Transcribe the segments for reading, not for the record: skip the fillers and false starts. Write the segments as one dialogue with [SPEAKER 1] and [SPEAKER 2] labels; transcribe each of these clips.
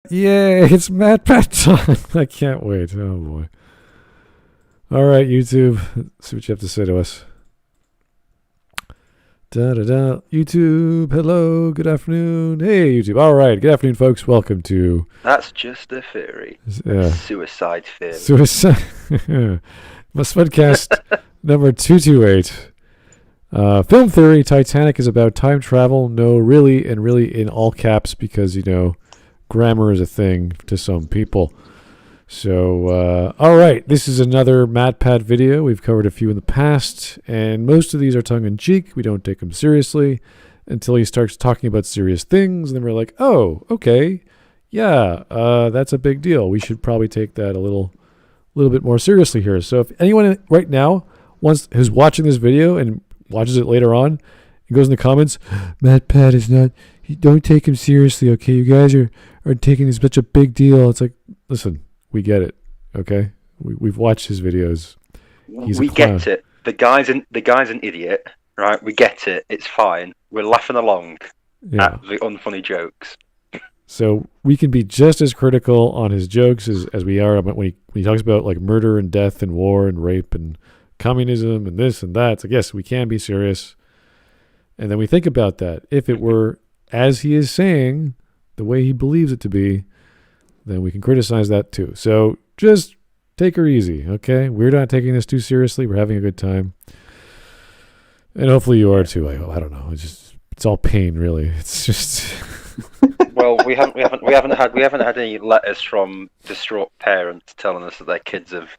[SPEAKER 1] Yay, it's MatPat time. I can't wait. Oh, boy. All right, YouTube. Let's see what you have to say to us. Da-da-da. YouTube, hello, good afternoon. Hey, YouTube. All right, good afternoon, folks. Welcome to...
[SPEAKER 2] That's just a theory. Suicide theory.
[SPEAKER 1] Suicide... My Smudcast number 228. Film theory, Titanic is about time travel. No, really, and really in all caps because, you know, grammar is a thing to some people. So, all right, this is another MatPat video. We've covered a few in the past, and most of these are tongue-in-cheek. We don't take them seriously until he starts talking about serious things, and then we're like, oh, okay, yeah, that's a big deal. We should probably take that a little bit more seriously here. So if anyone right now who's watching this video and watches it later on and goes in the comments, MatPat is not, don't take him seriously, okay? You guys are taking this such a big deal. It's like, listen, we get it, okay? We've watched his videos.
[SPEAKER 2] We get it. The guy's an idiot, right? We get it. It's fine. We're laughing along at the unfunny jokes.
[SPEAKER 1] So we can be just as critical on his jokes as we are when he talks about like murder and death and war and rape and communism and this and that. It's like, yes, we can be serious. And then we think about that. If it were as he is saying, the way he believes it to be, then we can criticize that too. So just take her easy, okay? We're not taking this too seriously. We're having a good time. And hopefully you are too. I don't know. It's all pain, really. It's just...
[SPEAKER 2] Well, we haven't had any letters from distraught parents telling us that their kids have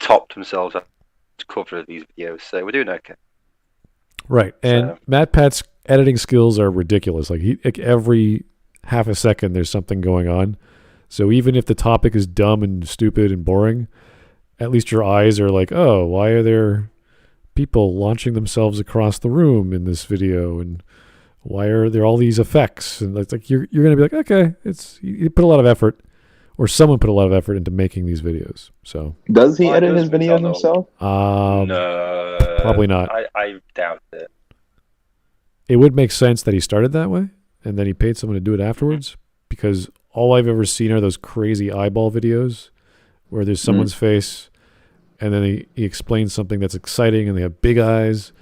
[SPEAKER 2] topped themselves up to cover these videos, so we're doing okay.
[SPEAKER 1] Right, and so. MatPat's editing skills are ridiculous. Like every half a second, there's something going on. So even if the topic is dumb and stupid and boring, at least your eyes are like, oh, why are there people launching themselves across the room in this video, and why are there all these effects? And it's like you're going to be like, okay, you put a lot of effort, or someone put a lot of effort into making these videos. So
[SPEAKER 3] does he edit his videos himself?
[SPEAKER 2] No,
[SPEAKER 1] probably not.
[SPEAKER 2] I doubt it.
[SPEAKER 1] It would make sense that he started that way, and then he paid someone to do it afterwards, because all I've ever seen are those crazy eyeball videos where there's someone's face, and then he explains something that's exciting, and they have big eyes,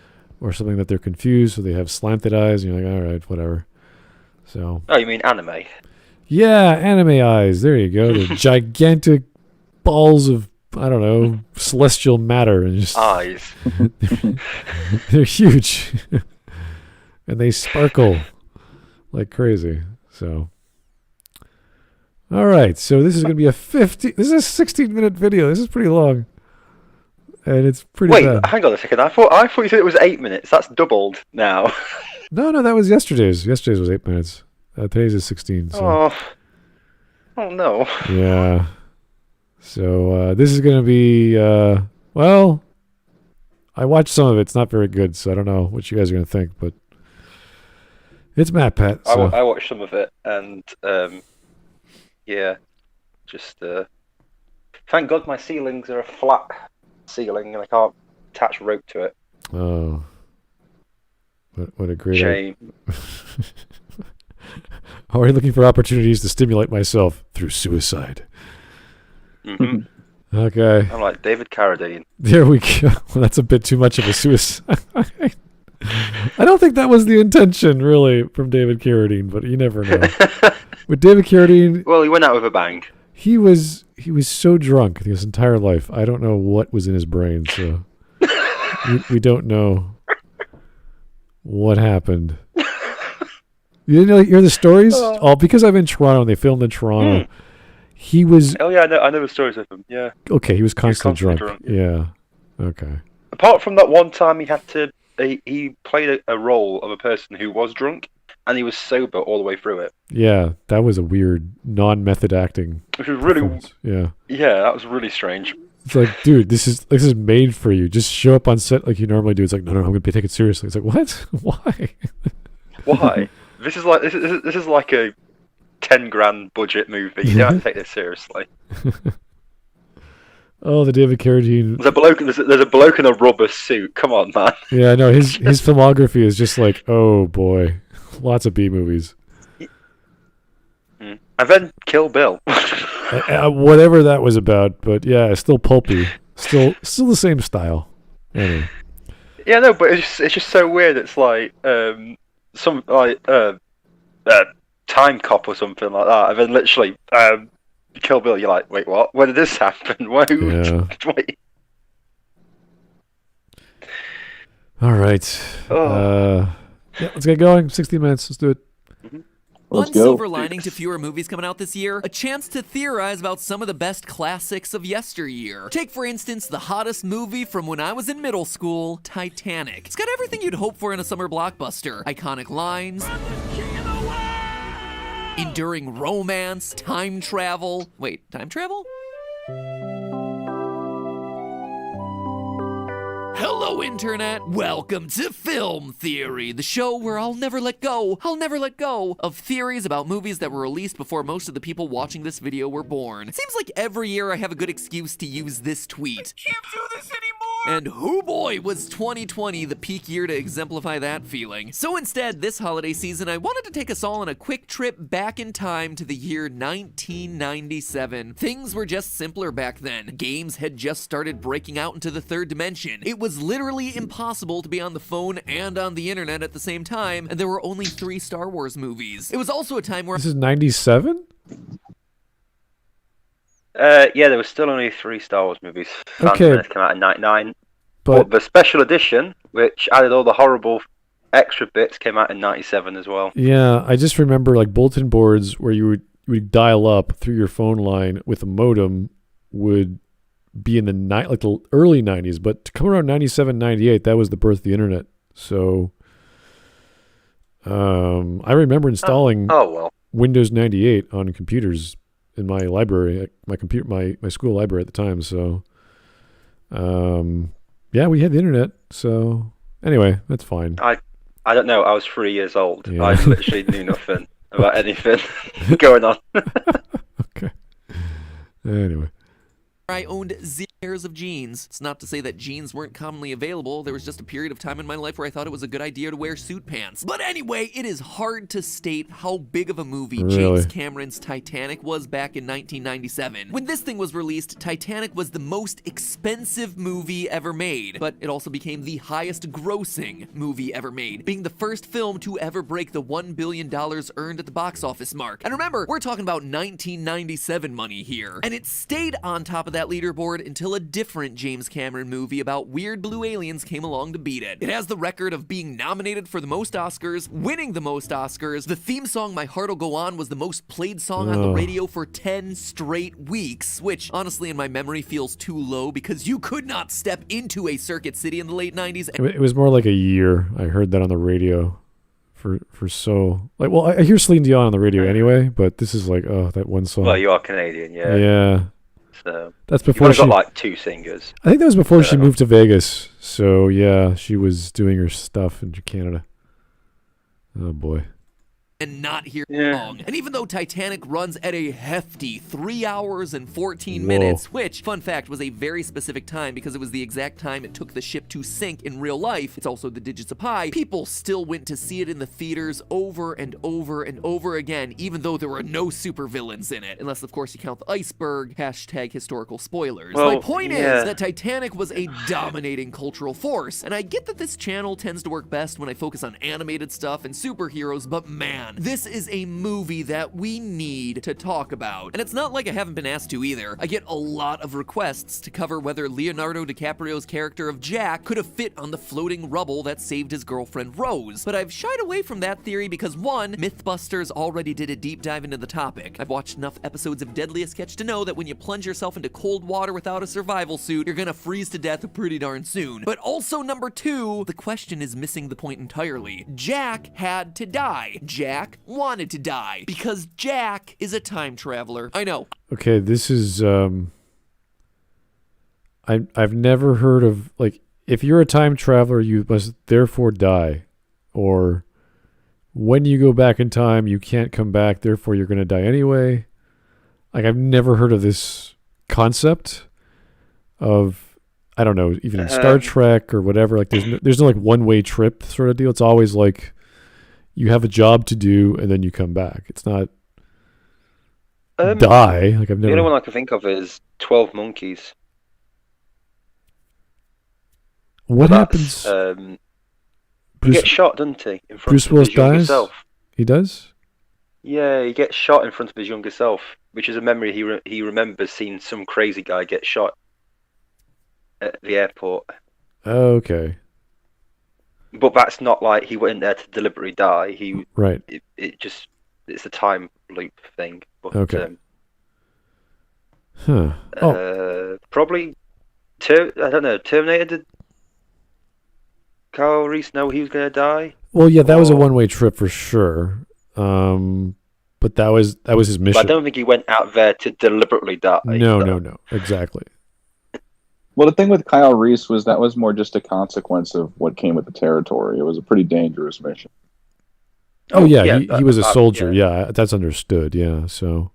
[SPEAKER 1] or something that they're confused, so they have slanted eyes, and you're like, all right, whatever. So.
[SPEAKER 2] Oh, you mean anime?
[SPEAKER 1] Yeah, anime eyes. There you go. The gigantic balls of, I don't know, celestial matter, and just
[SPEAKER 2] eyes.
[SPEAKER 1] They're huge, and they sparkle like crazy. So. All right, so this is going to be this is a 16-minute video. This is pretty long. And it's pretty bad.
[SPEAKER 2] Hang on a second. I thought you said it was 8 minutes. That's doubled now.
[SPEAKER 1] No, that was yesterday's. Yesterday's was 8 minutes. Today's is 16. So.
[SPEAKER 2] Oh no.
[SPEAKER 1] Yeah. So this is going to be, well, I watched some of it. It's not very good, so I don't know what you guys are going to think, but it's MatPat. So.
[SPEAKER 2] I watched some of it, and yeah, just thank God my ceilings are a flat ceiling and I can't attach rope to it.
[SPEAKER 1] Oh, what a great
[SPEAKER 2] shame.
[SPEAKER 1] Already looking for opportunities to stimulate myself through suicide.
[SPEAKER 2] Mm-hmm.
[SPEAKER 1] Okay,
[SPEAKER 2] I'm like David Carradine.
[SPEAKER 1] There we go. Well, that's a bit too much of a suicide. I don't think that was the intention, really, from David Carradine, but you never know. With David Carradine,
[SPEAKER 2] well, he went out with a bang.
[SPEAKER 1] He was so drunk his entire life. I don't know what was in his brain, so we don't know what happened. You didn't hear the stories? Oh, because I'm in Toronto and they filmed in Toronto. He was...
[SPEAKER 2] Oh yeah, I know the stories of him, yeah.
[SPEAKER 1] Okay, he was constantly drunk. Yeah, okay.
[SPEAKER 2] Apart from that one time he played a role of a person who was drunk, and he was sober all the way through it.
[SPEAKER 1] Yeah, that was a weird non-method acting.
[SPEAKER 2] Which was really,
[SPEAKER 1] yeah,
[SPEAKER 2] that was really strange.
[SPEAKER 1] It's like, dude, this is made for you. Just show up on set like you normally do. It's like, no, I'm going to take it seriously. It's like, what? Why?
[SPEAKER 2] Why? This is like a $10,000 budget movie. You don't have to take this seriously.
[SPEAKER 1] Oh, the David Carradine.
[SPEAKER 2] There's a bloke in a rubber suit. Come on, man.
[SPEAKER 1] Yeah, I know. His filmography is just like, oh boy, lots of B movies.
[SPEAKER 2] And then Kill Bill.
[SPEAKER 1] Whatever that was about, but yeah, it's still pulpy. Still the same style. Anyway.
[SPEAKER 2] Yeah, no, but it's just so weird. It's like some like Time Cop or something like that, and then literally Kill Bill. You're like, wait, what? When did this happen? Wait.
[SPEAKER 1] All right. Yeah, let's get going. 60 minutes. Let's do it.
[SPEAKER 4] One silver lining to fewer movies coming out this year, a chance to theorize about some of the best classics of yesteryear. Take, for instance, the hottest movie from when I was in middle school, Titanic. It's got everything you'd hope for in a summer blockbuster. Iconic lines, enduring romance, time travel. Wait, time travel? Hello, Internet! Welcome to Film Theory, the show where I'll never let go of theories about movies that were released before most of the people watching this video were born. It seems like every year I have a good excuse to use this tweet. I can't do this anymore! And hoo boy, was 2020 the peak year to exemplify that feeling. So instead, this holiday season, I wanted to take us all on a quick trip back in time to the year 1997. Things were just simpler back then. Games had just started breaking out into the third dimension. It was literally impossible to be on the phone and on the internet at the same time, and there were only 3 Star Wars movies. It was also a time where—
[SPEAKER 1] This is 97?
[SPEAKER 2] Yeah, there was still only 3 Star Wars movies.
[SPEAKER 1] Okay.
[SPEAKER 2] Phantom came out in 99.
[SPEAKER 1] But
[SPEAKER 2] the special edition, which added all the horrible extra bits, came out in 97 as well.
[SPEAKER 1] yeah, I just remember like bulletin boards where you would dial up through your phone line with a modem would be in the early 90s, but to come around 97, 98, that was the birth of the internet. So I remember installing Windows 98 on computers in my library, my school library at the time. So yeah, we had the internet. So anyway, that's fine.
[SPEAKER 2] I don't know. I was 3 years old.
[SPEAKER 1] Yeah.
[SPEAKER 2] I literally knew nothing about anything going on.
[SPEAKER 1] Okay. Anyway.
[SPEAKER 4] I owned 0 pairs of jeans. It's not to say that jeans weren't commonly available. There was just a period of time in my life where I thought it was a good idea to wear suit pants. But anyway, it is hard to state how big of a movie James Cameron's Titanic was back in 1997. When this thing was released, Titanic was the most expensive movie ever made, but it also became the highest grossing movie ever made, being the first film to ever break the $1 billion earned at the box office mark. And remember, we're talking about 1997 money here. And it stayed on top of that leaderboard until a different James Cameron movie about weird blue aliens came along to beat it. It has the record of being nominated for the most Oscars, winning the most Oscars. The theme song My Heart'll Go On was the most played song on the radio for 10 straight weeks, which honestly in my memory feels too low because you could not step into a circuit city in the late 90s.
[SPEAKER 1] It was more like a year. I heard that on the radio for so like, well, I hear Celine Dion on the radio anyway, but this is like, oh, that one song.
[SPEAKER 2] Well, you are Canadian, yeah.
[SPEAKER 1] Yeah.
[SPEAKER 2] So
[SPEAKER 1] that's before
[SPEAKER 2] she got like 2 singers.
[SPEAKER 1] I think that was before she moved to Vegas. So yeah, she was doing her stuff in Canada. Oh boy.
[SPEAKER 4] And not hear long. And even though Titanic runs at a hefty 3 hours and 14 minutes, which, fun fact, was a very specific time because it was the exact time it took the ship to sink in real life, it's also the digits of pi, people still went to see it in the theaters over and over and over again, even though there were no supervillains in it. Unless, of course, you count the iceberg, #historical spoilers.
[SPEAKER 2] Well,
[SPEAKER 4] my point is that Titanic was a dominating cultural force, and I get that this channel tends to work best when I focus on animated stuff and superheroes, but man, this is a movie that we need to talk about. And it's not like I haven't been asked to either. I get a lot of requests to cover whether Leonardo DiCaprio's character of Jack could have fit on the floating rubble that saved his girlfriend Rose. But I've shied away from that theory because 1, Mythbusters already did a deep dive into the topic. I've watched enough episodes of Deadliest Catch to know that when you plunge yourself into cold water without a survival suit, you're gonna freeze to death pretty darn soon. But also number 2, the question is missing the point entirely. Jack had to die. Jack wanted to die because Jack is a time traveler. I know.
[SPEAKER 1] Okay, this is I've never heard of, like, if you're a time traveler, you must therefore die, or when you go back in time, you can't come back, therefore you're going to die anyway. Like, I've never heard of this concept of, I don't know, even in Star Trek or whatever. Like, there's no like one-way trip sort of deal. It's always like you have a job to do and then you come back. It's not. die. Like I've
[SPEAKER 2] The
[SPEAKER 1] never.
[SPEAKER 2] only one I can think of is 12 Monkeys.
[SPEAKER 1] What
[SPEAKER 2] But
[SPEAKER 1] happens?
[SPEAKER 2] He
[SPEAKER 1] Bruce,
[SPEAKER 2] gets shot, doesn't he? In front
[SPEAKER 1] Bruce
[SPEAKER 2] of
[SPEAKER 1] Willis
[SPEAKER 2] his younger
[SPEAKER 1] dies?
[SPEAKER 2] self.
[SPEAKER 1] He does?
[SPEAKER 2] Yeah, he gets shot in front of his younger self, which is a memory he remembers seeing some crazy guy get shot at the airport.
[SPEAKER 1] Oh, okay.
[SPEAKER 2] But that's not like he went there to deliberately die.
[SPEAKER 1] Right.
[SPEAKER 2] It's a time loop thing. But,
[SPEAKER 1] Okay. Huh.
[SPEAKER 2] probably I don't know. Terminator, did Kyle Reese know he was going to die?
[SPEAKER 1] Well, yeah, that was a one-way trip for sure. But that was his mission.
[SPEAKER 2] But I don't think he went out there to deliberately die.
[SPEAKER 1] No. Exactly.
[SPEAKER 3] Well, the thing with Kyle Reese was that was more just a consequence of what came with the territory. It was a pretty dangerous mission.
[SPEAKER 1] Oh yeah, he was a soldier. Yeah, that's understood. Yeah, so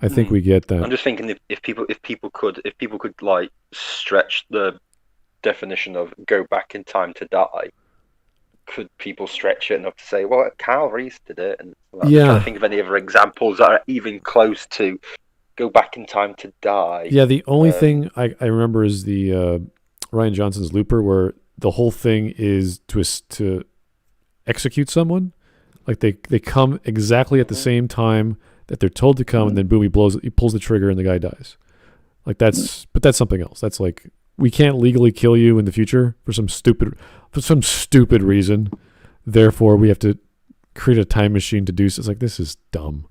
[SPEAKER 1] I think we get that.
[SPEAKER 2] I'm just thinking if people could like stretch the definition of go back in time to die, could people stretch it enough to say, well, Kyle Reese did it? And I'm trying to think of any other examples that are even close to go back in time to die.
[SPEAKER 1] Yeah, the only thing I remember is the Rian Johnson's Looper, where the whole thing is to execute someone. Like they come exactly at the same time that they're told to come, and then boom, he pulls the trigger and the guy dies. Like but that's something else. That's like, we can't legally kill you in the future for some stupid reason. Therefore, we have to create a time machine to do so. It's like, this is dumb.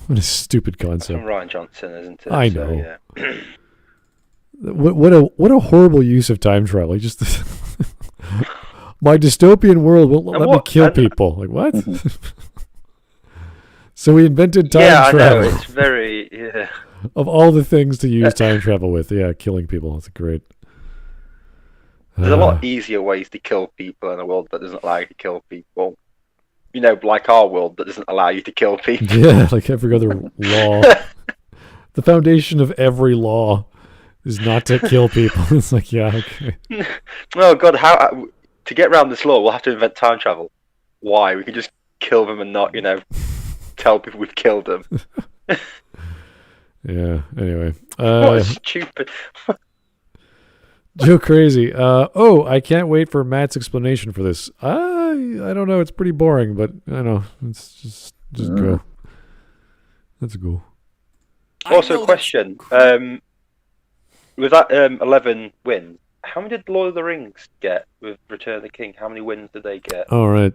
[SPEAKER 1] What a stupid concept.
[SPEAKER 2] From Rian Johnson, isn't it?
[SPEAKER 1] I know. Yeah. What a horrible use of time travel. Just my dystopian world won't let me kill people. Like, what? So we invented time travel.
[SPEAKER 2] I know. It's very
[SPEAKER 1] Of all the things to use time travel with, killing people. That's great.
[SPEAKER 2] There's a lot easier ways to kill people in a world that doesn't allow you to kill people. You know, like our world that doesn't allow you to kill people.
[SPEAKER 1] Yeah, like every other law. The foundation of every law is not to kill people. It's like, okay.
[SPEAKER 2] Oh God, how to get around this law? We'll have to invent time travel. Why? We can just kill them and not, tell people we've killed them.
[SPEAKER 1] Yeah. Anyway,
[SPEAKER 2] what stupid.
[SPEAKER 1] Joe Crazy. I can't wait for Matt's explanation for this. I don't know. It's pretty boring, but I know. It's just go. That's cool.
[SPEAKER 2] Also, question. With that 11 wins, how many did Lord of the Rings get with Return of the King? How many wins did they get?
[SPEAKER 1] All right.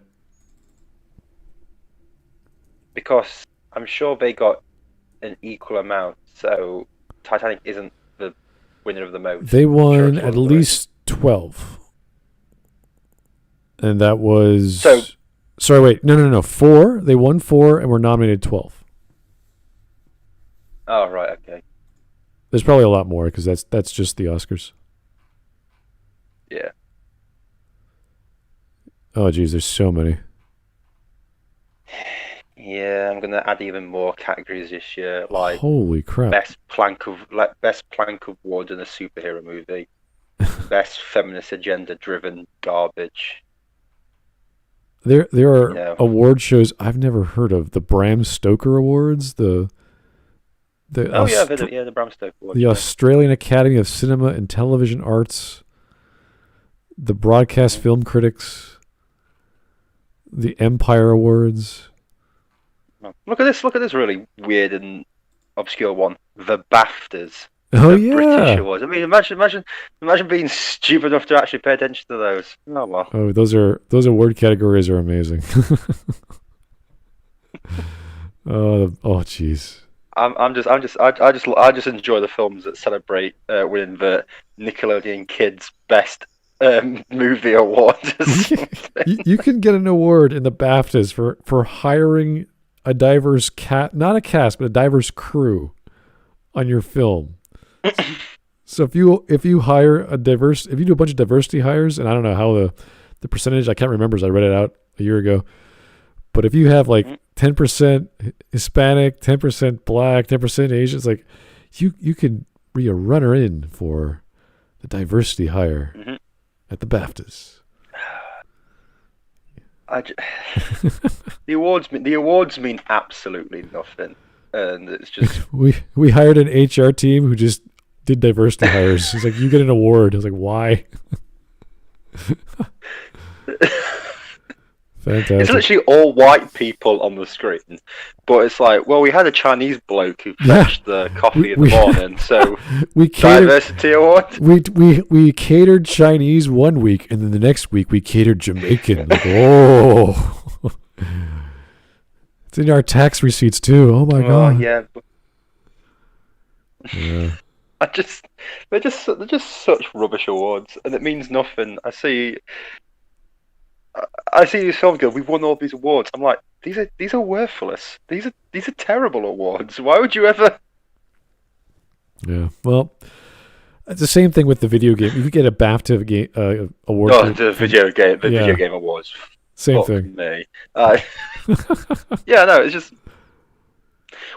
[SPEAKER 2] Because I'm sure they got an equal amount. So Titanic isn't the winner of the most.
[SPEAKER 1] They won at least 12. And that was... Sorry, wait. No. 4. They won 4 and were nominated 12.
[SPEAKER 2] Oh, right, okay.
[SPEAKER 1] There's probably a lot more because that's just the Oscars.
[SPEAKER 2] Yeah.
[SPEAKER 1] Oh, geez, there's so many.
[SPEAKER 2] Yeah, I'm gonna add even more categories this year, like
[SPEAKER 1] holy crap!
[SPEAKER 2] Best plank of wood in a superhero movie, best feminist agenda driven garbage.
[SPEAKER 1] There are award shows I've never heard of. The Bram Stoker Awards, the
[SPEAKER 2] the Bram Stoker Awards.
[SPEAKER 1] The Australian Academy of Cinema and Television Arts, the Broadcast Film Critics, the Empire Awards.
[SPEAKER 2] Look at this really weird and obscure one. The BAFTAs.
[SPEAKER 1] Oh,
[SPEAKER 2] the British Awards. I mean, imagine being stupid enough to actually pay attention to those. Oh well.
[SPEAKER 1] Oh, those award categories are amazing. Oh, jeez.
[SPEAKER 2] I just enjoy the films that celebrate winning the Nickelodeon Kids Best Movie Award.
[SPEAKER 1] You can get an award in the BAFTAs for hiring a diverse not a cast, but a diverse crew on your film. So if you hire if you do a bunch of diversity hires, and I don't know how the percentage, I can't remember, as I read it out a year ago, but if you have like 10% Hispanic, 10% Black, 10% Asian, it's like you could be a runner in for the diversity hire at the BAFTAs.
[SPEAKER 2] The awards mean absolutely nothing. and it's just
[SPEAKER 1] we hired an HR team who just did diversity hires. It's like, you get an award. I was like, why? Fantastic.
[SPEAKER 2] it's literally all white people on the screen, but it's like, well, we had a Chinese bloke who fetched the coffee in the morning, so
[SPEAKER 1] we catered,
[SPEAKER 2] diversity award.
[SPEAKER 1] We catered Chinese one week, and then the next week we catered Jamaican. Like, oh, it's in our tax receipts too. Oh my god.
[SPEAKER 2] Yeah.
[SPEAKER 1] Yeah.
[SPEAKER 2] They're just such rubbish awards, and it means nothing. I see these films go, we've won all these awards. I'm like, these are worthless. These are terrible awards. Why would you ever?
[SPEAKER 1] Yeah. Well, it's the same thing with the video game. You could get a BAFTA award.
[SPEAKER 2] Oh, the video game awards.
[SPEAKER 1] Same
[SPEAKER 2] Fuck
[SPEAKER 1] thing.
[SPEAKER 2] Me. Yeah, no, it's just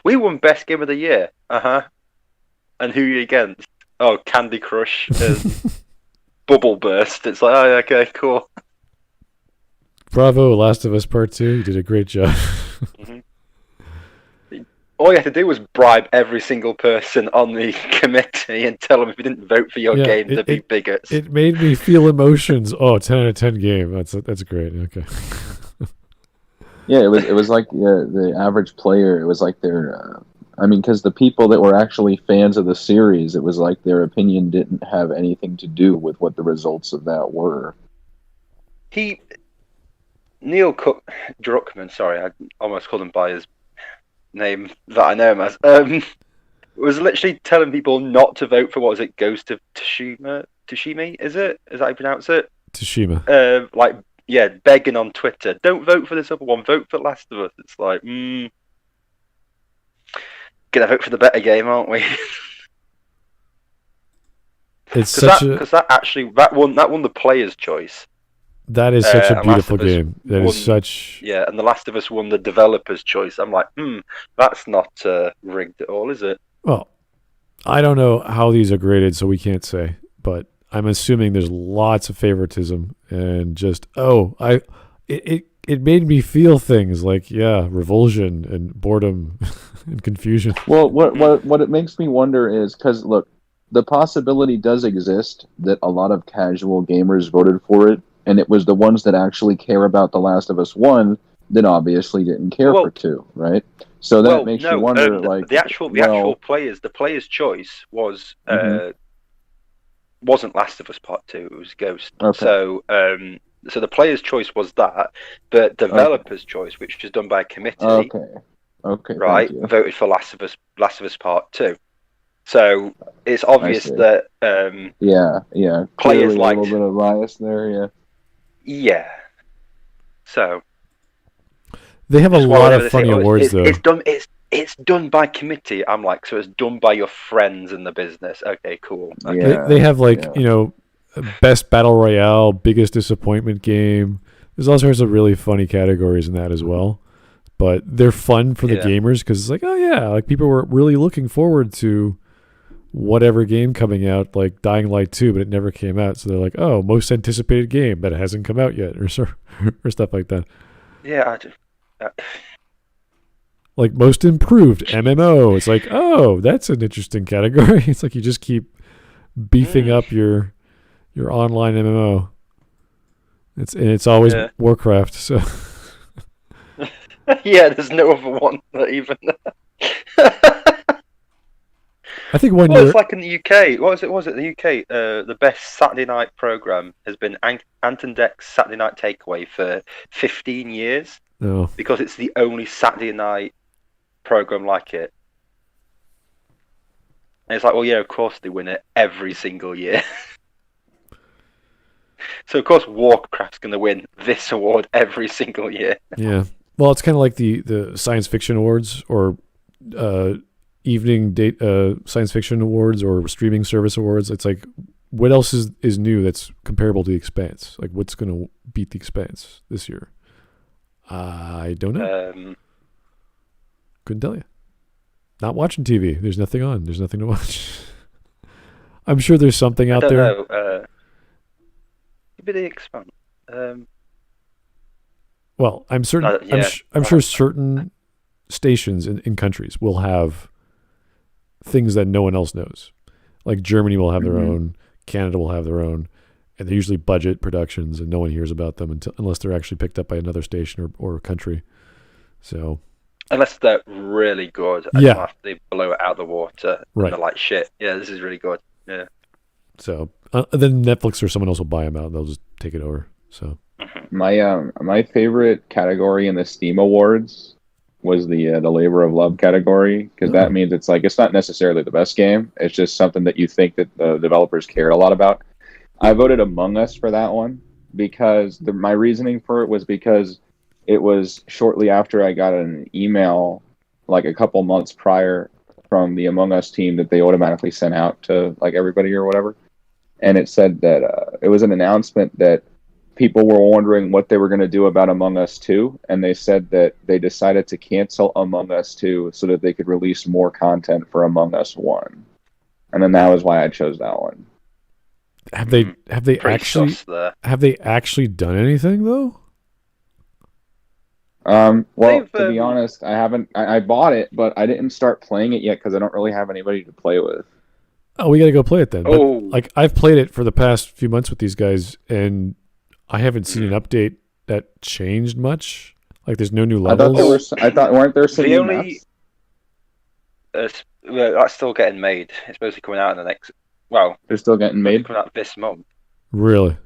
[SPEAKER 2] we won best game of the year. And who are you against? Oh, Candy Crush and Bubble Burst. It's like, oh, okay, cool.
[SPEAKER 1] Bravo, Last of Us Part 2. You did a great job.
[SPEAKER 2] All you had to do was bribe every single person on the committee and tell them if you didn't vote for your game, they'd be bigots.
[SPEAKER 1] It made me feel emotions. Oh, 10 out of 10 game. That's great. Okay.
[SPEAKER 3] Yeah, it was like the average player. It was like their. Because the people that were actually fans of the series, it was like their opinion didn't have anything to do with what the results of that were.
[SPEAKER 2] Neil Druckmann, sorry, I almost called him by his name that I know him as, was literally telling people not to vote for, what was it, Ghost of Tsushima, is it? Is that how you pronounce it?
[SPEAKER 1] Tsushima.
[SPEAKER 2] Begging on Twitter, don't vote for this other one, vote for Last of Us. It's like, gonna vote for the better game, aren't we?
[SPEAKER 1] It's
[SPEAKER 2] because that won the player's choice.
[SPEAKER 1] That is such a beautiful game. That is such.
[SPEAKER 2] Yeah, and The Last of Us won the developer's choice. I'm like, that's not rigged at all, is it?
[SPEAKER 1] Well, I don't know how these are graded, so we can't say. But I'm assuming there's lots of favoritism and just it made me feel things like revulsion and boredom and confusion.
[SPEAKER 3] Well, what it makes me wonder is, because look, the possibility does exist that a lot of casual gamers voted for it, and it was the ones that actually care about The Last of Us 1 that obviously didn't care for 2, right? So that makes you wonder,
[SPEAKER 2] the actual players, the player's choice was wasn't Last of Us Part 2, it was Ghost. Okay. So the player's choice was that, but developer's choice, which was done by a committee, right, voted for Last of Us Part 2. So it's obvious that players liked
[SPEAKER 3] a little bit of bias there,
[SPEAKER 2] yeah. So
[SPEAKER 1] they have a lot of funny awards though.
[SPEAKER 2] It's done by committee. I'm like, so it's done by your friends in the business. Okay, cool. Okay.
[SPEAKER 3] Yeah,
[SPEAKER 1] they have best battle royale, biggest disappointment game. There's all sorts of really funny categories in that as well. But they're fun for the gamers because it's like, oh yeah, like people were really looking forward to whatever game coming out, like Dying Light 2, but it never came out. So they're like, oh, most anticipated game that hasn't come out yet, or stuff like that.
[SPEAKER 2] Yeah,
[SPEAKER 1] like most improved MMO. It's like, oh, that's an interesting category. It's like you just keep beefing up your online MMO. It's always Warcraft. So
[SPEAKER 2] yeah, there's no other one that even.
[SPEAKER 1] I think one year.
[SPEAKER 2] It's like in the UK. What was it? The UK. The best Saturday night program has been Anton Deck's Saturday Night Takeaway for 15 years.
[SPEAKER 1] No.
[SPEAKER 2] Because it's the only Saturday night program like it. And it's like, well, yeah, of course they win it every single year. So of course Warcraft's going to win this award every single year.
[SPEAKER 1] Yeah. Well, it's kind of like the science fiction awards or evening date science fiction awards or streaming service awards. It's like, what else is new that's comparable to The Expanse? Like, what's going to beat The Expanse this year? I don't know. Couldn't tell you. Not watching TV. There's nothing on. There's nothing to watch. I'm sure there's something out there.
[SPEAKER 2] I don't know. Maybe The Expanse.
[SPEAKER 1] Well, I'm certain. I'm sure certain stations in countries will have things that no one else knows. Like Germany will have their own, Canada will have their own, and they're usually budget productions, and no one hears about them unless they're actually picked up by another station or country. So,
[SPEAKER 2] unless they're really good, and after they blow it out of the water, and they're like, shit, yeah, this is really good. Yeah.
[SPEAKER 1] So then Netflix or someone else will buy them out, and they'll just take it over. So
[SPEAKER 3] my favorite category in the Steam Awards was the labor of love category, because that means it's not necessarily the best game. It's just something that you think that the developers cared a lot about. I voted Among Us for that one because my reasoning for it was because it was shortly after I got an email, like a couple months prior, from the Among Us team that they automatically sent out to like everybody or whatever, and it said that it was an announcement that people were wondering what they were going to do about Among Us 2, and they said that they decided to cancel Among Us 2 so that they could release more content for Among Us 1. And then that was why I chose that one.
[SPEAKER 1] Have they actually done anything though?
[SPEAKER 3] Well, to be honest, I haven't. I bought it, but I didn't start playing it yet because I don't really have anybody to play with.
[SPEAKER 1] Oh, we got to go play it then. But, like, I've played it for the past few months with these guys, and I haven't seen an update that changed much. Like, there's no new levels.
[SPEAKER 3] Weren't there some new maps?
[SPEAKER 2] That's still getting made. It's supposed to be coming out in the next. Well,
[SPEAKER 3] they're still getting made.
[SPEAKER 2] Coming out this month.
[SPEAKER 1] Really?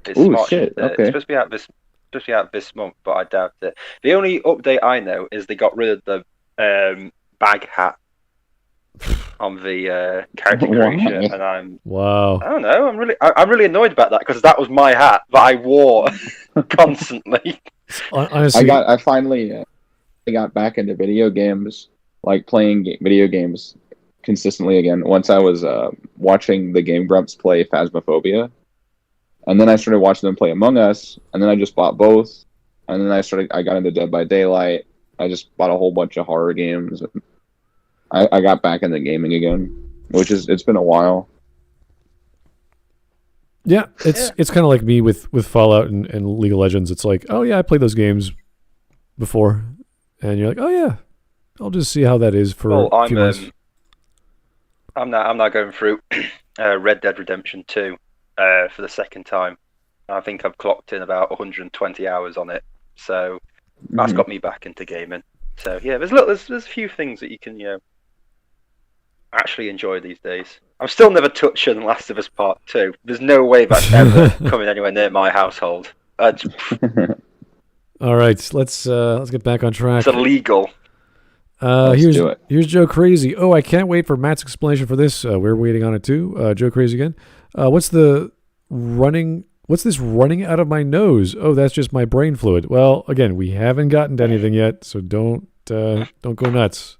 [SPEAKER 3] Shit! Okay.
[SPEAKER 2] It's supposed to be out this month, but I doubt it. The only update I know is they got rid of the bag hat on the character creation, and I don't know. I'm really annoyed about that because that was my hat that I wore constantly.
[SPEAKER 1] Honestly,
[SPEAKER 3] I finally got back into video games, like playing video games consistently again. Once I was watching the Game Grumps play Phasmophobia, and then I started watching them play Among Us, and then I just bought both, and then I got into Dead by Daylight. I just bought a whole bunch of horror games. I got back into gaming again, it's been a while.
[SPEAKER 1] Yeah, it's kind of like me with Fallout and League of Legends. It's like, oh yeah, I played those games before, and you're like, oh yeah, I'll just see how that is for a few months.
[SPEAKER 2] I'm now going through Red Dead Redemption 2 for the second time. I think I've clocked in about 120 hours on it, so that's got me back into gaming. So yeah, there's a few things that you can actually enjoy these days. I'm still never touching Last of Us Part 2. There's no way that's ever coming anywhere near my household.
[SPEAKER 1] All right, let's get back on track.
[SPEAKER 2] It's illegal.
[SPEAKER 1] Here's Joe Crazy. Oh, I can't wait for Matt's explanation for this. We're waiting on it too. Joe Crazy again. What's this running out of my nose? Oh, that's just my brain fluid. Well, again, we haven't gotten to anything yet, so don't go nuts.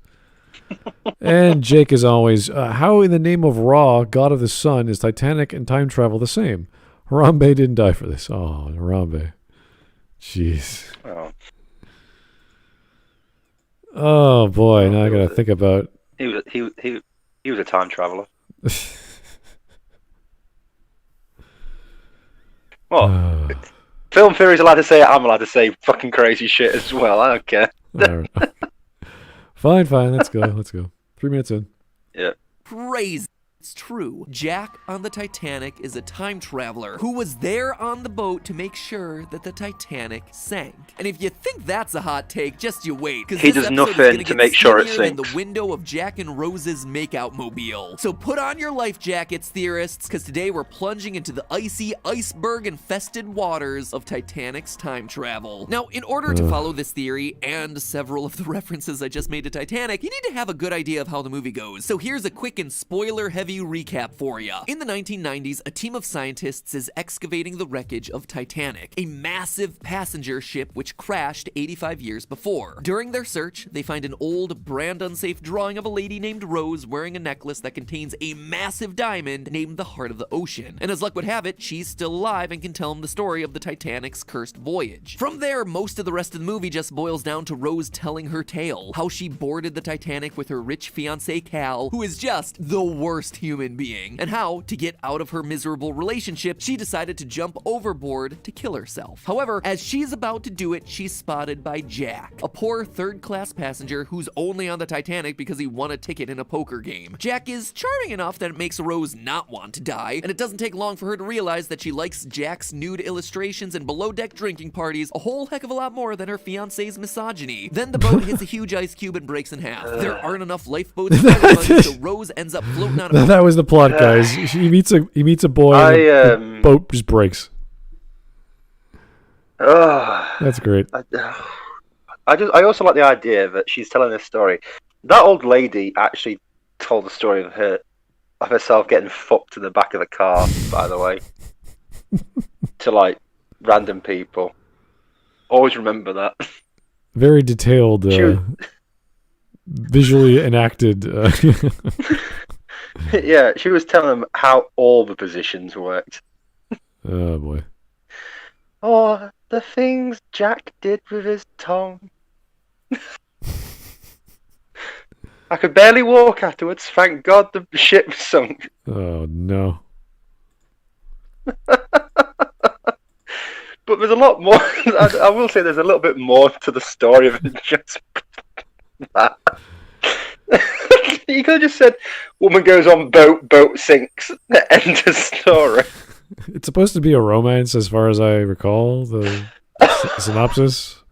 [SPEAKER 1] And Jake, as always, how in the name of Ra, God of the Sun, is Titanic and time travel the same? Harambe didn't die for this. Oh, Harambe. Jeez. Oh boy, now I gotta think about.
[SPEAKER 2] He was a time traveler. Well, Film Theory's allowed to say it. I'm allowed to say fucking crazy shit as well. I don't care.
[SPEAKER 1] Right. Fine. Let's go. 3 minutes in.
[SPEAKER 2] Yeah.
[SPEAKER 4] Crazy. It's true. Jack on the Titanic is a time traveler who was there on the boat to make sure that the Titanic sank. And if you think that's a hot take, just you wait.
[SPEAKER 2] He does nothing to make sure it sinks.
[SPEAKER 4] In the window of Jack and Rose's makeout mobile. So put on your life jackets, theorists, because today we're plunging into the icy, iceberg-infested waters of Titanic's time travel. Now, in order to follow this theory and several of the references I just made to Titanic, you need to have a good idea of how the movie goes. So here's a quick and spoiler-heavy recap for you. In the 1990s, a team of scientists is excavating the wreckage of Titanic, a massive passenger ship which crashed 85 years before. During their search, they find an old, brand unsafe drawing of a lady named Rose wearing a necklace that contains a massive diamond named the Heart of the Ocean. And as luck would have it, she's still alive and can tell them the story of the Titanic's cursed voyage. From there, most of the rest of the movie just boils down to Rose telling her tale, how she boarded the Titanic with her rich fiancé Cal, who is just the worst worst human being, and how, to get out of her miserable relationship, she decided to jump overboard to kill herself. However, as she's about to do it, she's spotted by Jack, a poor third-class passenger who's only on the Titanic because he won a ticket in a poker game. Jack is charming enough that it makes Rose not want to die, and it doesn't take long for her to realize that she likes Jack's nude illustrations and below-deck drinking parties a whole heck of a lot more than her fiance's misogyny. Then the boat hits a huge ice cube and breaks in half. There aren't enough lifeboats for everybody, so Rose ends up floating on a boat.
[SPEAKER 1] That was the plot, guys. He meets a boy and the boat just breaks. That's great.
[SPEAKER 2] I also like the idea that she's telling this story. That old lady actually told the story of herself getting fucked in the back of the car, by the way, to like random people. Always remember that.
[SPEAKER 1] Very detailed, visually enacted.
[SPEAKER 2] Yeah, she was telling them how all the positions worked.
[SPEAKER 1] Oh boy.
[SPEAKER 2] Oh, the things Jack did with his tongue. I could barely walk afterwards. Thank God the ship sunk.
[SPEAKER 1] Oh no.
[SPEAKER 2] But there's a lot more. I will say there's a little bit more to the story than just that. You could have just said, woman goes on boat sinks. End of story.
[SPEAKER 1] It's supposed to be a romance, as far as I recall, the synopsis.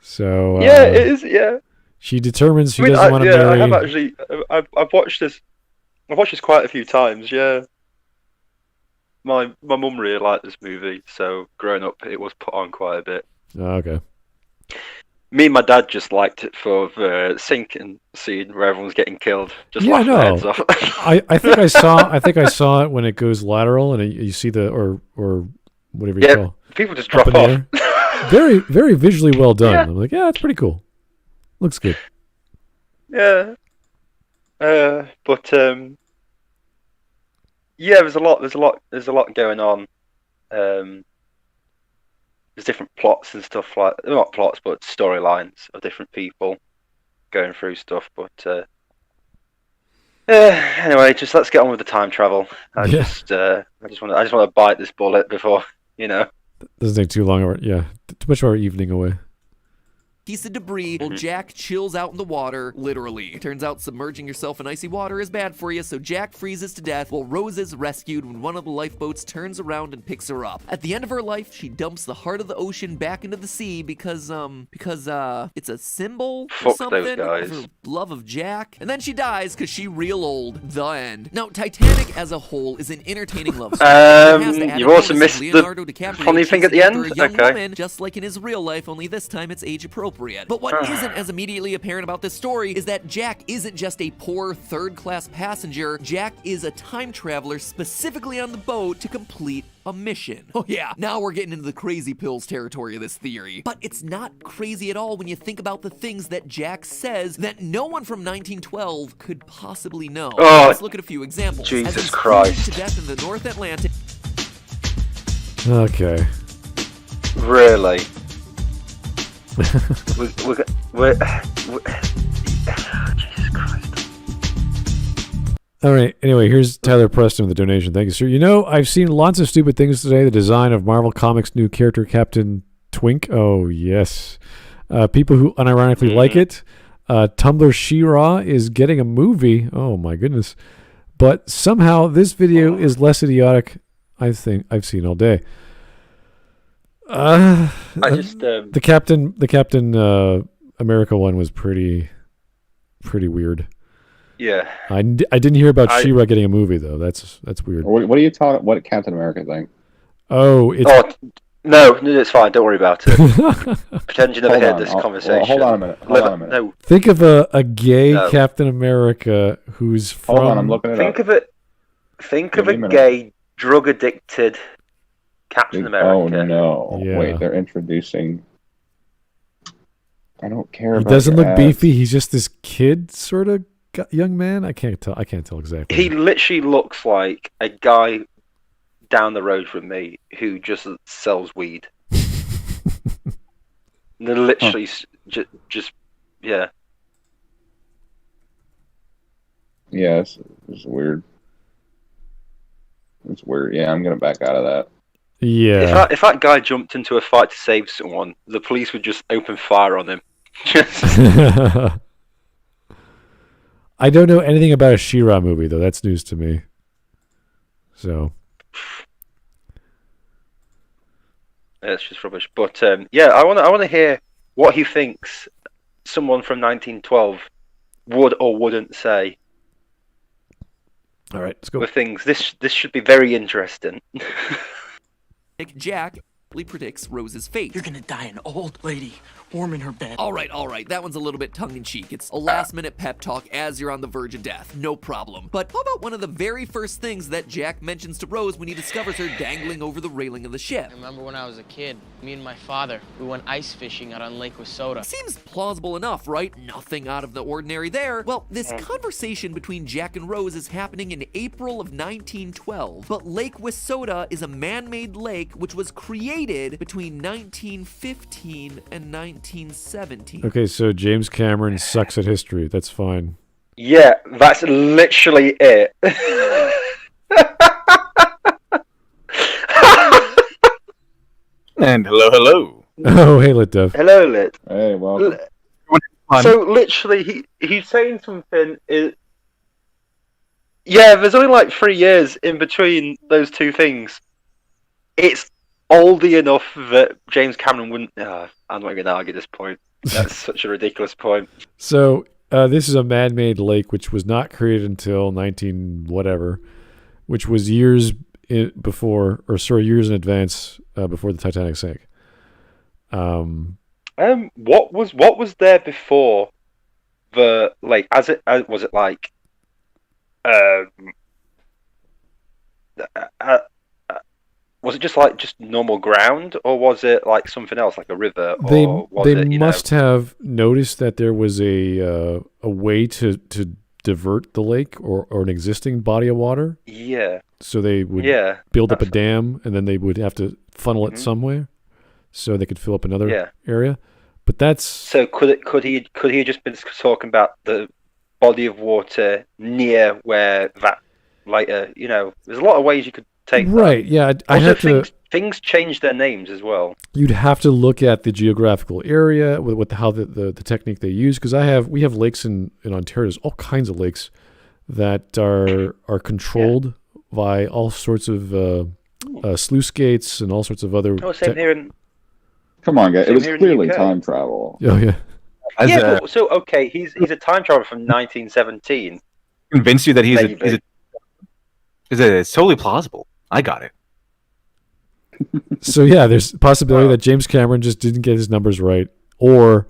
[SPEAKER 1] So
[SPEAKER 2] yeah, it is. Yeah,
[SPEAKER 1] she determines she doesn't want to marry.
[SPEAKER 2] I have actually. I've watched this. I've watched this quite a few times. Yeah, my mum really liked this movie, so growing up, it was put on quite a bit.
[SPEAKER 1] Oh, okay.
[SPEAKER 2] Me and my dad just liked it for the sinking scene where everyone's getting killed. Just laughing their heads off.
[SPEAKER 1] I think I saw it when it goes lateral and you see the or whatever you call.
[SPEAKER 2] People just drop off.
[SPEAKER 1] Very, very visually well done. Yeah. I'm like, yeah, it's pretty cool. Looks good.
[SPEAKER 2] Yeah. But yeah, there's a lot going on. There's different plots and stuff like, not plots, but storylines of different people going through stuff. But anyway, just let's get on with the time travel. I just want to bite this bullet before,
[SPEAKER 1] Doesn't take too long. Too much of our evening away.
[SPEAKER 4] Piece of debris while Jack chills out in the water, literally. Turns out submerging yourself in icy water is bad for you, so Jack freezes to death while Rose is rescued when one of the lifeboats turns around and picks her up. At the end of her life, she dumps the heart of the ocean back into the sea because it's a symbol or something of her love of Jack. And then she dies because she real old. The end. Now, Titanic as a whole is an entertaining love story.
[SPEAKER 2] You've also missed the funny thing at the end? Okay.
[SPEAKER 4] Woman, just like in his real life, only this time it's age appropriate. But what isn't as immediately apparent about this story is that Jack isn't just a poor third-class passenger. Jack is a time traveler specifically on the boat to complete a mission. Oh yeah, now we're getting into the crazy pills territory of this theory. But it's not crazy at all when you think about the things that Jack says that no one from 1912 could possibly know. Let's look at a few examples.
[SPEAKER 2] Jesus Christ.
[SPEAKER 4] To death in the North Atlantic.
[SPEAKER 1] Okay.
[SPEAKER 2] Really? we're Jesus Christ.
[SPEAKER 1] All right. Anyway, here's Tyler Preston with the donation. Thank you, sir. I've seen lots of stupid things today. The design of Marvel Comics' new character, Captain Twink. Oh, yes. People who unironically like it. Tumblr She-Ra is getting a movie. Oh, my goodness. But somehow this video is less idiotic, I think, I've seen all day. The Captain America one was pretty weird.
[SPEAKER 2] Yeah.
[SPEAKER 1] I didn't hear about She-Ra getting a movie though. That's weird.
[SPEAKER 3] What are you talking? What Captain America thing?
[SPEAKER 2] No, it's fine. Don't worry about it. Pretend you never heard this conversation.
[SPEAKER 3] Hold on a minute.
[SPEAKER 2] No.
[SPEAKER 1] Think of a gay Captain America who's from.
[SPEAKER 3] Hold on, I'm looking it up.
[SPEAKER 2] Think of a gay, drug addicted Captain America.
[SPEAKER 3] Oh no!
[SPEAKER 1] Yeah.
[SPEAKER 3] Wait, they're introducing. I don't care.
[SPEAKER 1] He doesn't look beefy. He's just this kid sort of young man. I can't tell exactly.
[SPEAKER 2] He literally looks like a guy down the road from me who just sells weed. They're literally just yeah.
[SPEAKER 3] Yeah, it's weird. It's weird. Yeah, I'm gonna back out of that.
[SPEAKER 1] Yeah.
[SPEAKER 2] If that guy jumped into a fight to save someone, the police would just open fire on him.
[SPEAKER 1] I don't know anything about a She-Ra movie though. That's news to me. So
[SPEAKER 2] It's just rubbish. But yeah, I want to hear what he thinks someone from 1912 would or wouldn't say.
[SPEAKER 1] all right, let's go.
[SPEAKER 2] With things, this should be very interesting.
[SPEAKER 4] Jack predicts Rose's fate.
[SPEAKER 5] You're gonna die an old lady, warm in her bed.
[SPEAKER 4] All right. That one's a little bit tongue-in-cheek. It's a last-minute pep talk as you're on the verge of death. No problem. But how about one of the very first things that Jack mentions to Rose when he discovers her dangling over the railing of the ship?
[SPEAKER 6] I remember when I was a kid, me and my father, we went ice fishing out on Lake Wissota.
[SPEAKER 4] Seems plausible enough, right? Nothing out of the ordinary there. Well, this conversation between Jack and Rose is happening in April of 1912. But Lake Wissota is a man-made lake which was created between 1915 and 1917.
[SPEAKER 1] Okay, so James Cameron sucks at history. That's fine.
[SPEAKER 2] Yeah, that's literally it.
[SPEAKER 7] And hello.
[SPEAKER 1] Oh, hey, LitDev.
[SPEAKER 2] Hello, Lit.
[SPEAKER 3] Hey, well,
[SPEAKER 2] So literally, he's saying something. Yeah, there's only like 3 years in between those two things. It's oldie enough that James Cameron wouldn't. I'm not going to argue this point. That's such a ridiculous point.
[SPEAKER 1] So this is a man-made lake which was not created until 19 whatever, which was years before, or sorry, years in advance before the Titanic sank.
[SPEAKER 2] What was there before the lake? Was it like was it just normal ground, or was it like something else, like a river?
[SPEAKER 1] They
[SPEAKER 2] Or was it,
[SPEAKER 1] must have noticed that there was a way to divert the lake or an existing body of water.
[SPEAKER 2] Yeah.
[SPEAKER 1] So they would build up a dam, and then they would have to funnel it somewhere, so they could fill up another area. But that's
[SPEAKER 2] so. Could he just been talking about the body of water near where that later? There's a lot of ways you could take that.
[SPEAKER 1] Right. Yeah, I
[SPEAKER 2] Also,
[SPEAKER 1] have to.
[SPEAKER 2] Things change their names as well.
[SPEAKER 1] You'd have to look at the geographical area with how the technique they use, because we have lakes in Ontario. There's all kinds of lakes that are controlled by all sorts of sluice gates and all sorts of other.
[SPEAKER 2] Oh, same here in.
[SPEAKER 3] come on, guys. It was
[SPEAKER 2] here in
[SPEAKER 3] clearly
[SPEAKER 2] the UK.
[SPEAKER 3] time travel.
[SPEAKER 1] Oh yeah.
[SPEAKER 2] Okay, he's a time traveler from 1917.
[SPEAKER 7] Convince you that
[SPEAKER 2] Maybe.
[SPEAKER 7] it's totally plausible. I got it.
[SPEAKER 1] So yeah, there's a possibility that James Cameron just didn't get his numbers right, or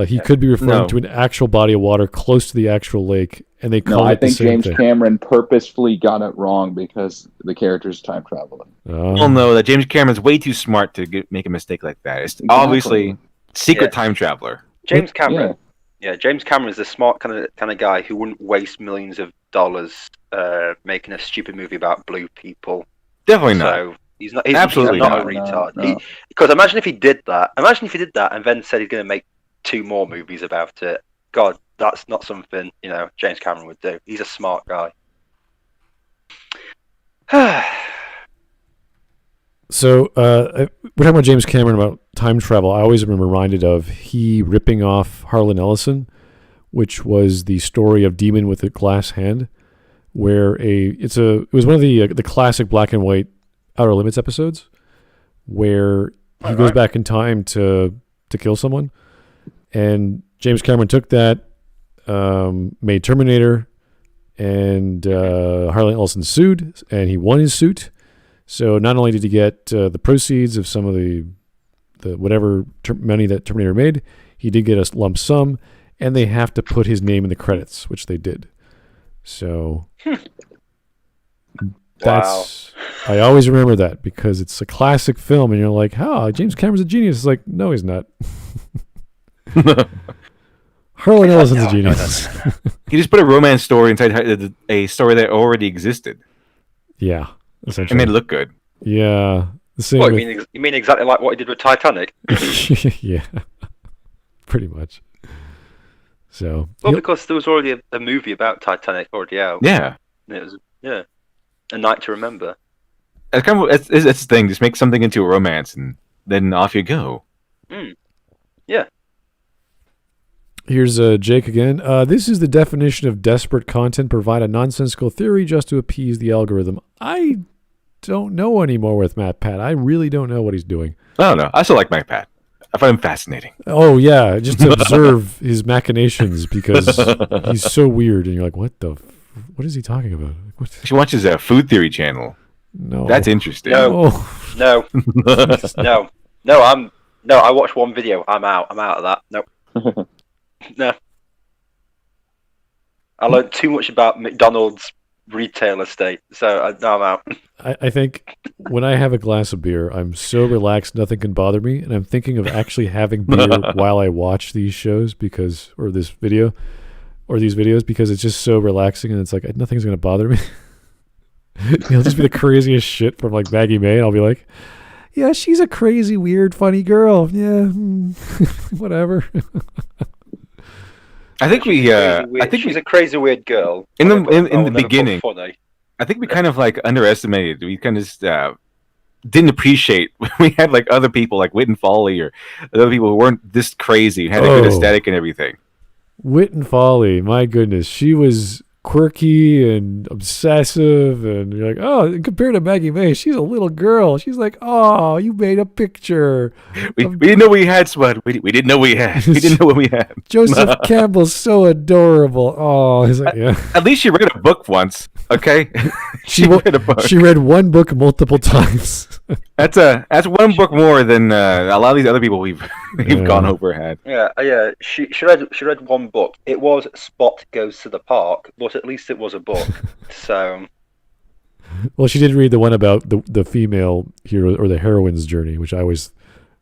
[SPEAKER 1] he could be referring to an actual body of water close to the actual lake, and they call
[SPEAKER 3] I
[SPEAKER 1] it the
[SPEAKER 3] think
[SPEAKER 1] same
[SPEAKER 3] James
[SPEAKER 1] thing.
[SPEAKER 3] Cameron purposefully got it wrong because the character's time traveling.
[SPEAKER 7] Well, no, that James Cameron's way too smart to make a mistake like that. It's obviously secret time traveler.
[SPEAKER 2] James Cameron. Yeah, James Cameron is the smart kind of guy who wouldn't waste millions of dollars making a stupid movie about blue people.
[SPEAKER 7] Definitely not.
[SPEAKER 2] So he's not. He's
[SPEAKER 7] Absolutely
[SPEAKER 2] not a
[SPEAKER 7] not.
[SPEAKER 2] retard.
[SPEAKER 3] No.
[SPEAKER 2] Because imagine if he did that. Imagine if he did that and then said he's going to make 2 more movies about it. God, that's not something James Cameron would do. He's a smart guy.
[SPEAKER 1] So we're talking about James Cameron about time travel. I always am reminded of he ripping off Harlan Ellison, which was the story of Demon with a Glass Hand, where it was one of the classic black and white Outer Limits episodes, where he goes back in time to kill someone, and James Cameron took that, made Terminator, and Harlan Ellison sued, and he won his suit. So not only did he get the proceeds of some of the whatever money that Terminator made, he did get a lump sum, and they have to put his name in the credits, which they did. So that's I always remember that because it's a classic film, and you're like, "Oh, James Cameron's a genius." It's like, no, he's not. Harlan Ellison's a genius.
[SPEAKER 7] He just put a romance story inside a story that already existed.
[SPEAKER 1] Yeah,
[SPEAKER 7] It
[SPEAKER 1] essentially.
[SPEAKER 7] made it look good.
[SPEAKER 1] Yeah, the same.
[SPEAKER 2] What, you mean exactly like what he did with Titanic?
[SPEAKER 1] Yeah, pretty much. So
[SPEAKER 2] Well, because there was already a movie about Titanic already out.
[SPEAKER 7] Yeah.
[SPEAKER 2] And it was A Night to Remember.
[SPEAKER 7] It's kind of it's the thing. Just make something into a romance, and then off you go.
[SPEAKER 2] Yeah.
[SPEAKER 1] here's Jake again. This is the definition of desperate content. Provide a nonsensical theory just to appease the algorithm. I don't know anymore with MatPat. I really don't know what he's doing.
[SPEAKER 7] I don't know. I still like MatPat. I find him fascinating.
[SPEAKER 1] Oh yeah, just to observe his machinations because he's so weird, and you're like, what what is he talking about? What?
[SPEAKER 7] She watches a food theory channel.
[SPEAKER 1] No,
[SPEAKER 7] That's interesting.
[SPEAKER 2] No.
[SPEAKER 1] Oh.
[SPEAKER 2] No. No. I watched one video. I'm out of that. Nope. No. I learned too much about McDonald's retail estate, so now I'm out.
[SPEAKER 1] I think when I have a glass of beer, I'm so relaxed, nothing can bother me, and I'm thinking of actually having beer while I watch these shows or these videos because it's just so relaxing, and it's like nothing's gonna bother me. It'll just be the craziest shit from like Maggie May, and I'll be like, yeah, she's a crazy, weird, funny girl. Yeah, whatever.
[SPEAKER 7] I think
[SPEAKER 2] she's a crazy weird girl.
[SPEAKER 7] In the
[SPEAKER 2] never
[SPEAKER 7] beginning.
[SPEAKER 2] funny.
[SPEAKER 7] I think we kind of like underestimated. We kind of didn't appreciate. We had like other people like Wit and Folly or other people who weren't this crazy and had a good aesthetic and everything.
[SPEAKER 1] Wit and Folly, my goodness, she was quirky and obsessive, and you're like, oh, compared to Maggie May, she's a little girl. She's like, oh, you made a picture.
[SPEAKER 7] We didn't know we had Smud. We didn't know we had. We didn't know what we had.
[SPEAKER 1] Joseph Campbell's so adorable. Oh, he's like, yeah.
[SPEAKER 7] At least she read a book once. Okay,
[SPEAKER 1] She
[SPEAKER 7] read a book.
[SPEAKER 1] She read one book multiple times.
[SPEAKER 7] That's one book more than a lot of these other people we've gone over had.
[SPEAKER 2] Yeah. She read one book. It was Spot Goes to the Park, but at least it was a book. So.
[SPEAKER 1] Well, she did read the one about the female hero or the heroine's journey, which I always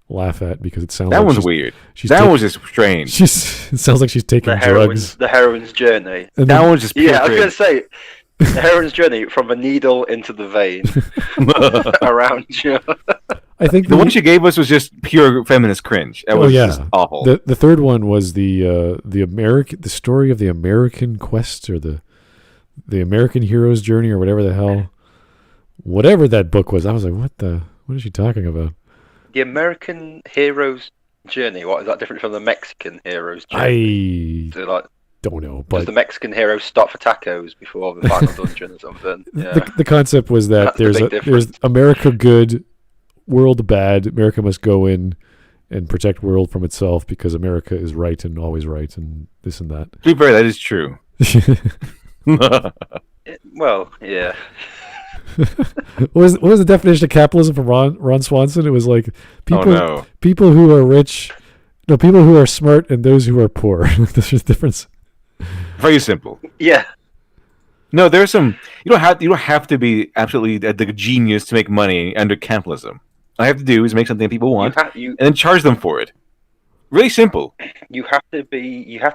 [SPEAKER 1] laugh at because it sounds
[SPEAKER 7] that
[SPEAKER 1] like
[SPEAKER 7] one's weird. That was just strange.
[SPEAKER 1] It sounds like she's taking drugs.
[SPEAKER 2] The heroine's journey.
[SPEAKER 1] And
[SPEAKER 7] that one's just pure
[SPEAKER 2] I was going to say. The heroine's journey from a needle into the vein around you.
[SPEAKER 1] I think
[SPEAKER 7] the one she gave us was just pure feminist cringe. That was just awful.
[SPEAKER 1] The third one was the story of the American quest or the American hero's journey or whatever the hell, whatever that book was. I was like, what is she talking about?
[SPEAKER 2] The American hero's journey. What is that different from the Mexican hero's journey?
[SPEAKER 1] Don't know, but
[SPEAKER 2] does the Mexican hero stop for tacos before the final dungeon or something? Yeah.
[SPEAKER 1] The concept was that there's America good, world bad. America must go in and protect world from itself because America is right and always right and this and that.
[SPEAKER 7] To be fair, that is true.
[SPEAKER 2] Well, yeah.
[SPEAKER 1] What was the definition of capitalism from Ron Swanson? It was like people who are rich, people who are smart and those who are poor. There's a difference.
[SPEAKER 7] Very simple.
[SPEAKER 2] Yeah.
[SPEAKER 7] No, there's some. You don't have to be absolutely the genius to make money under capitalism. All you have to do is make something people want, and then charge them for it. Really simple.
[SPEAKER 2] You have to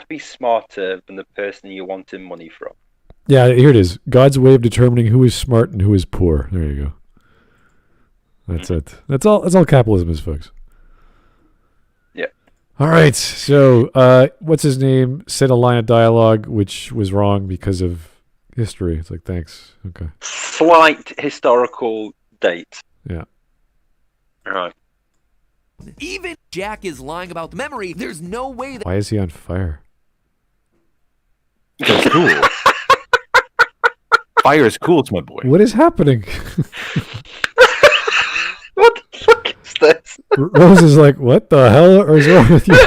[SPEAKER 2] be smarter than the person you're wanting money from.
[SPEAKER 1] Yeah, here it is. God's way of determining who is smart and who is poor. There you go. That's it. That's all capitalism is, folks.
[SPEAKER 2] Yeah.
[SPEAKER 1] All right. So, what's his name said a line of dialogue which was wrong because of history. It's like, thanks. Okay.
[SPEAKER 2] Slight historical date.
[SPEAKER 1] Yeah.
[SPEAKER 2] All right.
[SPEAKER 4] Even Jack is lying about the memory. There's no way that.
[SPEAKER 1] Why is he on fire?
[SPEAKER 7] That's cool. Fire is cool, Smud Boy.
[SPEAKER 1] What is happening?
[SPEAKER 2] What the fuck is this?
[SPEAKER 1] Rose is like, what the hell is wrong with you?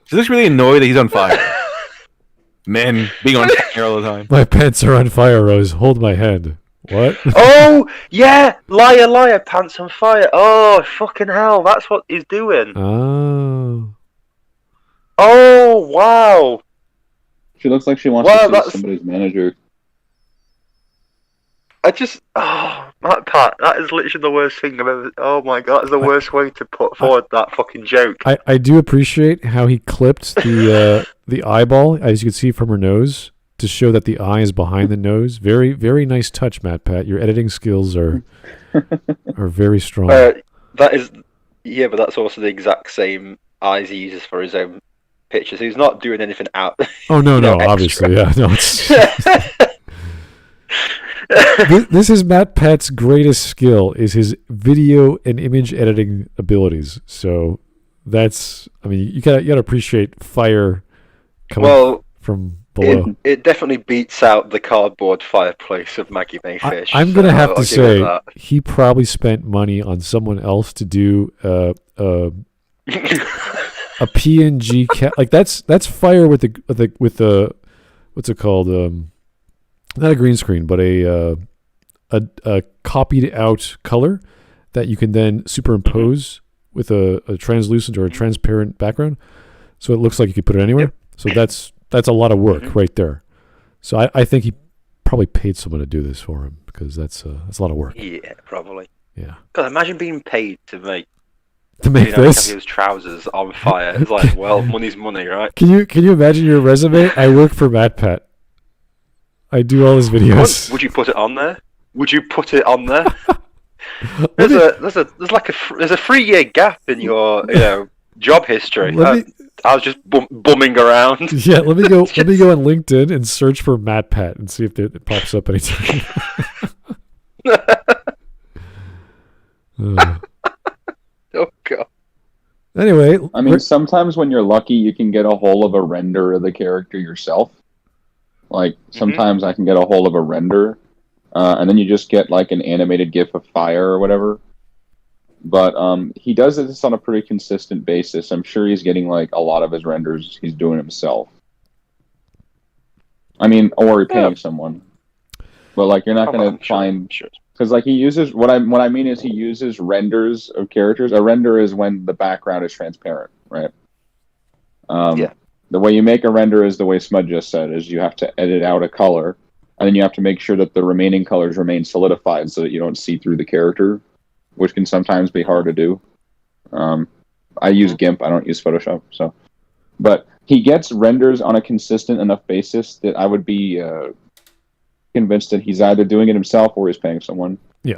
[SPEAKER 7] She looks really annoyed that he's on fire. Men being on fire all the time.
[SPEAKER 1] My pants are on fire, Rose. Hold my hand. What?
[SPEAKER 2] Oh, yeah! Liar, pants on fire. Oh, fucking hell, that's what he's doing.
[SPEAKER 1] Oh.
[SPEAKER 2] Oh, wow.
[SPEAKER 3] She looks like she wants to see somebody's manager.
[SPEAKER 2] MatPat, that is literally the worst thing I've ever... Oh my god, that's the worst way to put forward that fucking joke.
[SPEAKER 1] I do appreciate how he clipped the eyeball, as you can see from her nose, to show that the eye is behind the nose. Very, very nice touch, MatPat. Your editing skills are very strong.
[SPEAKER 2] That is... Yeah, but that's also the exact same eyes he uses for his own pictures. He's not doing anything out.
[SPEAKER 1] Oh no, no,
[SPEAKER 2] extra.
[SPEAKER 1] obviously, yeah, no. It's this is MatPat's greatest skill is his video and image editing abilities. So that's, I mean, you gotta appreciate fire coming from below.
[SPEAKER 2] It definitely beats out the cardboard fireplace of Maggie Mayfish.
[SPEAKER 1] I'm gonna have to say he probably spent money on someone else to do a PNG like that's fire with the what's it called, not a green screen, but a copied out color that you can then superimpose with a translucent or a transparent background, so it looks like you could put it anywhere. So that's a lot of work right there. So I think he probably paid someone to do this for him, because that's a lot of work.
[SPEAKER 2] Yeah, probably.
[SPEAKER 1] Yeah.
[SPEAKER 2] God, imagine being paid to make
[SPEAKER 1] this.
[SPEAKER 2] Have his trousers on fire. It's like, well, money's money, right?
[SPEAKER 1] Can you imagine your resume? I work for MatPat. I do all his videos.
[SPEAKER 2] Would you put it on there? Would you put it on there? There's a 3-year gap in your job history. I was just bumming around.
[SPEAKER 1] Yeah, let me go on LinkedIn and search for MatPat and see if it pops up anytime.
[SPEAKER 2] Oh god.
[SPEAKER 1] Anyway,
[SPEAKER 3] I mean, sometimes when you're lucky, you can get a hold of a render of the character yourself. Like, sometimes I can get a hold of a render, and then you just get, like, an animated GIF of fire or whatever. But he does this on a pretty consistent basis. I'm sure he's getting, like, a lot of his renders he's doing himself. I mean, or he's paying someone. But, like, you're not going to find... Because, like, he uses... What I mean is he uses renders of characters. A render is when the background is transparent, right?
[SPEAKER 2] Yeah.
[SPEAKER 3] The way you make a render is the way Smud just said, is you have to edit out a color, and then you have to make sure that the remaining colors remain solidified so that you don't see through the character, which can sometimes be hard to do. I use GIMP, I don't use Photoshop, so... But he gets renders on a consistent enough basis that I would be convinced that he's either doing it himself or he's paying someone.
[SPEAKER 1] Yeah.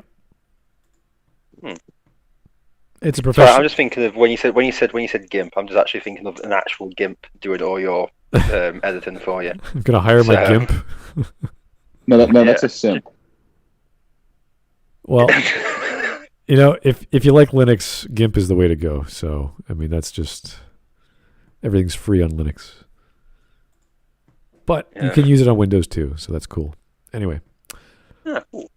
[SPEAKER 1] It's a professional.
[SPEAKER 2] Sorry, I'm just thinking of when you said GIMP. I'm just actually thinking of an actual GIMP doing all your editing for you.
[SPEAKER 1] I'm gonna hire my GIMP.
[SPEAKER 3] No, that's a simp.
[SPEAKER 1] Well, if you like Linux, GIMP is the way to go. So I mean, that's just everything's free on Linux, but you can use it on Windows too. So that's cool. Anyway.
[SPEAKER 2] Yeah, cool.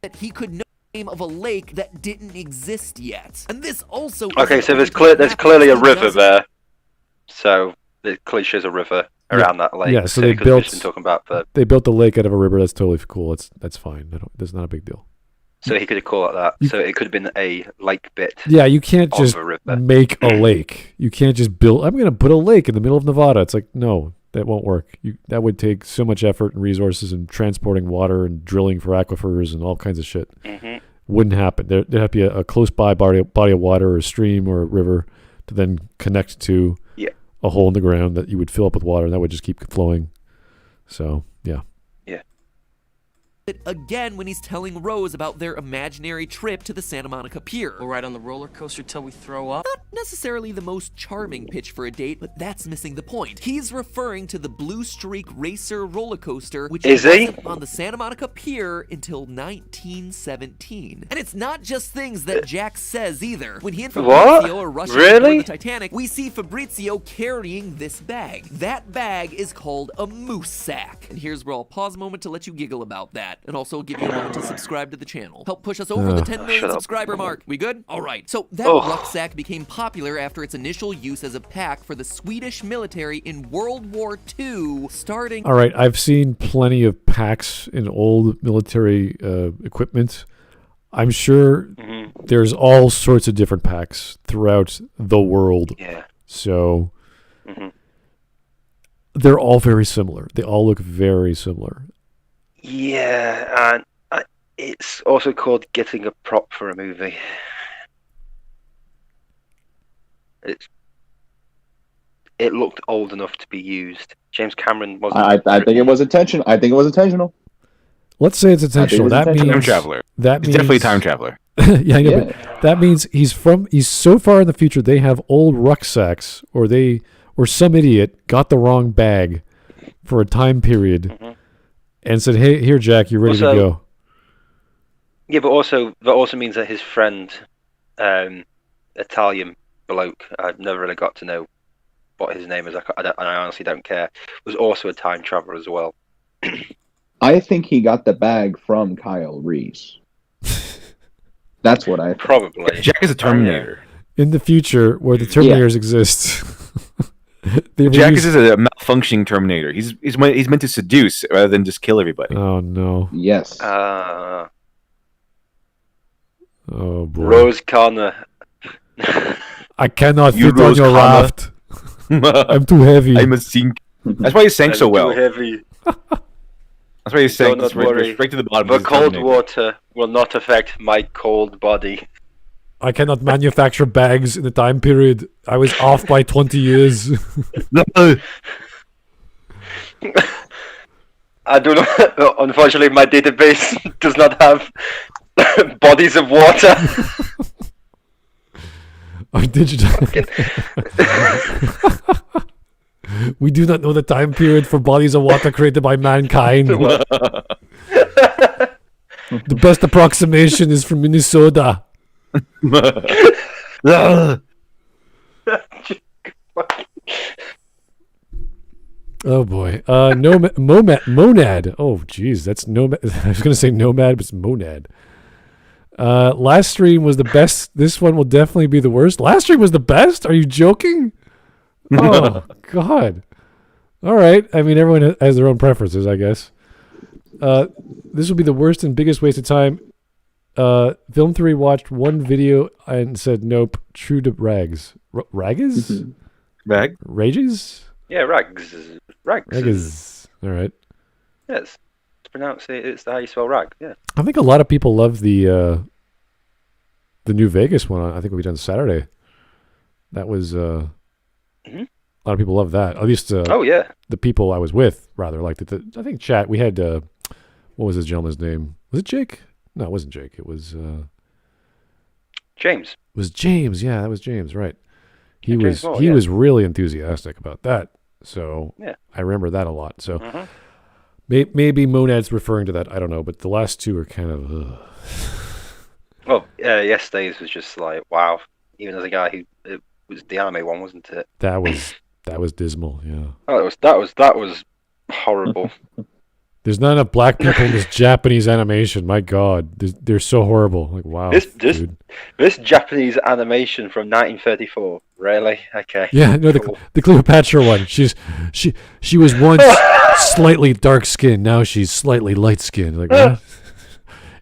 [SPEAKER 4] That he could know the name of a lake that didn't exist yet. And this also...
[SPEAKER 2] Okay, so there's clearly a river there. So it clearly shows a river around that lake.
[SPEAKER 1] Yeah, so
[SPEAKER 2] they built
[SPEAKER 1] the lake out of a river. That's totally cool. That's fine. That's not a big deal.
[SPEAKER 2] So he could have called it that. So it could have been a lake bit.
[SPEAKER 1] Yeah, you can't just make a lake. You can't just build... I'm going to put a lake in the middle of Nevada. It's like, no. That won't work. That would take so much effort and resources and transporting water and drilling for aquifers and all kinds of shit. Wouldn't happen. There'd have to be a close by body of water or a stream or a river to then connect to a hole in the ground that you would fill up with water, and that would just keep flowing. So, yeah.
[SPEAKER 4] Again when he's telling Rose about their imaginary trip to the Santa Monica Pier.
[SPEAKER 5] We'll ride on the roller coaster till we throw up.
[SPEAKER 4] Not necessarily the most charming pitch for a date, but that's missing the point. He's referring to the Blue Streak Racer roller coaster, which wasn't on the Santa Monica Pier until 1917. And it's not just things that Jack says either. When he and Fabrizio are rushing toward the Titanic, we see Fabrizio carrying this bag. That bag is called a moose sack. And here's where I'll pause a moment to let you giggle about that. And also give you a moment to subscribe to the channel. Help push us over the 10 million subscriber mark. We good? Alright, so that rucksack became popular after its initial use as a pack for the Swedish military in World War II, starting...
[SPEAKER 1] Alright, I've seen plenty of packs in old military equipment. I'm sure there's all sorts of different packs throughout the world.
[SPEAKER 2] Yeah.
[SPEAKER 1] So... They're all very similar. They all look very similar.
[SPEAKER 2] Yeah, and it's also called getting a prop for a movie. It looked old enough to be used. James Cameron wasn't.
[SPEAKER 3] I think it was intentional.
[SPEAKER 1] Let's say it's intentional.
[SPEAKER 7] Time traveler.
[SPEAKER 1] That means
[SPEAKER 7] definitely time traveler.
[SPEAKER 1] Yeah, I know, but that means he's so far in the future they have old rucksacks, or some idiot got the wrong bag for a time period and said, "Hey, here, Jack, you're ready to go."
[SPEAKER 2] Yeah, but also that also means that his friend, Italian bloke, I've never really got to know what his name is. I honestly don't care. Was also a time traveler as well.
[SPEAKER 3] I think he got the bag from Kyle Reese. That's what I think.
[SPEAKER 2] Probably.
[SPEAKER 7] Jack is a Terminator.
[SPEAKER 1] In the future, where the Terminators exist,
[SPEAKER 7] Jack is a malfunctioning Terminator. He's meant to seduce rather than just kill everybody.
[SPEAKER 1] Oh no!
[SPEAKER 3] Yes.
[SPEAKER 1] Oh boy!
[SPEAKER 2] Rose Connor.
[SPEAKER 1] I cannot
[SPEAKER 7] You
[SPEAKER 1] fit on
[SPEAKER 7] Rose
[SPEAKER 1] your
[SPEAKER 7] Connor.
[SPEAKER 1] raft. I'm too heavy.
[SPEAKER 7] I must sink. That's why he sank so well.
[SPEAKER 2] Too heavy.
[SPEAKER 7] That's why he sank
[SPEAKER 2] not worry.
[SPEAKER 7] straight to the bottom.
[SPEAKER 2] The
[SPEAKER 7] of his
[SPEAKER 2] cold
[SPEAKER 7] Terminator.
[SPEAKER 2] water will not affect my cold body.
[SPEAKER 1] I cannot manufacture bags in the time period. I was off by 20 years.
[SPEAKER 2] I do not. Unfortunately, my database does not have bodies of water.
[SPEAKER 1] Our digital. We do not know the time period for bodies of water created by mankind. The best approximation is from Minnesota. Oh boy. Monad. Oh geez, that's nomad. I was gonna say nomad, but it's monad. Last stream was the best. This one will definitely be the worst. Last stream was the best? Are you joking? Oh God. All right. I mean, everyone has their own preferences, I guess. This will be the worst and biggest waste of time. Film 3 watched one video and said nope. True to rags. Rags?
[SPEAKER 7] Rag?
[SPEAKER 1] Rages?
[SPEAKER 2] Yeah, rags.
[SPEAKER 1] Rags. All right.
[SPEAKER 2] Yes. To pronounce it, it's how you spell rag. Yeah.
[SPEAKER 1] I think a lot of people love the New Vegas one. I think we done Saturday. That was a lot of people love that. At least
[SPEAKER 2] Oh yeah.
[SPEAKER 1] the people I was with rather liked it. I think chat we had what was this gentleman's name? Was it Jake? No, it wasn't Jake. It was
[SPEAKER 2] James.
[SPEAKER 1] It was James. Yeah, that was James. Right. He
[SPEAKER 2] Yeah,
[SPEAKER 1] was
[SPEAKER 2] James Moore,
[SPEAKER 1] he
[SPEAKER 2] yeah.
[SPEAKER 1] was really enthusiastic about that. So
[SPEAKER 2] Yeah.
[SPEAKER 1] I remember that a lot. So maybe Monad's referring to that. I don't know. But the last two are kind of.
[SPEAKER 2] Well, yesterday's was just like wow. Even as a guy who it was the anime one, wasn't it?
[SPEAKER 1] That was dismal. Yeah.
[SPEAKER 2] Oh, that was horrible.
[SPEAKER 1] There's not enough black people in this Japanese animation. My God, they're so horrible. Like wow, dude.
[SPEAKER 2] This Japanese animation from 1934. Really? Okay.
[SPEAKER 1] Yeah, no,
[SPEAKER 2] Cool.
[SPEAKER 1] the Cleopatra one. She was once slightly dark skinned. Now she's slightly light skinned. Like what?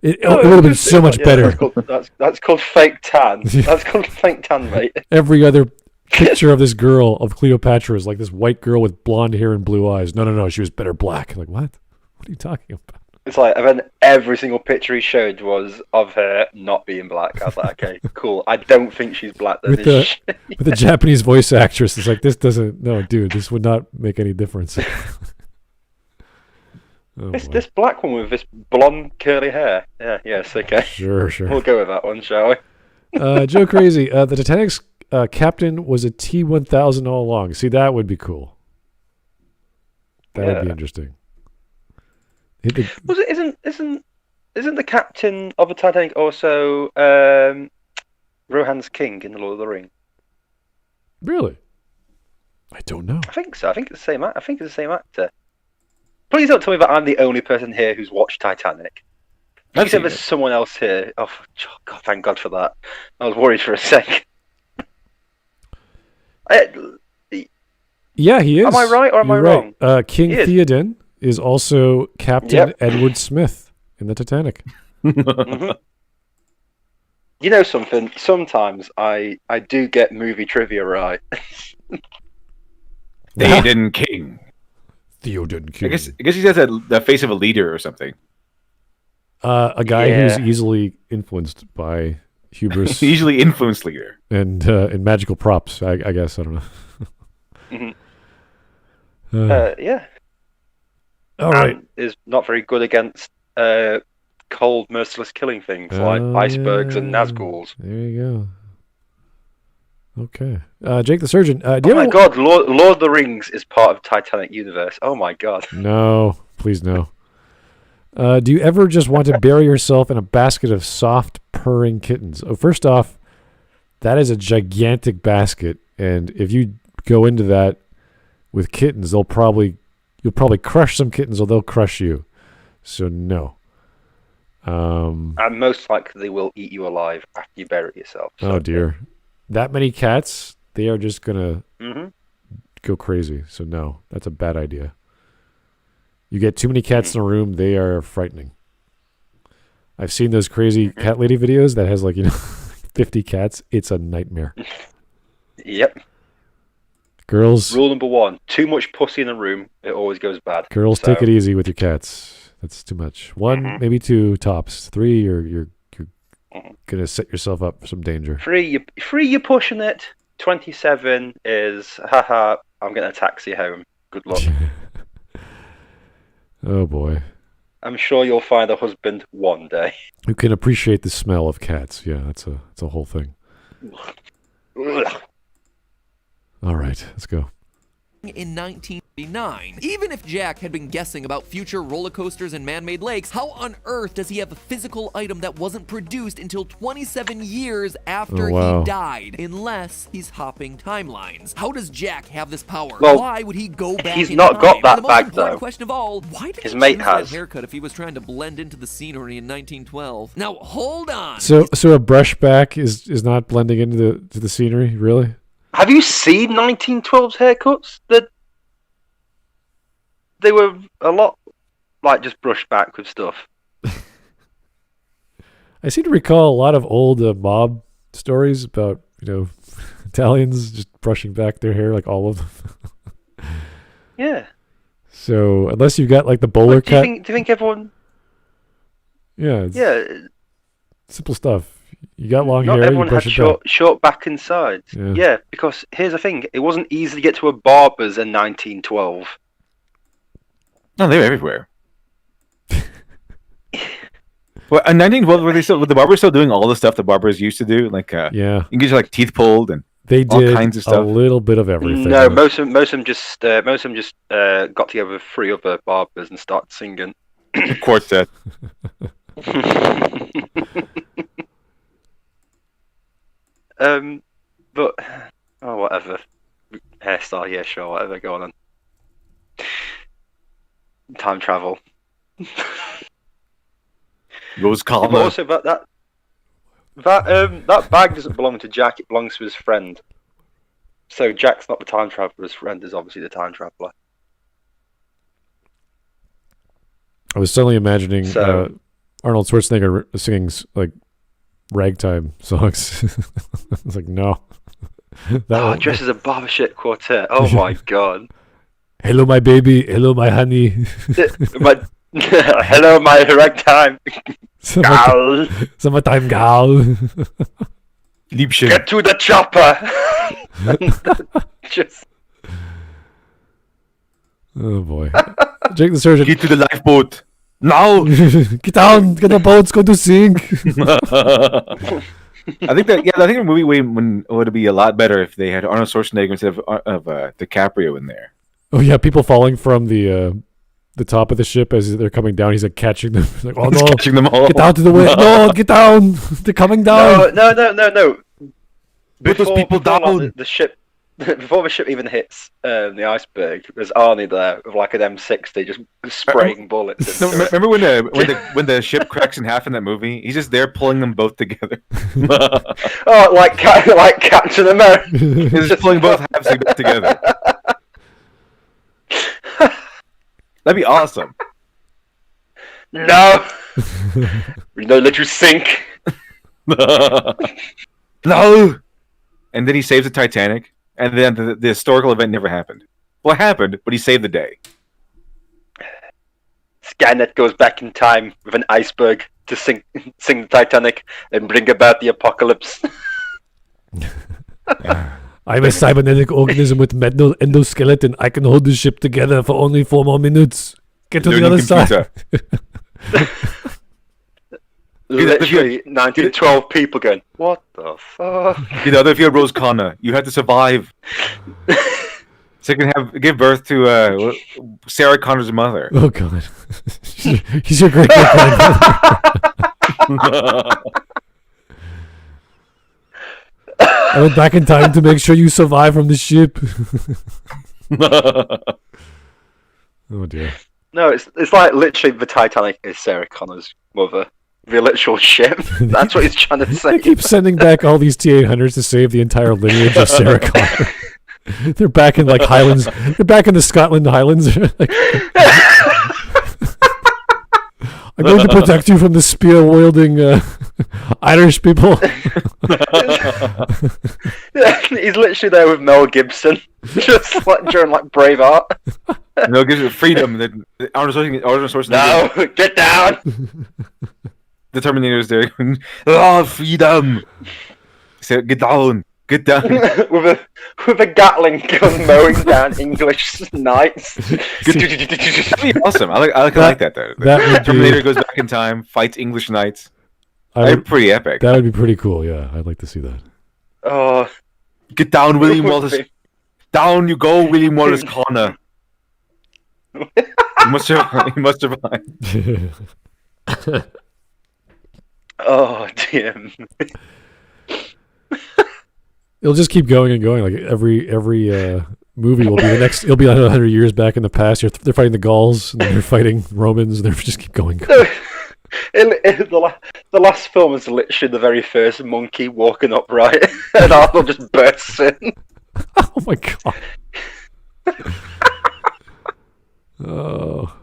[SPEAKER 1] It would have been so much better.
[SPEAKER 2] That's called fake tan. That's called fake tan, mate.
[SPEAKER 1] Every other picture of this girl of Cleopatra is like this white girl with blonde hair and blue eyes. No. She was better black. Like what? What are you talking about?
[SPEAKER 2] It's like, and then every single picture he showed was of her not being black. I was like, okay, cool. I don't think she's black then.
[SPEAKER 1] With the Japanese voice actress, it's like this doesn't. No, dude, this would not make any difference. Oh,
[SPEAKER 2] this black one with this blonde curly hair. Yeah, yes, okay.
[SPEAKER 1] Sure.
[SPEAKER 2] We'll go with that one, shall we?
[SPEAKER 1] Joe Crazy, the Titanic's captain was a T-1000 all along. See, that would be cool. That would be interesting.
[SPEAKER 2] Was it? Isn't the captain of the Titanic also Rohan's king in the Lord of the Ring?
[SPEAKER 1] Really? I don't know.
[SPEAKER 2] I think so. I think it's the same actor. Please don't tell me that I'm the only person here who's watched Titanic. You said there's someone else here. Oh God! Thank God for that. I was worried for a sec.
[SPEAKER 1] Yeah, he is.
[SPEAKER 2] Am I right or am I
[SPEAKER 1] right.
[SPEAKER 2] wrong?
[SPEAKER 1] King Theoden is also Captain Edward Smith in the Titanic.
[SPEAKER 2] Mm-hmm. You know something? Sometimes I do get movie trivia right.
[SPEAKER 7] Theoden King.
[SPEAKER 1] Theoden King.
[SPEAKER 7] I guess he has the face of a leader or something.
[SPEAKER 1] A guy who's easily influenced by hubris.
[SPEAKER 7] Easily influenced leader.
[SPEAKER 1] And magical props, I guess. I don't know.
[SPEAKER 2] Yeah.
[SPEAKER 1] All right.
[SPEAKER 2] Is not very good against cold, merciless killing things like icebergs and Nazguls.
[SPEAKER 1] There you go. Okay. Jake the Surgeon. Do you
[SPEAKER 2] Oh my god, Lord of the Rings is part of Titanic universe. Oh my god.
[SPEAKER 1] No, please no. Do you ever just want to bury yourself in a basket of soft, purring kittens? Oh, first off, that is a gigantic basket, and if you go into that with kittens, you'll probably crush some kittens, or they'll crush you. So no.
[SPEAKER 2] And most likely they will eat you alive after you bury yourself. So.
[SPEAKER 1] Oh dear. That many cats, they are just going to go crazy. So no, that's a bad idea. You get too many cats in a room, they are frightening. I've seen those crazy cat lady videos that has 50 cats. It's a nightmare.
[SPEAKER 2] Yep.
[SPEAKER 1] Girls.
[SPEAKER 2] Rule number 1, too much pussy in a room, it always goes bad.
[SPEAKER 1] Girls, take it easy with your cats. That's too much. 1, maybe 2 tops. 3, you're gonna set yourself up for some danger.
[SPEAKER 2] 3, you're pushing it. 27 is, haha, I'm getting a taxi home. Good luck.
[SPEAKER 1] Oh boy.
[SPEAKER 2] I'm sure you'll find a husband one day.
[SPEAKER 1] Who can appreciate the smell of cats. Yeah, that's a whole thing. All right, let's go.
[SPEAKER 4] In 1939. Even if Jack had been guessing about future roller coasters and man-made lakes, how on earth does he have a physical item that wasn't produced until 27 years after he died? Unless he's hopping timelines. How does Jack have this power?
[SPEAKER 2] Well,
[SPEAKER 4] why would he go back
[SPEAKER 2] he's
[SPEAKER 4] in
[SPEAKER 2] not
[SPEAKER 4] time?
[SPEAKER 2] got that
[SPEAKER 4] the most
[SPEAKER 2] bag,
[SPEAKER 4] important
[SPEAKER 2] though.
[SPEAKER 4] question of all, why did
[SPEAKER 2] His
[SPEAKER 4] he
[SPEAKER 2] mate
[SPEAKER 4] choose
[SPEAKER 2] has.
[SPEAKER 4] that haircut if he was trying to blend into the scenery in 1912? Now, hold on.
[SPEAKER 1] So a brush back is not blending into the scenery, really?
[SPEAKER 2] Have you seen 1912's haircuts? They were a lot just brushed back with stuff.
[SPEAKER 1] I seem to recall a lot of old mob stories about Italians just brushing back their hair, like all of them.
[SPEAKER 2] Yeah.
[SPEAKER 1] So unless you've got the bowler cut,
[SPEAKER 2] do you think everyone?
[SPEAKER 1] Yeah. Simple stuff. You got long
[SPEAKER 2] Not
[SPEAKER 1] hair.
[SPEAKER 2] everyone
[SPEAKER 1] You brush
[SPEAKER 2] had
[SPEAKER 1] it back.
[SPEAKER 2] short back and sides. Yeah, because here's the thing: it wasn't easy to get to a barber's in 1912.
[SPEAKER 7] No, they were everywhere. Well, in 1912, were the barbers still doing all the stuff the barbers used to do?
[SPEAKER 1] Yeah,
[SPEAKER 7] you can get your teeth pulled and
[SPEAKER 1] they did
[SPEAKER 7] all kinds of stuff.
[SPEAKER 1] A little bit of everything.
[SPEAKER 2] No, most of them just got together with 3 other barbers and started singing.
[SPEAKER 7] Quartet.
[SPEAKER 2] But whatever. Hairstyle, yeah, sure, whatever. Go on. Time travel.
[SPEAKER 7] Rose Collar.
[SPEAKER 2] But also, but that bag doesn't belong to Jack. It belongs to his friend. So Jack's not the time traveler. His friend is obviously the time traveler.
[SPEAKER 1] I was suddenly imagining Arnold Schwarzenegger singing ragtime songs. It's no.
[SPEAKER 2] Dressed as a barbership quartet. Oh my god.
[SPEAKER 1] Hello, my baby. Hello, my honey.
[SPEAKER 2] Hello, my ragtime. Gal.
[SPEAKER 1] Summertime gal.
[SPEAKER 7] Liebchen.
[SPEAKER 2] Get to the chopper.
[SPEAKER 1] Oh boy. Jake the Surgeon.
[SPEAKER 7] Get to the lifeboat. Now.
[SPEAKER 1] Get down. Get the boat's going to sink.
[SPEAKER 7] I think the movie would be a lot better if they had Arnold Schwarzenegger instead of DiCaprio in there.
[SPEAKER 1] Oh yeah, people falling from the top of the ship as they're coming down. He's catching them. Oh no!
[SPEAKER 7] Catching them all.
[SPEAKER 1] Get down to the way. No, get down! They're coming down.
[SPEAKER 2] No.
[SPEAKER 7] Put those people down.
[SPEAKER 2] The ship, before the ship even hits the iceberg, there's Arnie there with an M60 just spraying bullets.
[SPEAKER 7] Remember when the ship cracks in half in that movie? He's just there pulling them both together.
[SPEAKER 2] like Captain America.
[SPEAKER 7] He's just pulling both halves together. That'd be awesome.
[SPEAKER 2] No. We don't let you sink.
[SPEAKER 7] No. And then he saves the Titanic, and then the historical event never happened. Well, it happened, but he saved the day.
[SPEAKER 2] Skynet goes back in time with an iceberg to sink the Titanic and bring about the apocalypse.
[SPEAKER 1] I'm a cybernetic organism with metal endoskeleton. I can hold the ship together for only 4 more minutes. Get to the other side.
[SPEAKER 2] Literally 1912 people going, what the fuck?
[SPEAKER 7] The other field Rose Connor. You had to survive. So you can give birth to Sarah Connor's mother.
[SPEAKER 1] Oh god, he's your great grandfather. I went back in time to make sure you survive from the ship. Oh dear.
[SPEAKER 2] No, it's like literally the Titanic is Sarah Connor's mother. The literal ship. That's what he's trying to say.
[SPEAKER 1] They keep sending back all these T-800s to save the entire lineage of Sarah Connor. They're back in like Highlands. They're back in the Scotland Highlands. Like, I'm going to protect you from the spear-wielding Irish people.
[SPEAKER 2] He's literally there with Mel Gibson, just like during like Braveheart.
[SPEAKER 7] No, it gives you freedom. Arnold Schwarzenegger.
[SPEAKER 2] No, get down.
[SPEAKER 7] The Terminator's there. Oh, freedom. So get down. Get down.
[SPEAKER 2] with a Gatling gun mowing down English knights.
[SPEAKER 7] That'd be awesome. I like that though. Terminator goes back in time, fights English knights. That'd be pretty epic.
[SPEAKER 1] That would be pretty cool. Yeah, I'd like to see that.
[SPEAKER 2] Oh,
[SPEAKER 7] get down, William Wallace. Down you go, William Wallace Connor. You must survive.
[SPEAKER 2] Oh dear.
[SPEAKER 1] It'll just keep going and going. Like every movie will be the next. It'll be 100 years back in the past. They're fighting the Gauls and they're fighting Romans. And they just keep going.
[SPEAKER 2] The last film is literally the very first monkey walking upright, and Arnold just bursts in.
[SPEAKER 1] Oh my god. Oh.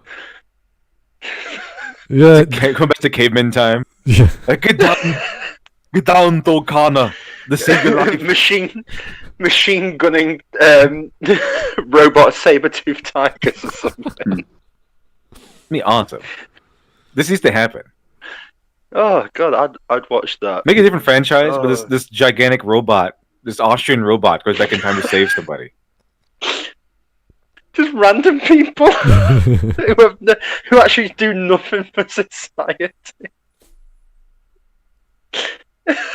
[SPEAKER 1] Yeah.
[SPEAKER 7] Come back to caveman time.
[SPEAKER 1] Yeah.
[SPEAKER 7] Get down, Connor. The single life.
[SPEAKER 2] Machine gunning robot saber-toothed tigers or something.
[SPEAKER 7] Me awesome. This used to happen.
[SPEAKER 2] Oh god, I'd watch that.
[SPEAKER 7] Make a different franchise, but this gigantic robot, this Austrian robot, goes back in time to save somebody.
[SPEAKER 2] Just random people who actually do nothing for society.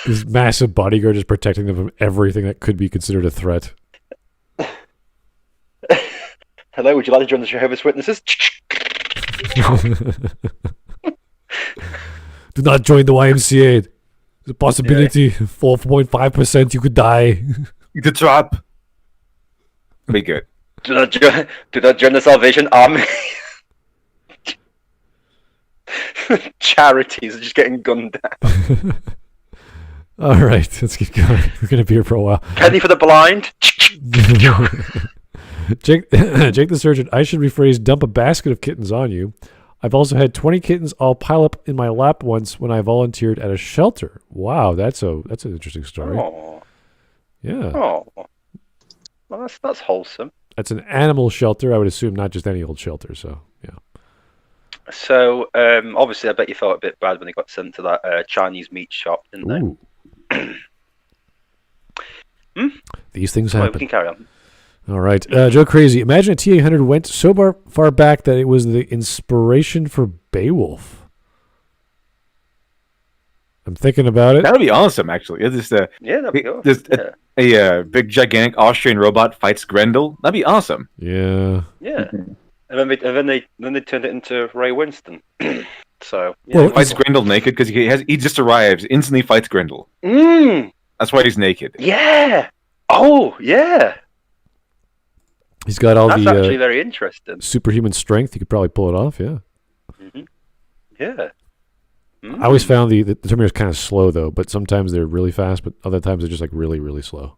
[SPEAKER 1] This massive bodyguard is protecting them from everything that could be considered a threat.
[SPEAKER 2] Hello, would you like to join the Jehovah's Witnesses?
[SPEAKER 1] Do not join the YMCA. There's a possibility, 4.5% you could die.
[SPEAKER 7] The trap. Be good.
[SPEAKER 2] Do not join the Salvation Army. Charities are just getting gunned down.
[SPEAKER 1] All right, let's keep going. We're going to be here for a while.
[SPEAKER 2] Penny for the blind.
[SPEAKER 1] Jake the Surgeon, I should rephrase, dump a basket of kittens on you. I've also had 20 kittens all pile up in my lap once when I volunteered at a shelter. Wow, that's an interesting story.
[SPEAKER 2] Oh.
[SPEAKER 1] Yeah.
[SPEAKER 2] Oh. Well, that's wholesome.
[SPEAKER 1] That's an animal shelter, I would assume, not just any old shelter, so, yeah.
[SPEAKER 2] So, obviously, I bet you felt a bit bad when they got sent to that Chinese meat shop, didn't they?
[SPEAKER 1] These things
[SPEAKER 2] Well,
[SPEAKER 1] happen.
[SPEAKER 2] we can carry on.
[SPEAKER 1] All right. Joe Crazy, imagine a T-800 went so far back that it was the inspiration for Beowulf. I'm thinking about it.
[SPEAKER 7] That would be awesome, actually. It's just
[SPEAKER 2] Yeah, that'd be cool.
[SPEAKER 7] A big, gigantic Austrian robot fights Grendel. That'd be awesome.
[SPEAKER 1] Yeah.
[SPEAKER 2] Yeah. And then they turned it into Ray Winston. So
[SPEAKER 7] yeah. Well, fights Grendel naked because he just arrives, instantly fights Grendel. That's why he's naked.
[SPEAKER 2] Yeah. Oh, yeah.
[SPEAKER 1] He's got all
[SPEAKER 2] That's
[SPEAKER 1] the
[SPEAKER 2] actually very interesting.
[SPEAKER 1] superhuman strength. He could probably pull it off. Yeah.
[SPEAKER 2] Mm-hmm. Yeah.
[SPEAKER 1] I always found the Terminator's kind of slow though, but sometimes they're really fast, but other times they're just like really, really slow.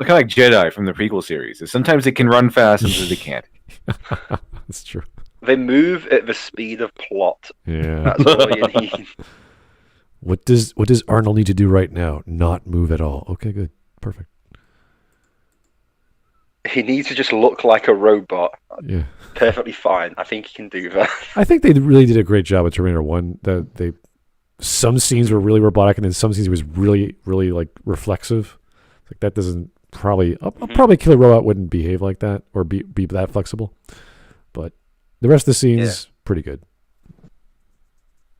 [SPEAKER 7] Kind of like Jedi from the prequel series. Sometimes they can run fast, sometimes they can't.
[SPEAKER 1] That's true.
[SPEAKER 2] They move at the speed of plot.
[SPEAKER 1] Yeah.
[SPEAKER 2] That's all you need.
[SPEAKER 1] What does Arnold need to do right now? Not move at all. Okay, good. Perfect.
[SPEAKER 2] He needs to just look like a robot.
[SPEAKER 1] Yeah.
[SPEAKER 2] Perfectly fine. I think he can do that.
[SPEAKER 1] I think they really did a great job with Terminator 1. Some scenes were really robotic, and then some scenes was really, really like reflexive. Like that doesn't probably probably Killer Robot wouldn't behave like that or be that flexible. But the rest of the scenes pretty good.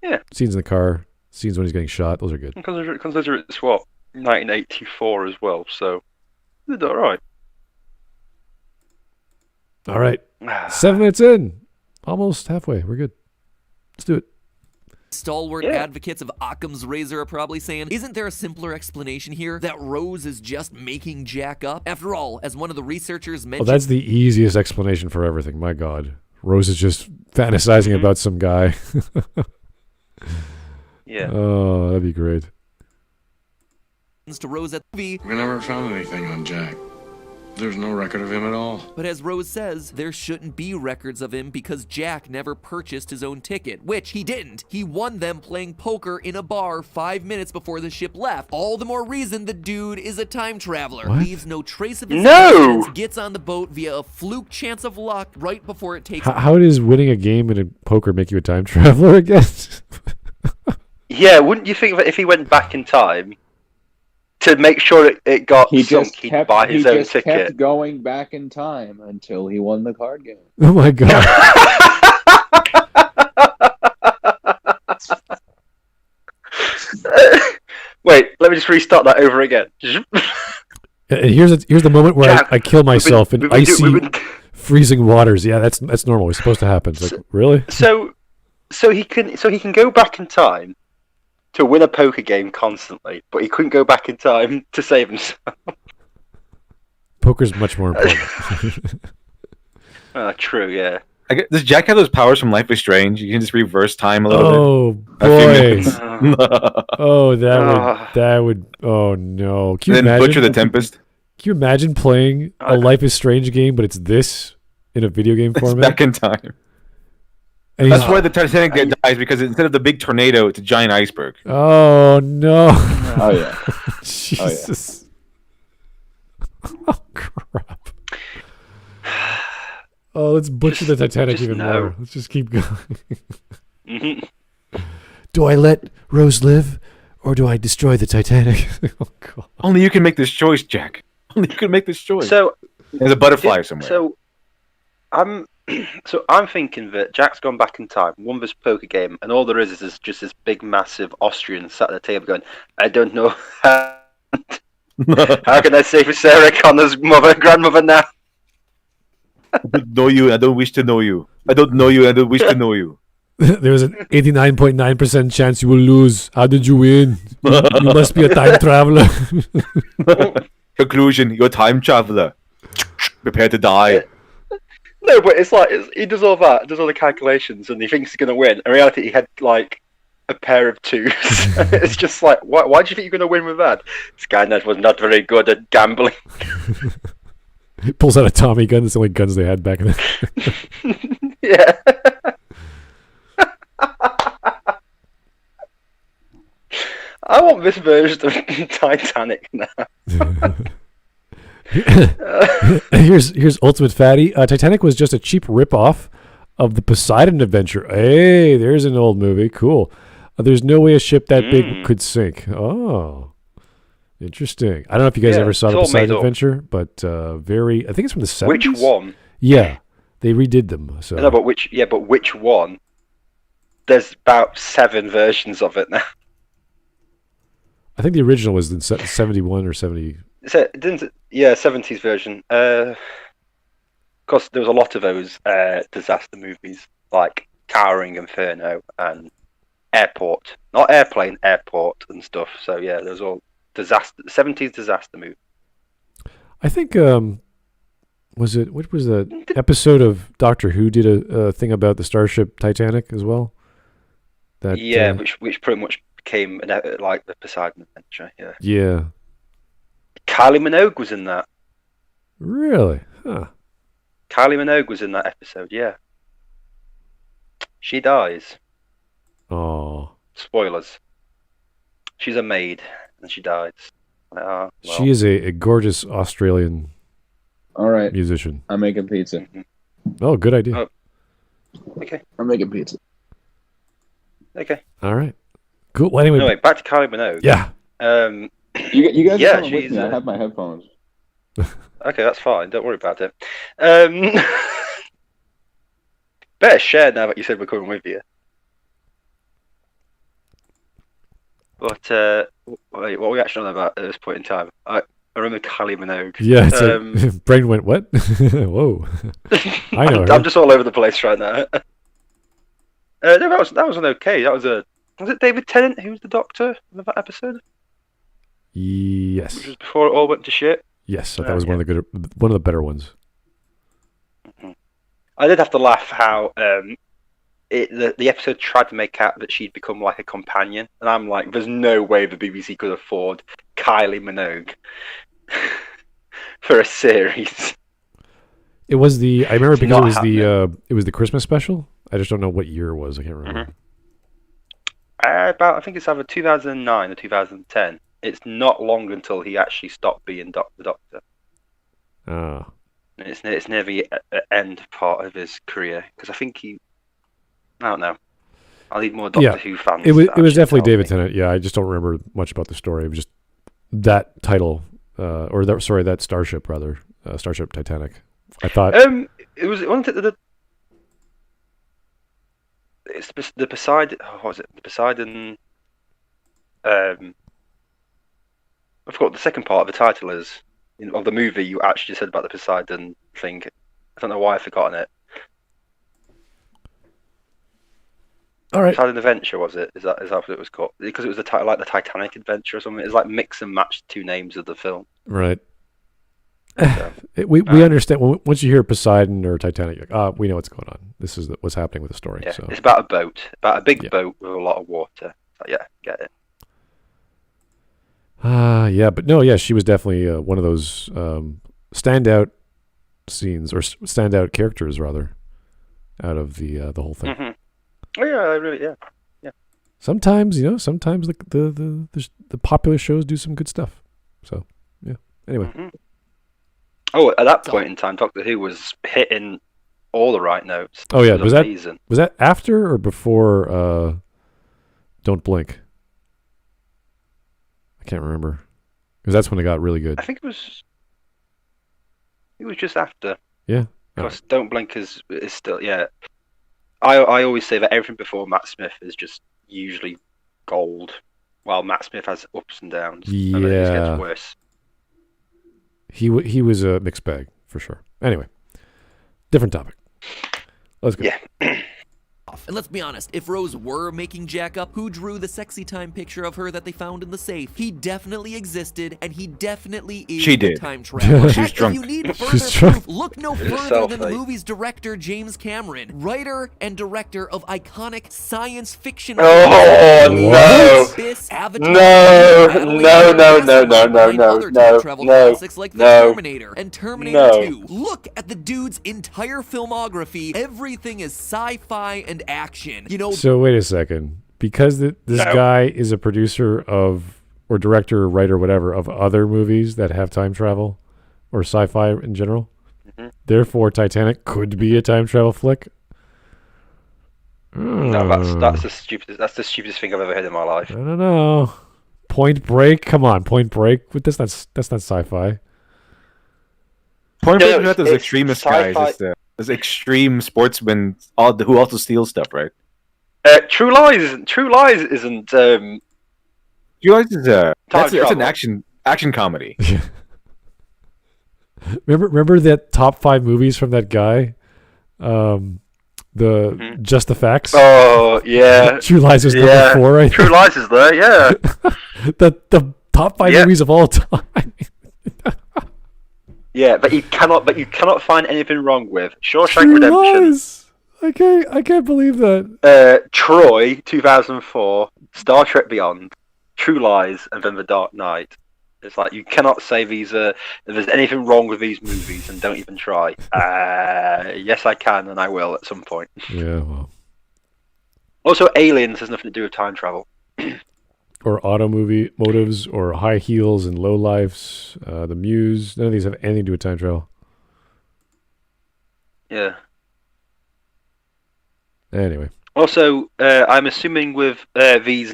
[SPEAKER 2] Yeah.
[SPEAKER 1] Scenes in the car, Scenes when he's getting shot. Those are good.
[SPEAKER 2] Consider it's what 1984 as well, so they did all right.
[SPEAKER 1] All right. 7 minutes in. Almost halfway. We're good. Let's do it.
[SPEAKER 4] Stalwart advocates of Occam's razor are probably saying, isn't there a simpler explanation here? That Rose is just making Jack up? After all, as one of the researchers mentioned...
[SPEAKER 1] Well, that's the easiest explanation for everything. My God. Rose is just fantasizing about some guy.
[SPEAKER 2] Yeah.
[SPEAKER 1] Oh, that'd be great.
[SPEAKER 4] To Rose at the movie.
[SPEAKER 8] We never found anything on Jack. There's no record of him at all.
[SPEAKER 4] But as Rose says, there shouldn't be records of him because Jack never purchased his own ticket, which he didn't. He won them playing poker in a bar 5 minutes before the ship left. All the more reason the dude is a time traveler.
[SPEAKER 1] What?
[SPEAKER 4] Leaves no trace of his
[SPEAKER 2] No!
[SPEAKER 4] existence, gets on the boat via a fluke chance of luck right before it takes
[SPEAKER 1] How does winning a game in a poker make you a time traveler again?
[SPEAKER 2] Yeah, wouldn't you think that if he went back in time to make sure it got sunk, he'd buy his own ticket?
[SPEAKER 3] Kept going back in time until he won the card game.
[SPEAKER 1] Oh my God.
[SPEAKER 2] Wait, let me just restart that over again.
[SPEAKER 1] And here's the moment where
[SPEAKER 2] Jack,
[SPEAKER 1] I kill myself in icy, freezing waters. Yeah, that's normal. It's supposed to happen. It's like, really?
[SPEAKER 2] So he can go back in time to win a poker game constantly, but he couldn't go back in time to save himself.
[SPEAKER 1] Poker's much more important.
[SPEAKER 2] True, yeah.
[SPEAKER 7] Does Jack have those powers from Life is Strange? You can just reverse time a little
[SPEAKER 1] Oh
[SPEAKER 7] bit.
[SPEAKER 1] boy!
[SPEAKER 7] Can
[SPEAKER 1] Oh, that would. Oh no! Can you
[SPEAKER 7] then
[SPEAKER 1] imagine?
[SPEAKER 7] Butcher the Tempest.
[SPEAKER 1] Can you imagine playing a Life is Strange game, but it's this in a video game
[SPEAKER 7] It's
[SPEAKER 1] format?
[SPEAKER 7] back in time.
[SPEAKER 1] And
[SPEAKER 7] That's why the Titanic dies, because instead of the big tornado, it's a giant iceberg.
[SPEAKER 1] Oh no!
[SPEAKER 3] Oh yeah.
[SPEAKER 1] Jesus! Oh crap! Oh, let's butcher the Titanic even more. Let's just keep going. Do I let Rose live, or do I destroy the Titanic? Oh God!
[SPEAKER 7] Only you can make this choice, Jack. Only you can make this choice.
[SPEAKER 2] So
[SPEAKER 7] there's a butterfly somewhere.
[SPEAKER 2] So I'm thinking that Jack's gone back in time, won this poker game, and all there is just this big, massive Austrian sat at the table going, "I don't know how can I save Sarah Connor's grandmother now."
[SPEAKER 7] I don't know you. I don't wish to know you. I don't know you. I don't wish to know you.
[SPEAKER 1] There was an 89.9% chance you will lose. How did you win? You must be a time traveler.
[SPEAKER 7] Conclusion: you're a time traveler. Prepare to die.
[SPEAKER 2] No, but it's like he does all that, does all the calculations, and he thinks he's going to win. In reality, he had like a pair of twos. It's just like, why do you think you're going to win with that? This guy was not very good at gambling.
[SPEAKER 1] He pulls out a Tommy gun. That's the only guns they had back then.
[SPEAKER 2] Yeah. I want this version of Titanic now.
[SPEAKER 1] Here's Ultimate Fatty. Titanic was just a cheap ripoff of the Poseidon Adventure. Hey, there's an old movie. Cool. There's no way a ship that big could sink. Oh, interesting. I don't know if you guys ever saw the Poseidon Adventure, but I think it's from the 70s.
[SPEAKER 2] Which one?
[SPEAKER 1] Yeah, they redid them. So.
[SPEAKER 2] No, but which one? There's about 7 versions of it now.
[SPEAKER 1] I think the original was in 71 or 70.
[SPEAKER 2] Yeah, 70s version. Of course, there was a lot of those disaster movies, like Cowering Inferno and Airport. Not Airplane, Airport and stuff. So yeah, there was all 70s disaster movies. I think,
[SPEAKER 1] what was the episode of Doctor Who did a thing about the starship Titanic as well?
[SPEAKER 2] Which pretty much became like the Poseidon Adventure. Yeah.
[SPEAKER 1] Yeah.
[SPEAKER 2] Kylie Minogue was in that.
[SPEAKER 1] Really? Huh.
[SPEAKER 2] Kylie Minogue was in that episode, yeah. She dies.
[SPEAKER 1] Oh.
[SPEAKER 2] Spoilers. She's a maid, and she dies. Well.
[SPEAKER 1] She is a gorgeous Australian musician.
[SPEAKER 3] I'm making pizza.
[SPEAKER 2] Mm-hmm.
[SPEAKER 1] Oh, good idea.
[SPEAKER 2] Oh. Okay.
[SPEAKER 3] I'm making pizza.
[SPEAKER 2] Okay.
[SPEAKER 1] All right. Cool. Well, anyway,
[SPEAKER 2] back to Kylie Minogue.
[SPEAKER 1] Yeah.
[SPEAKER 3] You guys are coming with me. I have my headphones.
[SPEAKER 2] Okay, that's fine. Don't worry about it. Better share now that you said we're coming with you. But wait, what were we actually on about at this point in time? I remember Kylie Minogue.
[SPEAKER 1] Yeah, it's like, brain went, what? Whoa. I know her.
[SPEAKER 2] I'm just all over the place right now. No, that was an okay. Was it David Tennant who was the doctor in that episode?
[SPEAKER 1] Yes.
[SPEAKER 2] Which was before it all went to shit.
[SPEAKER 1] Yes, so that was one of the better ones.
[SPEAKER 2] Mm-hmm. I did have to laugh how the episode tried to make out that she'd become like a companion, and I'm like, there's no way the BBC could afford Kylie Minogue for a series.
[SPEAKER 1] It was I remember because it was the Christmas special. I just don't know what year it was. I can't remember.
[SPEAKER 2] Mm-hmm. I think it's either 2009 or 2010. It's not long until he actually stopped being the Doctor.
[SPEAKER 1] Ah.
[SPEAKER 2] It's near the end part of his career, because I think I don't know. I'll need more Doctor Who fans.
[SPEAKER 1] It was definitely David Tennant. Yeah, I just don't remember much about the story. It was just that title, that starship rather, Starship Titanic. I thought
[SPEAKER 2] it wasn't it it's the Poseidon. What was it? The Poseidon. I forgot what the second part of the title is of the movie. You actually said about the Poseidon thing. I don't know why I've forgotten it.
[SPEAKER 1] All right.
[SPEAKER 2] Poseidon Adventure, was it? Is that what it was called? Because it was the Titanic Adventure or something. It's like mix and match two names of the film.
[SPEAKER 1] Right.
[SPEAKER 2] So,
[SPEAKER 1] we understand once you hear Poseidon or Titanic, we know what's going on. This is what's happening with the story.
[SPEAKER 2] Yeah,
[SPEAKER 1] so.
[SPEAKER 2] it's about a boat, about a big boat with a lot of water. So, yeah, get it.
[SPEAKER 1] Yeah, but no, yeah, she was definitely one of those standout scenes or standout characters rather, out of the whole thing.
[SPEAKER 2] Mm-hmm. Oh yeah, yeah.
[SPEAKER 1] Sometimes the popular shows do some good stuff. So yeah. Anyway.
[SPEAKER 2] Mm-hmm. Oh, at that point in time, Doctor Who was hitting all the right notes.
[SPEAKER 1] Oh yeah, was
[SPEAKER 2] amazing.
[SPEAKER 1] that after or before Don't Blink? I can't remember, because that's when it got really good.
[SPEAKER 2] I think it was just after.
[SPEAKER 1] Yeah.
[SPEAKER 2] Because Don't Blink is still, yeah. I always say that everything before Matt Smith is just usually gold, while Matt Smith has ups and downs.
[SPEAKER 1] Yeah.
[SPEAKER 2] And then it just gets worse.
[SPEAKER 1] He was a mixed bag for sure. Anyway, different topic. Let's go.
[SPEAKER 2] Yeah.
[SPEAKER 4] And let's be honest, if Rose were making Jack up, who drew the sexy time picture of her that they found in the safe? He definitely existed, and he definitely is the time traveler.
[SPEAKER 7] She was drunk.
[SPEAKER 4] If you need further proof, look no further than the movie's director, James Cameron, writer and director of iconic science fiction.
[SPEAKER 2] Oh no!
[SPEAKER 4] Abyss,
[SPEAKER 2] No!
[SPEAKER 4] Avatar,
[SPEAKER 2] No!
[SPEAKER 4] classics like The Terminator and Terminator 2. Look at the dude's entire filmography. Everything is sci-fi and action.
[SPEAKER 1] So wait a second. Because this guy is a producer of, or director, writer, whatever, of other movies that have time travel or sci-fi in general, therefore Titanic could be a time travel flick.
[SPEAKER 2] No, that's the stupidest thing I've ever heard in my life.
[SPEAKER 1] I don't know. Point Break, come on, Point Break. But that's not sci-fi.
[SPEAKER 7] Point Break is those extremist guys. Those extreme sportsmen, who also steal stuff, right?
[SPEAKER 2] True Lies isn't. True Lies is
[SPEAKER 7] that's an action comedy.
[SPEAKER 1] Remember that top 5 movies from that guy? Just the Facts.
[SPEAKER 2] Oh yeah.
[SPEAKER 1] True Lies was number 4, right?
[SPEAKER 2] True Lies is there, yeah.
[SPEAKER 1] the top 5 movies of all time.
[SPEAKER 2] Yeah, but you cannot find anything wrong with Shawshank Redemption.
[SPEAKER 1] Lies. I can't believe that.
[SPEAKER 2] Troy 2004, Star Trek Beyond, True Lies, and then The Dark Knight. It's like you cannot say if there's anything wrong with these movies, and don't even try. Yes, I can, and I will at some point.
[SPEAKER 1] Yeah, well.
[SPEAKER 2] Also, Aliens has nothing to do with time travel.
[SPEAKER 1] Or motives, or High Heels and Low Lifes, The Muse. None of these have anything to do with time travel.
[SPEAKER 2] Yeah.
[SPEAKER 1] Anyway.
[SPEAKER 2] Also, I'm assuming with these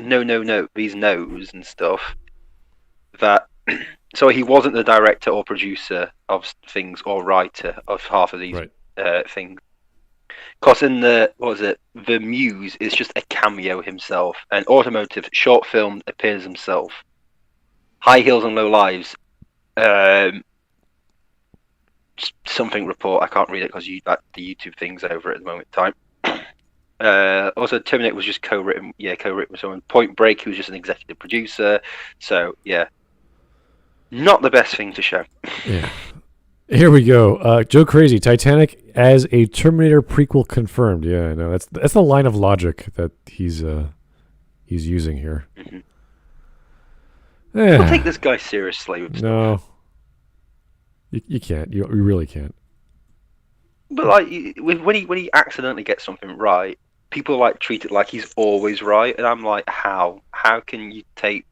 [SPEAKER 2] these no's and stuff, that so he wasn't the director or producer of things or writer of half of these things. Because in the Muse is just a cameo himself. And Automotive short film appears himself. High Heels and Low Lives, something report. I can't read it because the YouTube thing's over at the moment in time. Also, Terminator was just co-written with someone. Point Break, he was just an executive producer. So yeah, not the best thing to show.
[SPEAKER 1] Yeah. Here we go. Joe Crazy, Titanic as a Terminator prequel confirmed. Yeah, I know. That's the line of logic that he's using here.
[SPEAKER 2] Mm-hmm.
[SPEAKER 1] Yeah.
[SPEAKER 2] Don't take this guy seriously.
[SPEAKER 1] No. You can't. You really can't.
[SPEAKER 2] But like when he accidentally gets something right, people like treat it like he's always right, and I'm like, how can you take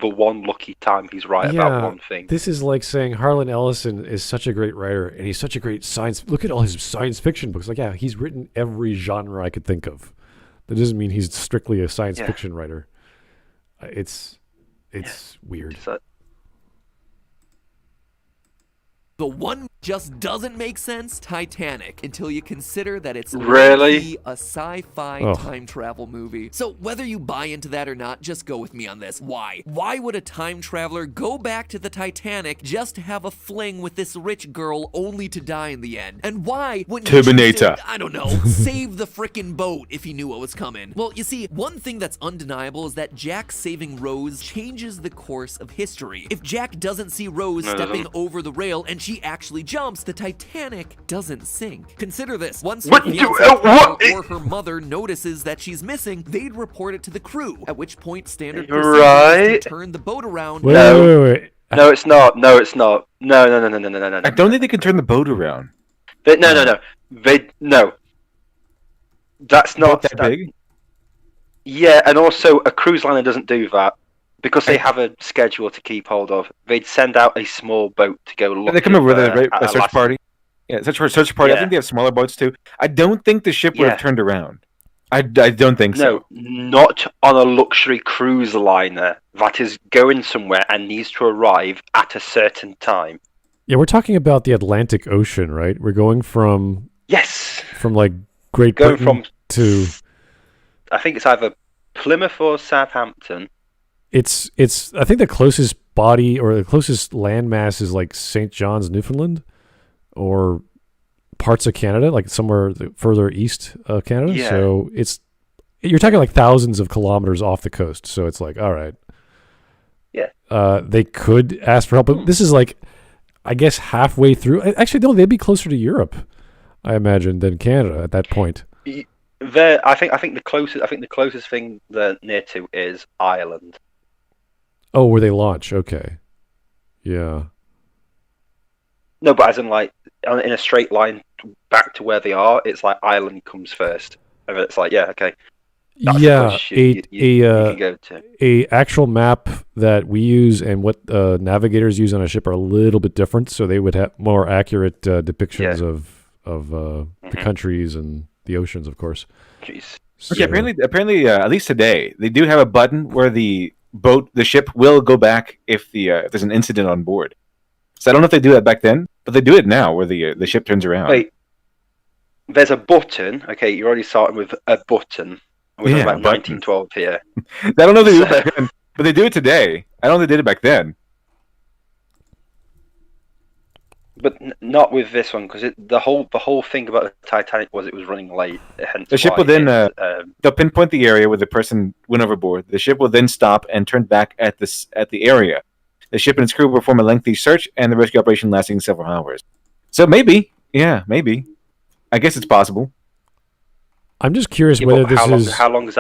[SPEAKER 2] the one lucky time he's right about one thing?
[SPEAKER 1] This is like saying Harlan Ellison is such a great writer, and he's such a great look at all his science fiction books. Like, yeah, he's written every genre I could think of. That doesn't mean he's strictly a science fiction writer. It's weird.
[SPEAKER 4] The one just doesn't make sense, Titanic, until you consider that it's
[SPEAKER 2] really
[SPEAKER 4] a sci-fi time travel movie. So whether you buy into that or not, just go with me on this. Why? Why would a time traveler go back to the Titanic just to have a fling with this rich girl only to die in the end? And why wouldn't
[SPEAKER 7] Terminator?
[SPEAKER 4] I don't know, save the frickin' boat if he knew what was coming? Well, you see, one thing that's undeniable is that Jack saving Rose changes the course of history. If Jack doesn't see Rose stepping over the rail and she actually jumps, the Titanic doesn't sink. Consider this. Once her fiancé or her mother notices that she's missing, they'd report it to the crew, at which point standard procedure is to turn the boat around.
[SPEAKER 1] Wait.
[SPEAKER 2] No, it's not. No.
[SPEAKER 7] I don't think they can turn the boat around.
[SPEAKER 2] No. That's not
[SPEAKER 7] that big.
[SPEAKER 2] Yeah, and also a cruise liner doesn't do that. Because they have a schedule to keep hold of, they'd send out a small boat to go look.
[SPEAKER 7] They come over with a search party. Yeah, search party.
[SPEAKER 2] Yeah.
[SPEAKER 7] I think they have smaller boats too. I don't think the ship would have turned around. I don't think so.
[SPEAKER 2] No, not on a luxury cruise liner that is going somewhere and needs to arrive at a certain time.
[SPEAKER 1] Yeah, we're talking about the Atlantic Ocean, right? We're going from like Great Britain to.
[SPEAKER 2] I think it's either Plymouth or Southampton.
[SPEAKER 1] It's I think the closest body or the closest landmass is like St. John's, Newfoundland, or parts of Canada, like somewhere further east of Canada.
[SPEAKER 2] Yeah.
[SPEAKER 1] So you're talking like thousands of kilometers off the coast. So it's like, all right.
[SPEAKER 2] Yeah.
[SPEAKER 1] They could ask for help, but this is like, I guess halfway through. Actually, no, they'd be closer to Europe, I imagine, than Canada at that point.
[SPEAKER 2] I think the closest thing they're near to is Ireland.
[SPEAKER 1] Oh, where they launch? Okay, yeah.
[SPEAKER 2] No, but as in like in a straight line back to where they are, it's like Ireland comes first, and it's like okay. That's you can go to.
[SPEAKER 1] A actual map that we use and what navigators use on a ship are a little bit different, so they would have more accurate depictions of the countries and the oceans, of course.
[SPEAKER 2] Jeez.
[SPEAKER 1] So,
[SPEAKER 7] Okay, apparently, at least today, they do have a button where the ship will go back if there's an incident on board. So I don't know if they do that back then, but they do it now where the ship turns around.
[SPEAKER 2] Wait, there's a button. Okay, you're already starting with a button. We're talking about 1912 here.
[SPEAKER 7] I don't know if they do it back then, but they do it today. I don't know if they did it back then.
[SPEAKER 2] But not with this one, because the whole thing about the Titanic was it was running late. Hence
[SPEAKER 7] The ship will then they'll pinpoint the area where the person went overboard. The ship will then stop and turn back at the area. The ship and its crew will perform a lengthy search, and the rescue operation lasting several hours. So maybe. I guess it's possible.
[SPEAKER 1] I'm just curious whether
[SPEAKER 2] how long has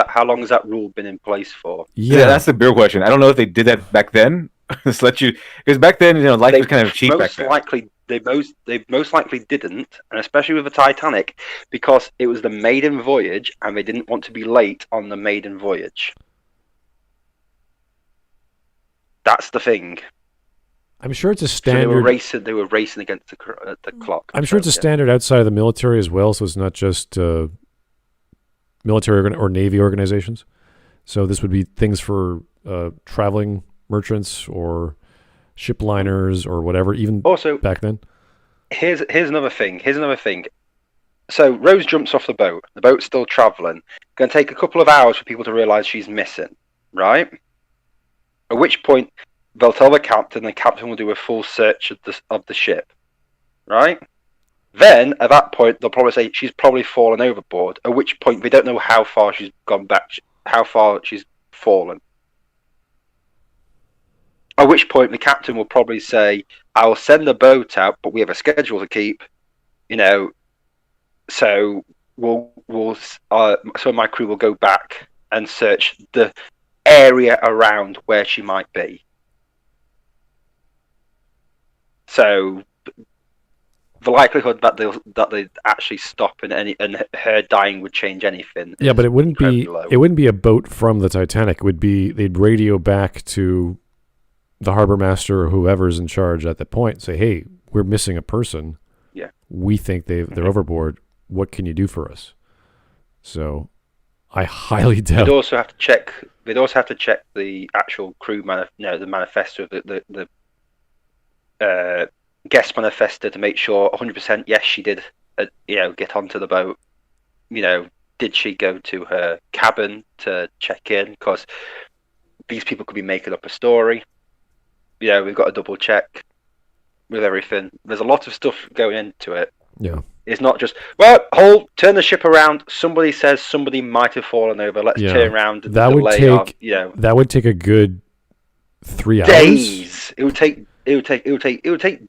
[SPEAKER 2] that rule been in place for?
[SPEAKER 7] Yeah, that's the bigger question. I don't know if they did that back then. Just let you, because back then, life was kind of cheap back then.
[SPEAKER 2] They most likely didn't, and especially with the Titanic, because it was the maiden voyage, and they didn't want to be late on the maiden voyage. That's the thing.
[SPEAKER 1] I'm sure it's a standard.
[SPEAKER 2] So they were racing against the clock.
[SPEAKER 1] I'm sure it's a standard outside of the military as well, so it's not just military or Navy organizations. So this would be things for traveling merchants or ship liners or whatever, even
[SPEAKER 2] also
[SPEAKER 1] back then.
[SPEAKER 2] Here's another thing. So Rose jumps off the boat. The boat's still travelling. Going to take a couple of hours for people to realise she's missing, right? At which point they'll tell the captain will do a full search of the ship, right? Then at that point they'll probably say she's probably fallen overboard. At which point we don't know how far she's gone back, how far she's fallen. At which point the captain will probably say, "I'll send the boat out, but we have a schedule to keep, you know." So so my crew will go back and search the area around where she might be. So the likelihood that they actually stop and her dying would change anything.
[SPEAKER 1] Yeah, but it wouldn't be
[SPEAKER 2] low.
[SPEAKER 1] It wouldn't be a boat from the Titanic. It would be they'd radio back to the harbor master or whoever's in charge at that point. Say, hey, we're missing a person.
[SPEAKER 2] Yeah,
[SPEAKER 1] we think they're overboard. What can you do for us? So, I highly doubt.
[SPEAKER 2] They'd also have to check. They'd also have to check the actual crew the manifesto of the guest manifesto to make sure 100% yes she did get onto the boat. Did she go to her cabin to check in? Because these people could be making up a story. We've got to double check with everything. There's a lot of stuff going into it.
[SPEAKER 1] Yeah.
[SPEAKER 2] It's not just, turn the ship around. Somebody says somebody might have fallen over. Let's turn around and
[SPEAKER 1] that would take a good 3 hours.
[SPEAKER 2] Days. It would take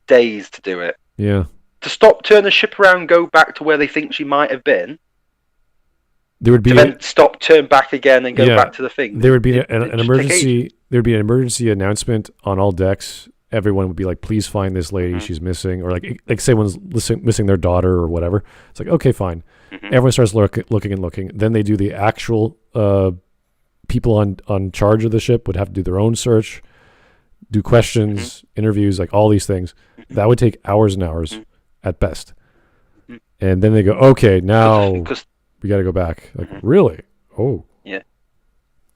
[SPEAKER 2] days to do it.
[SPEAKER 1] Yeah.
[SPEAKER 2] To turn the ship around, go back to where they think she might have been.
[SPEAKER 1] There would be
[SPEAKER 2] then stop, turn back again, and go back to the thing.
[SPEAKER 1] There would be an emergency. There would be an emergency announcement on all decks. Everyone would be like, "Please find this lady. She's missing," or like someone's missing their daughter or whatever. It's like, okay, fine. Everyone starts looking. Then they do the actual people on charge of the ship would have to do their own search, do questions, interviews, like all these things. That would take hours and hours at best. And then they go, okay, now we got to go back. Like, really? Oh.
[SPEAKER 2] Yeah.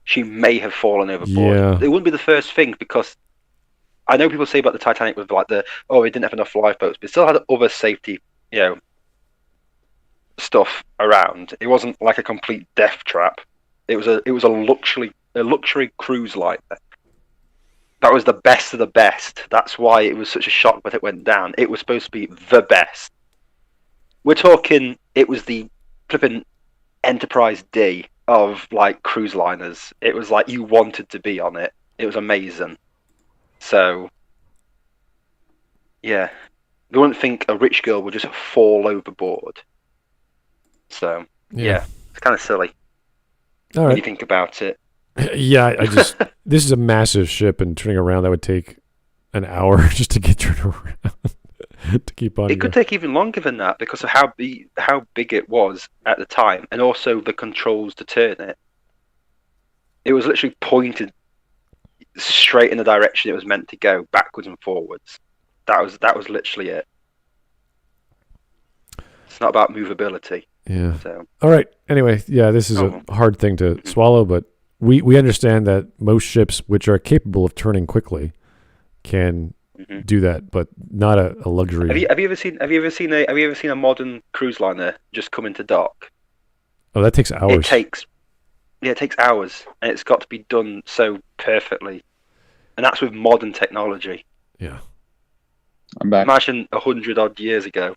[SPEAKER 2] She may have fallen overboard.
[SPEAKER 1] Yeah.
[SPEAKER 2] It wouldn't be the first thing because I know people say about the Titanic was like it didn't have enough lifeboats, but it still had other safety, stuff around. It wasn't like a complete death trap. It was a luxury cruise liner. That was the best of the best. That's why it was such a shock when it went down. It was supposed to be the best. We're talking, it was the flipping Enterprise D of like cruise liners. It was like you wanted to be on it. It was amazing. So, yeah, we wouldn't think a rich girl would just fall overboard. So, yeah it's kind of silly when you think about it.
[SPEAKER 1] Yeah, this is a massive ship, and turning around, that would take an hour just to get turned around to keep on.
[SPEAKER 2] It could take even longer than that because of how big it was at the time, and also the controls to turn it. It was literally pointed straight in the direction it was meant to go, backwards and forwards. That was literally it. It's not about movability.
[SPEAKER 1] Yeah.
[SPEAKER 2] So.
[SPEAKER 1] All right. Anyway, yeah, this is a hard thing to swallow, but we understand that most ships which are capable of turning quickly can do that, but not a luxury.
[SPEAKER 2] Have you ever seen a modern cruise liner just come into dock?
[SPEAKER 1] Oh, that takes hours.
[SPEAKER 2] It takes hours, and it's got to be done so perfectly, and that's with modern technology.
[SPEAKER 1] Yeah.
[SPEAKER 3] I'm back.
[SPEAKER 2] Imagine 100 odd years ago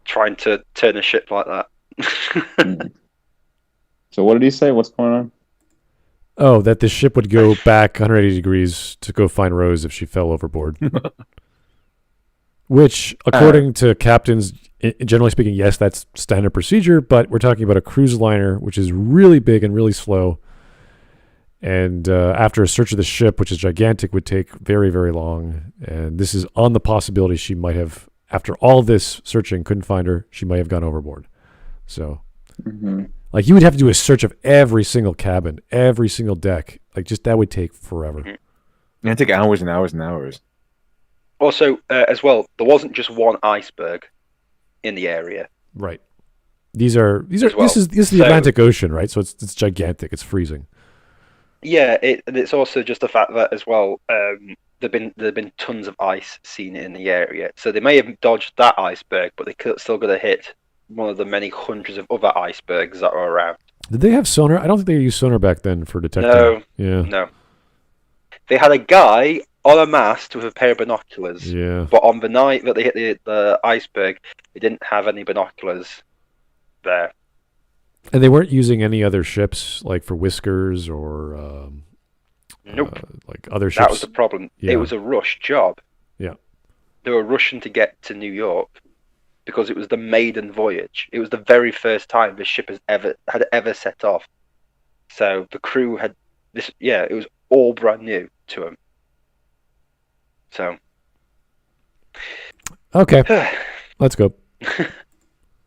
[SPEAKER 2] trying to turn a ship like that.
[SPEAKER 3] So what did he say? What's going on?
[SPEAKER 1] Oh, that the ship would go back 180 degrees to go find Rose if she fell overboard. Which, according to captains, generally speaking, yes, that's standard procedure, but we're talking about a cruise liner, which is really big and really slow. And after a search of the ship, which is gigantic, would take very, very long. And this is on the possibility she might have, after all this searching, couldn't find her, she might have gone overboard. So, like, you would have to do a search of every single cabin, every single deck. Like, just that would take forever.
[SPEAKER 7] It'd take hours and hours and hours.
[SPEAKER 2] Also, as well, there wasn't just one iceberg in the area.
[SPEAKER 1] Right. These are. This is the Atlantic Ocean, right? So it's gigantic. It's freezing.
[SPEAKER 2] Yeah, and it's also just the fact that as well, there've been tons of ice seen in the area. So they may have dodged that iceberg, but they still got to hit one of the many hundreds of other icebergs that are around.
[SPEAKER 1] Did they have sonar? I don't think they used sonar back then for detecting.
[SPEAKER 2] No.
[SPEAKER 1] Yeah.
[SPEAKER 2] No. They had a guy on a mast with a pair of binoculars.
[SPEAKER 1] Yeah.
[SPEAKER 2] But on the night that they hit the iceberg, they didn't have any binoculars there.
[SPEAKER 1] And they weren't using any other ships, like for whiskers or
[SPEAKER 2] Nope.
[SPEAKER 1] like other ships.
[SPEAKER 2] That was the problem.
[SPEAKER 1] Yeah.
[SPEAKER 2] It was a rush job.
[SPEAKER 1] Yeah.
[SPEAKER 2] They were rushing to get to New York because it was the maiden voyage. It was the very first time this ship had ever set off. So the crew had this. Yeah, it was all brand new to them. So.
[SPEAKER 1] Okay. Let's go.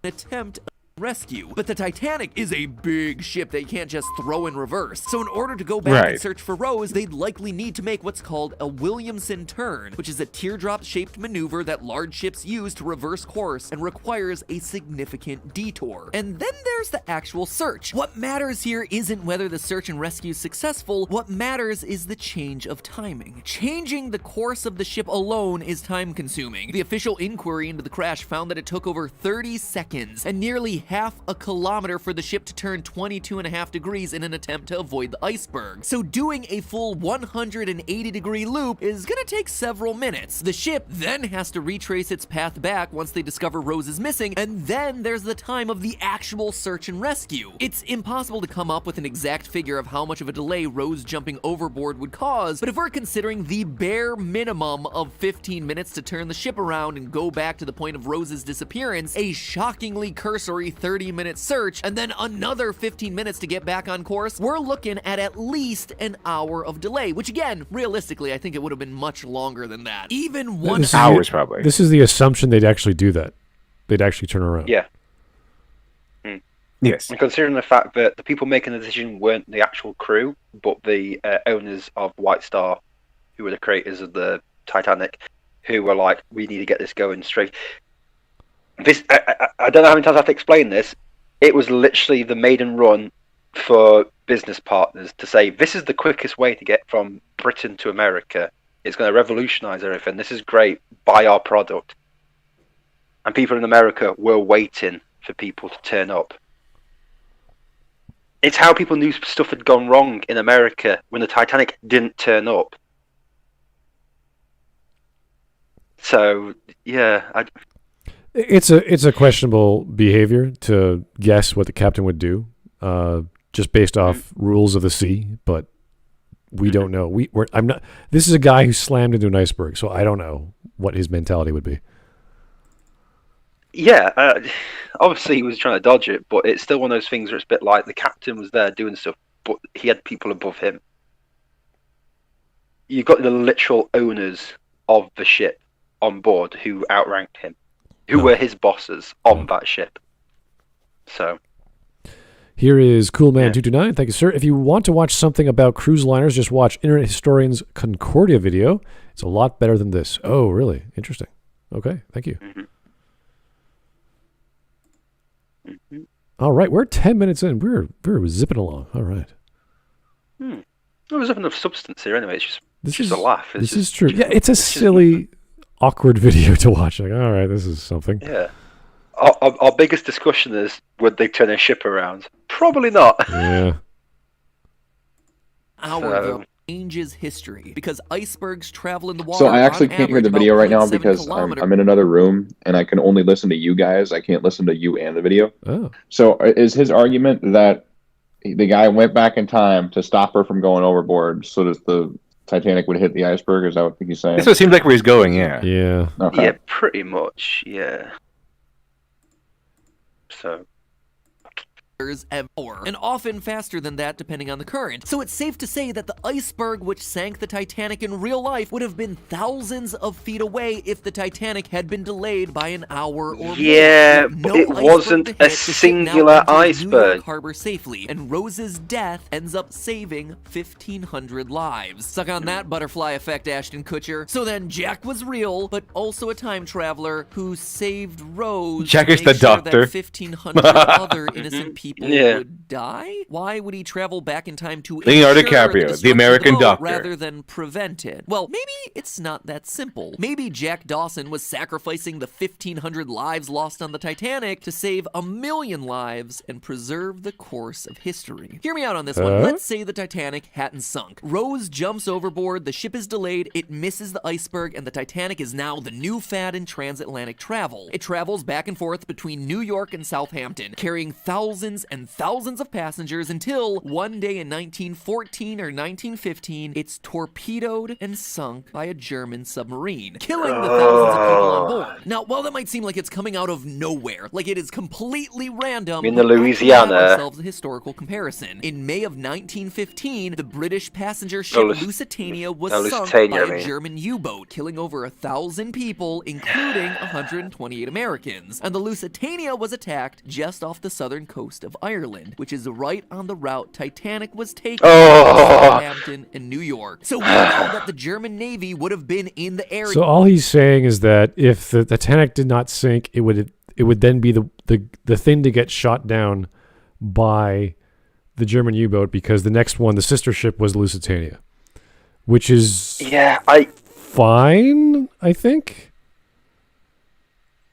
[SPEAKER 4] Attempt rescue. But the Titanic is a big ship that you can't just throw in reverse. So in order to go back and search for Rose, they'd likely need to make what's called a Williamson turn, which is a teardrop-shaped maneuver that large ships use to reverse course and requires a significant detour. And then there's the actual search. What matters here isn't whether the search and rescue is successful. What matters is the change of timing. Changing the course of the ship alone is time-consuming. The official inquiry into the crash found that it took over 30 seconds and nearly half a kilometer for the ship to turn 22.5 degrees in an attempt to avoid the iceberg. So doing a full 180-degree loop is gonna take several minutes. The ship then has to retrace its path back once they discover Rose is missing, and then there's the time of the actual search and rescue. It's impossible to come up with an exact figure of how much of a delay Rose jumping overboard would cause, but if we're considering the bare minimum of 15 minutes to turn the ship around and go back to the point of Rose's disappearance, a shockingly cursory 30-minute search, and then another 15 minutes to get back on course, we're looking at least an hour of delay, which again, realistically, I think it would have been much longer than that. Even 1 hour.
[SPEAKER 7] Hours, probably.
[SPEAKER 1] This is the assumption they'd actually do that. They'd actually turn around.
[SPEAKER 2] Yeah.
[SPEAKER 7] Yes.
[SPEAKER 2] And considering the fact that the people making the decision weren't the actual crew, but the owners of White Star, who were the creators of the Titanic, who were like, we need to get this going straight. This I don't know how many times I have to explain this. It was literally the maiden run for business partners to say, this is the quickest way to get from Britain to America. It's going to revolutionize everything. This is great. Buy our product. And people in America were waiting for people to turn up. It's how people knew stuff had gone wrong in America when the Titanic didn't turn up. So, yeah,
[SPEAKER 1] It's a questionable behavior to guess what the captain would do, just based off rules of the sea. But we don't know. I'm not. This is a guy who slammed into an iceberg, so I don't know what his mentality would be.
[SPEAKER 2] Yeah, obviously he was trying to dodge it, but it's still one of those things where it's a bit like the captain was there doing stuff, but he had people above him. You've got the literal owners of the ship on board who outranked him, who were his bosses on that ship. So
[SPEAKER 1] here is Coolman229. Thank you, sir. If you want to watch something about cruise liners, just watch Internet Historian's Concordia video. It's a lot better than this. Oh, really? Interesting. Okay, thank you. All right, we're 10 minutes in. We're zipping along. All right.
[SPEAKER 2] There's enough substance here anyway. It's just a laugh.
[SPEAKER 1] This is true. Yeah, it's a silly, awkward video to watch. Like, all right, this is something.
[SPEAKER 2] Yeah. Our biggest discussion is, would they turn a ship around? Probably not.
[SPEAKER 1] Yeah.
[SPEAKER 4] Changes history because icebergs travel in the water.
[SPEAKER 3] So I actually can't hear the video right now because I'm in another room and I can only listen to you guys. I can't listen to you and the video.
[SPEAKER 1] Oh.
[SPEAKER 3] So is his argument that the guy went back in time to stop her from going overboard so that the Titanic would hit the iceberg? Is that what he's saying?
[SPEAKER 7] That's what it seems like where he's going, yeah.
[SPEAKER 1] Yeah.
[SPEAKER 3] Okay.
[SPEAKER 2] Yeah, pretty much, yeah. So...
[SPEAKER 4] and often faster than that depending on the current. So it's safe to say that the iceberg which sank the Titanic in real life would have been thousands of feet away if the Titanic had been delayed by an hour or more.
[SPEAKER 2] Yeah, but it wasn't a singular iceberg.
[SPEAKER 4] New York Harbor safely, and Rose's death ends up saving 1,500 lives. Suck on that butterfly effect, Ashton Kutcher. So then Jack was real, but also a time traveler who saved Rose.
[SPEAKER 7] Jack is the doctor.
[SPEAKER 4] 1,500 other innocent people people
[SPEAKER 2] Yeah.
[SPEAKER 4] would die? Why would he travel back in time to
[SPEAKER 7] Leonardo
[SPEAKER 4] ensure
[SPEAKER 7] DiCaprio, the
[SPEAKER 4] destruction of
[SPEAKER 7] American
[SPEAKER 4] boat
[SPEAKER 7] doctor.
[SPEAKER 4] rather than prevent it? Well, maybe it's not that simple. Maybe Jack Dawson was sacrificing the 1,500 lives lost on the Titanic to save 1,000,000 lives and preserve the course of history. Hear me out on this one. Let's say the Titanic hadn't sunk. Rose jumps overboard, the ship is delayed, it misses the iceberg, and the Titanic is now the new fad in transatlantic travel. It travels back and forth between New York and Southampton, carrying thousands and thousands of passengers until one day in 1914 or 1915, it's torpedoed and sunk by a German submarine, killing the thousands of people on board. Now, while that might seem like it's coming out of nowhere, like it is completely random,
[SPEAKER 2] In the
[SPEAKER 4] we actually have
[SPEAKER 2] Louisiana.
[SPEAKER 4] ourselves a historical comparison. In May of 1915, the British passenger ship Lusitania was sunk by a German U-boat, killing over 1,000 people, including 128 Americans. And the Lusitania was attacked just off the southern coast of Ireland, which is right on the route Titanic was taking to Southampton and New York. So we know that the German Navy would have been in the area.
[SPEAKER 1] So all he's saying is that if the Titanic did not sink, it would then be the thing to get shot down by the German U-boat, because the next one, the sister ship, was Lusitania, which is fine, I think.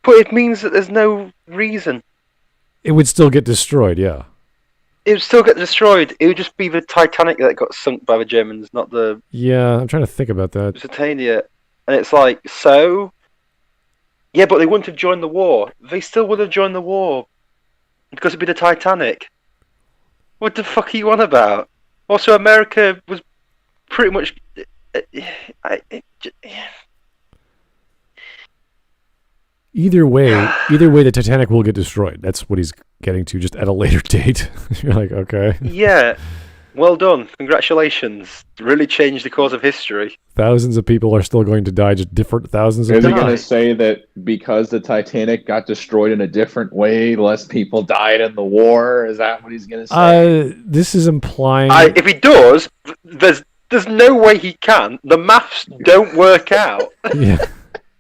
[SPEAKER 2] But it means that there's no reason.
[SPEAKER 1] It would still get destroyed, yeah.
[SPEAKER 2] It would still get destroyed. It would just be the Titanic that got sunk by the Germans, not the
[SPEAKER 1] Yeah, I'm trying to think about that.
[SPEAKER 2] Lusitania. And it's like, so? Yeah, but they wouldn't have joined the war. They still would have joined the war. Because it'd be the Titanic. What the fuck are you on about? Also, America was pretty much...
[SPEAKER 1] Either way, the Titanic will get destroyed. That's what he's getting to, just at a later date. You're like, okay.
[SPEAKER 2] Yeah. Well done. Congratulations. Really changed the course of history.
[SPEAKER 1] Thousands of people are still going to die, just different thousands of
[SPEAKER 3] Is he
[SPEAKER 1] people.
[SPEAKER 3] going to say that because the Titanic got destroyed in a different way, less people died in the war? Is that what he's going to say?
[SPEAKER 1] This is implying...
[SPEAKER 2] If he does, there's no way he can. The maths don't work out.
[SPEAKER 1] Yeah.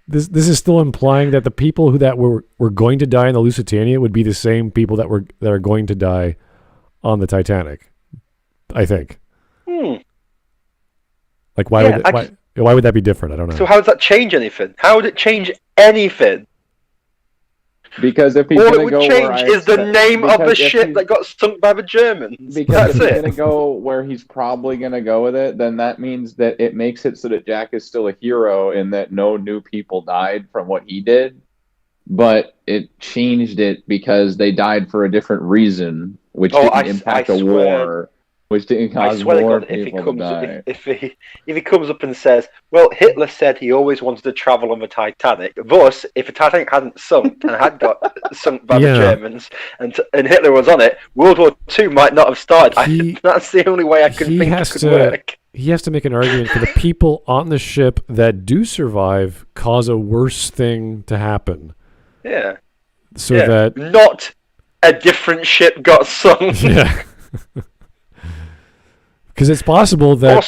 [SPEAKER 1] This is still implying that the people that were going to die in the Lusitania would be the same people that are going to die on the Titanic, I think. Like, why would that be different? I don't know.
[SPEAKER 2] So how does that change anything? How would it change anything?
[SPEAKER 3] Because if he's
[SPEAKER 2] all
[SPEAKER 3] going
[SPEAKER 2] it
[SPEAKER 3] to
[SPEAKER 2] would
[SPEAKER 3] go where
[SPEAKER 2] change is the name of the ship that got sunk by the Germans.
[SPEAKER 3] Because
[SPEAKER 2] That's
[SPEAKER 3] if he's
[SPEAKER 2] it.
[SPEAKER 3] going to go where he's probably going to go with it, then that means that it makes it so that Jack is still a hero in that no new people died from what he did. But it changed it because they died for a different reason, which didn't impact a war. Which didn't cause more people to die.
[SPEAKER 2] If he comes up and says, well, Hitler said he always wanted to travel on the Titanic. Thus, if the Titanic hadn't sunk and had got sunk by the Germans and Hitler was on it, World War II might not have started. That's the only way I can think it could work.
[SPEAKER 1] He has to make an argument for the people on the ship that do survive cause a worse thing to happen.
[SPEAKER 2] Yeah.
[SPEAKER 1] So that...
[SPEAKER 2] Not a different ship got sunk.
[SPEAKER 1] Yeah. Because it's possible that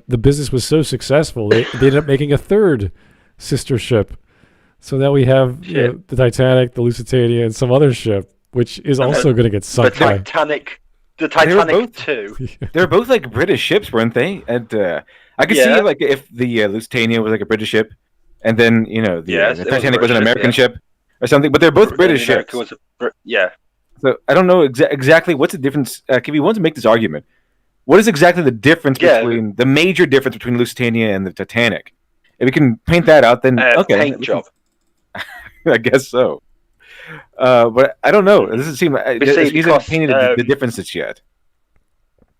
[SPEAKER 1] the business was so successful they ended up making a third sister ship, so that we have the Titanic, the Lusitania, and some other ship, which is also going to get sunk.
[SPEAKER 2] The Titanic 2.
[SPEAKER 7] They were both like British ships, weren't they? And I could see like if the Lusitania was like a British ship, and then the Titanic was an American ship or something. But they're both British ships. So I don't know exactly what's the difference. If you want to make this argument, what is exactly the difference between the major difference between Lusitania and the Titanic? If we can paint that out, then okay.
[SPEAKER 2] Paint job.
[SPEAKER 7] I guess so. But I don't know. It doesn't seem he hasn't painted the differences yet.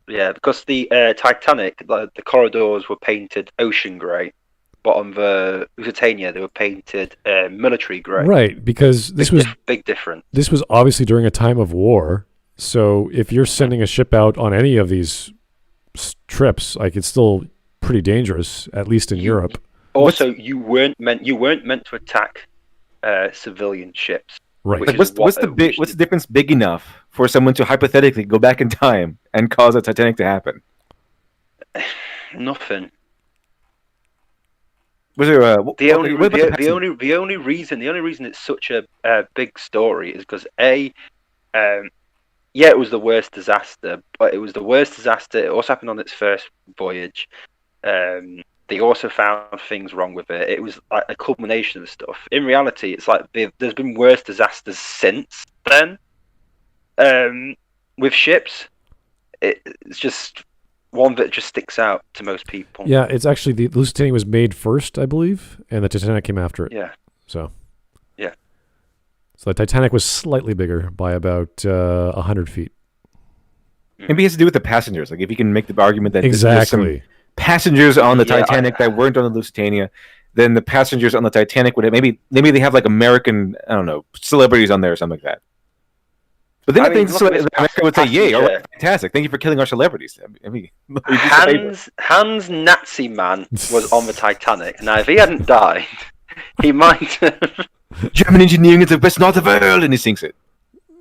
[SPEAKER 2] Yeah, because the Titanic, the corridors were painted ocean grey. But on the Lusitania, they were painted military grey.
[SPEAKER 1] Right, because this was
[SPEAKER 2] big difference.
[SPEAKER 1] This was obviously during a time of war. So if you're sending a ship out on any of these trips, like it's still pretty dangerous, at least in Europe.
[SPEAKER 2] Also, you weren't meant to attack civilian ships.
[SPEAKER 1] Right.
[SPEAKER 7] Like what's the difference big enough for someone to hypothetically go back in time and cause a Titanic to happen?
[SPEAKER 2] Nothing.
[SPEAKER 7] Was there
[SPEAKER 2] the only reason it's such a big story is because Yeah, it was the worst disaster, but it was the worst disaster. It also happened on its first voyage. They also found things wrong with it. It was like a culmination of stuff. In reality, it's like there's been worse disasters since then. With ships, it's just one that just sticks out to most people.
[SPEAKER 1] Yeah, it's actually the Lusitania was made first, I believe, and the Titanic came after it.
[SPEAKER 2] Yeah.
[SPEAKER 1] So.
[SPEAKER 2] Yeah.
[SPEAKER 1] So the Titanic was slightly bigger by about 100 feet.
[SPEAKER 7] Maybe it has to do with the passengers. Like if you can make the argument that there's
[SPEAKER 1] Exactly.
[SPEAKER 7] some passengers on the Titanic that weren't on the Lusitania, then the passengers on the Titanic would have, maybe they have like American, I don't know, celebrities on there or something like that. But then I think so, America would say, "Yay, all right, fantastic! Thank you for killing our celebrities." I mean,
[SPEAKER 2] Hans Nazi man was on the Titanic. Now, if he hadn't died, he might have.
[SPEAKER 7] German engineering is the best in all the world, and he sings it.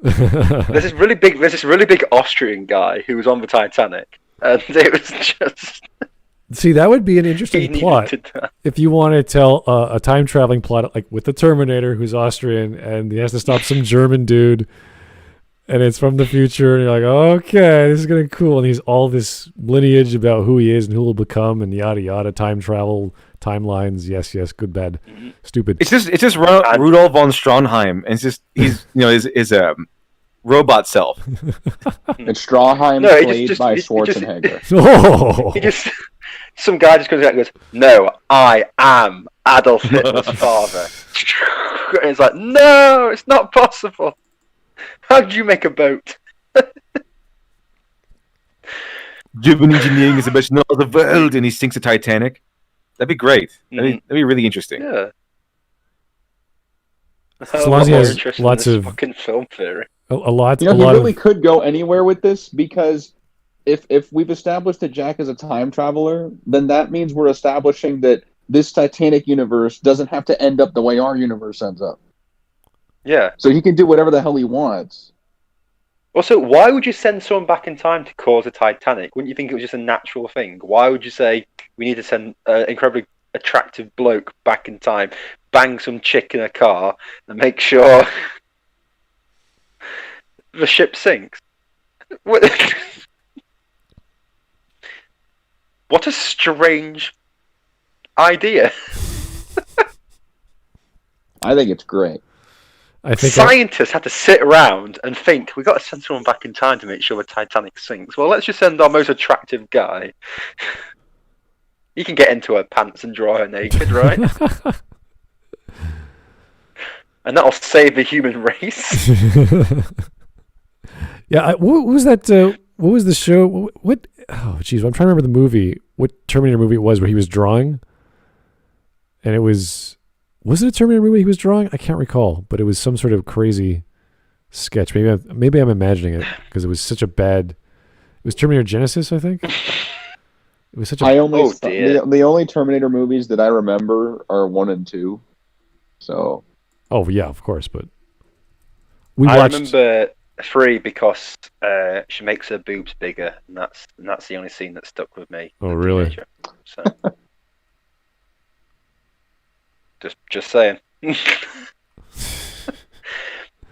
[SPEAKER 2] There's this really big Austrian guy who was on the Titanic, and it was just.
[SPEAKER 1] See, that would be an interesting plot if you want to tell a time traveling plot, like with the Terminator, who's Austrian, and he has to stop some German dude. And it's from the future, and you're like, okay, this is gonna be cool. And he's all this lineage about who he is and who he'll become, and yada yada. Time travel, timelines. Yes, good, bad, stupid.
[SPEAKER 7] It's just Rudolf von Stronheim, and it's just he's his robot self.
[SPEAKER 3] And Stronheim played by Schwarzenegger.
[SPEAKER 2] Some guy just comes out and goes, "No, I am Adolf Hitler's father." And it's like, no, it's not possible. How did you make a boat?
[SPEAKER 7] German engineering is the best in all the world, and he sinks the Titanic. That'd be great. That'd be really interesting.
[SPEAKER 2] Yeah.
[SPEAKER 1] As long as he has lots of
[SPEAKER 2] fucking film theory.
[SPEAKER 1] A lot.
[SPEAKER 3] He really could go anywhere with this, because if we've established that Jack is a time traveler, then that means we're establishing that this Titanic universe doesn't have to end up the way our universe ends up.
[SPEAKER 2] Yeah.
[SPEAKER 3] So he can do whatever the hell he wants.
[SPEAKER 2] Also, why would you send someone back in time to cause a Titanic? Wouldn't you think it was just a natural thing? Why would you say we need to send an incredibly attractive bloke back in time, bang some chick in a car, and make sure the ship sinks? What a strange idea.
[SPEAKER 3] I think it's great.
[SPEAKER 1] I think
[SPEAKER 2] scientists had to sit around and think, we've got to send someone back in time to make sure the Titanic sinks. Well, let's just send our most attractive guy. He can get into her pants and draw her naked, right? And that'll save the human race.
[SPEAKER 1] Yeah, what was that? What was the show? What? Oh, jeez, I'm trying to remember the movie. What Terminator movie it was where he was drawing? And it was... Was it a Terminator movie he was drawing? I can't recall, but it was some sort of crazy sketch. Maybe I'm imagining it because it was such a bad. It was Terminator Genesis, I think. It was such a.
[SPEAKER 3] The only Terminator movies that I remember are 1 and 2. So.
[SPEAKER 1] Oh yeah, of course, but
[SPEAKER 2] I remember 3 because she makes her boobs bigger, and that's the only scene that stuck with me.
[SPEAKER 1] Oh really?
[SPEAKER 2] Teenager, so. Just saying.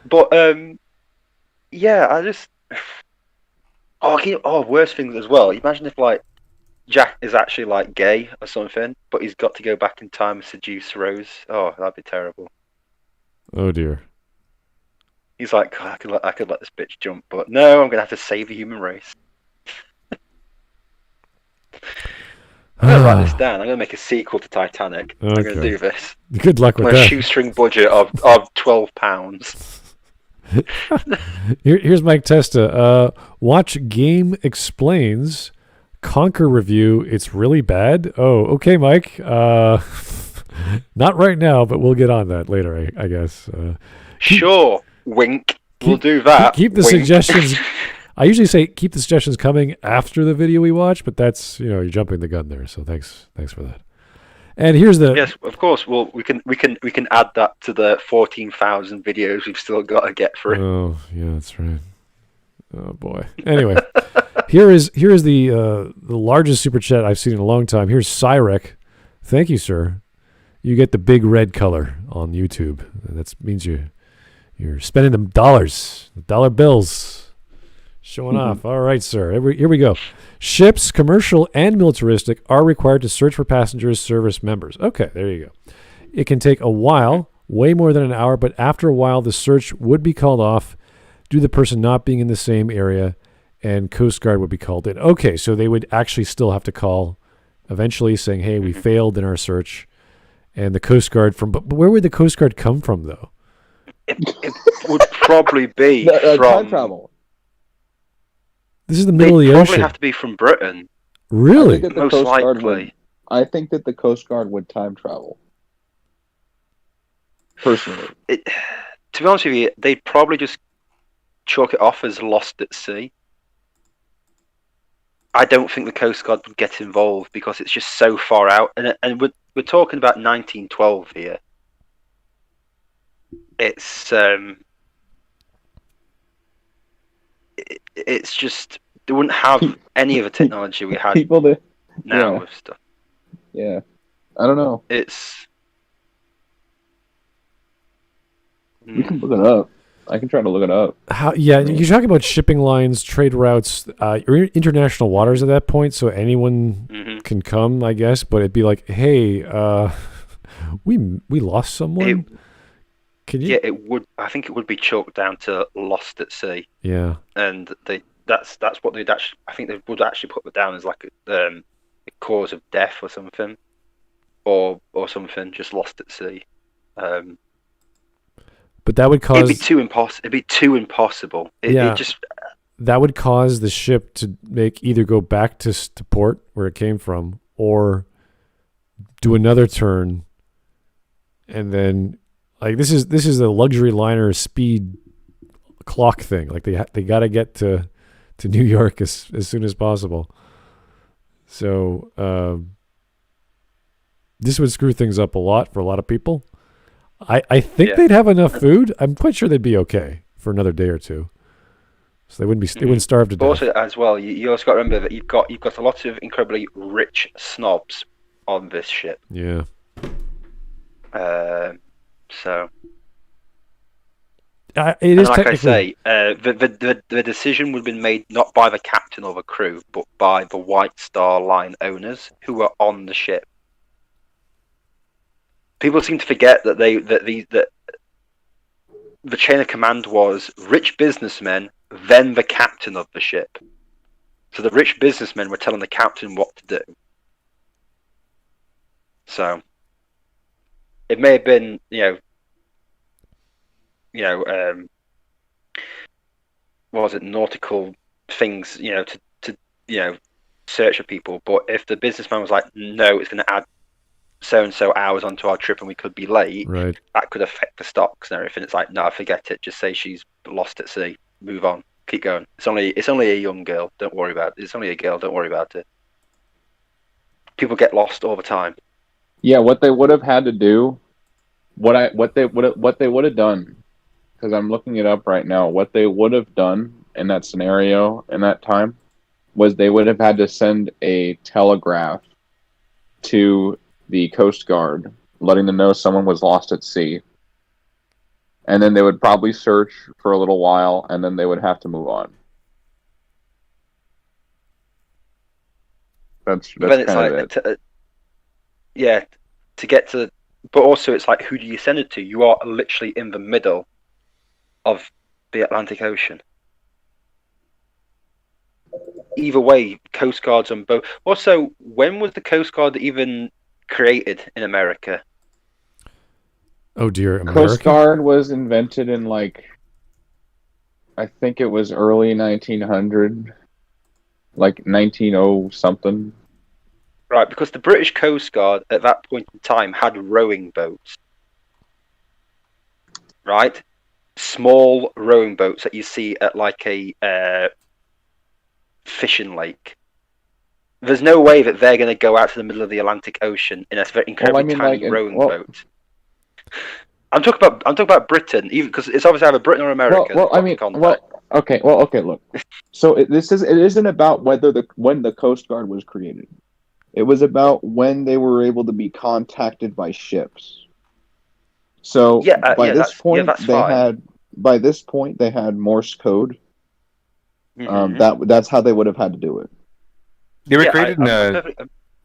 [SPEAKER 2] But yeah, I just worse things as well. Imagine if like Jack is actually like gay or something, but he's got to go back in time and seduce Rose. Oh, that'd be terrible.
[SPEAKER 1] Oh dear.
[SPEAKER 2] He's like, I could let this bitch jump, but no, I'm gonna have to save the human race. I'm going to write this down. I'm going to make a sequel to Titanic. Okay. I'm going to do this.
[SPEAKER 1] Good luck with that.
[SPEAKER 2] A shoestring budget of £12.
[SPEAKER 1] Here's Mike Testa. Watch Game Explains. Conquer review. It's really bad. Oh, okay, Mike. Not right now, but we'll get on that later, I guess.
[SPEAKER 2] Sure. Wink. We'll do that.
[SPEAKER 1] Keep the suggestions... I usually say keep the suggestions coming after the video we watch, but that's you're jumping the gun there. So thanks for that. And here's the
[SPEAKER 2] yes, of course. Well, we can add that to the 14,000 videos we've still got to get through.
[SPEAKER 1] Oh yeah, that's right. Oh boy. Anyway, here is the largest super chat I've seen in a long time. Here's Cyrek. Thank you, sir. You get the big red color on YouTube. That means you You're spending the dollars, dollar bills, showing off. All right, sir. Here we go. Ships, commercial and militaristic, are required to search for passengers, service members. Okay, there you go. It can take a while, way more than an hour, but after a while, the search would be called off due to the person not being in the same area, and Coast Guard would be called in. Okay, so they would actually still have to call eventually saying, hey, we failed in our search. And the Coast Guard but where would the Coast Guard come from, though?
[SPEAKER 2] It would probably be from...
[SPEAKER 3] time travel.
[SPEAKER 1] This is the middle of the
[SPEAKER 2] probably
[SPEAKER 1] ocean.
[SPEAKER 2] have to be from Britain.
[SPEAKER 1] Really?
[SPEAKER 2] Most likely.
[SPEAKER 3] I think that the Coast Guard would time travel. Personally.
[SPEAKER 2] To be honest with you, they'd probably just chalk it off as lost at sea. I don't think the Coast Guard would get involved because it's just so far out. And we're talking about 1912 here. It's just they wouldn't have any of the technology we had now with stuff.
[SPEAKER 3] Yeah, I don't know. We can look it up. I can try to look it up.
[SPEAKER 1] You're talking about shipping lines, trade routes. You're in international waters at that point, so anyone can come, I guess. But it'd be like, hey, we lost someone. Can you?
[SPEAKER 2] Yeah, it would. I think it would be chalked down to lost at sea.
[SPEAKER 1] Yeah,
[SPEAKER 2] and that's what they'd actually. I think they would actually put it down as like a cause of death or something, or something, just lost at sea.
[SPEAKER 1] But that would cause
[SPEAKER 2] it'd be too impossible.
[SPEAKER 1] That would cause the ship to either go back to port where it came from, or do another turn, and then like this is a luxury liner speed clock thing. Like they got to get to New York as soon as possible. So this would screw things up a lot for a lot of people. I think they'd have enough food. I'm quite sure they'd be okay for another day or two. So they wouldn't starve to death.
[SPEAKER 2] Also, as well, you also got to remember that you've got a lot of incredibly rich snobs on this ship.
[SPEAKER 1] Yeah.
[SPEAKER 2] So.
[SPEAKER 1] It is
[SPEAKER 2] like
[SPEAKER 1] technically...
[SPEAKER 2] I say, the decision would have been made not by the captain or the crew, but by the White Star Line owners who were on the ship. People seem to forget that the chain of command was rich businessmen, then the captain of the ship. So the rich businessmen were telling the captain what to do. So it may have been, what was it, nautical things, to search for people. But if the businessman was like, no, it's going to add so-and-so hours onto our trip and we could be late,
[SPEAKER 1] right,
[SPEAKER 2] that could affect the stocks and everything. It's like, no, forget it. Just say she's lost at sea. Move on. Keep going. It's only a young girl. Don't worry about it. It's only a girl. Don't worry about it. People get lost all the time.
[SPEAKER 3] Yeah, what they would have had to do, what they would have done, because I'm looking it up right now. What they would have done in that scenario in that time was they would have had to send a telegraph to the Coast Guard, letting them know someone was lost at sea. And then they would probably search for a little while, and then they would have to move on. That's kind of it. To get to... But also, it's like, who do you send it to? You are literally in the middle of the Atlantic Ocean. Either way, Coast Guards on both... Also, when was the Coast Guard even created in America?
[SPEAKER 1] Oh dear, America?
[SPEAKER 3] Coast Guard was invented in I think it was early 1900, 1900 something.
[SPEAKER 2] Right, because the British Coast Guard at that point in time had rowing boats. Right? Small rowing boats that you see at a fishing lake. There's no way that they're going to go out to the middle of the Atlantic Ocean in a very incredibly tiny rowing boat. I'm talking about Britain, even because it's obviously either Britain or America.
[SPEAKER 3] Okay. Look. So it isn't about when the Coast Guard was created. It was about when they were able to be contacted by ships. So by this point, they had by this point they had Morse code.
[SPEAKER 2] Mhm.
[SPEAKER 3] That's how they would have had to do it.
[SPEAKER 7] They were
[SPEAKER 2] Yeah,
[SPEAKER 7] created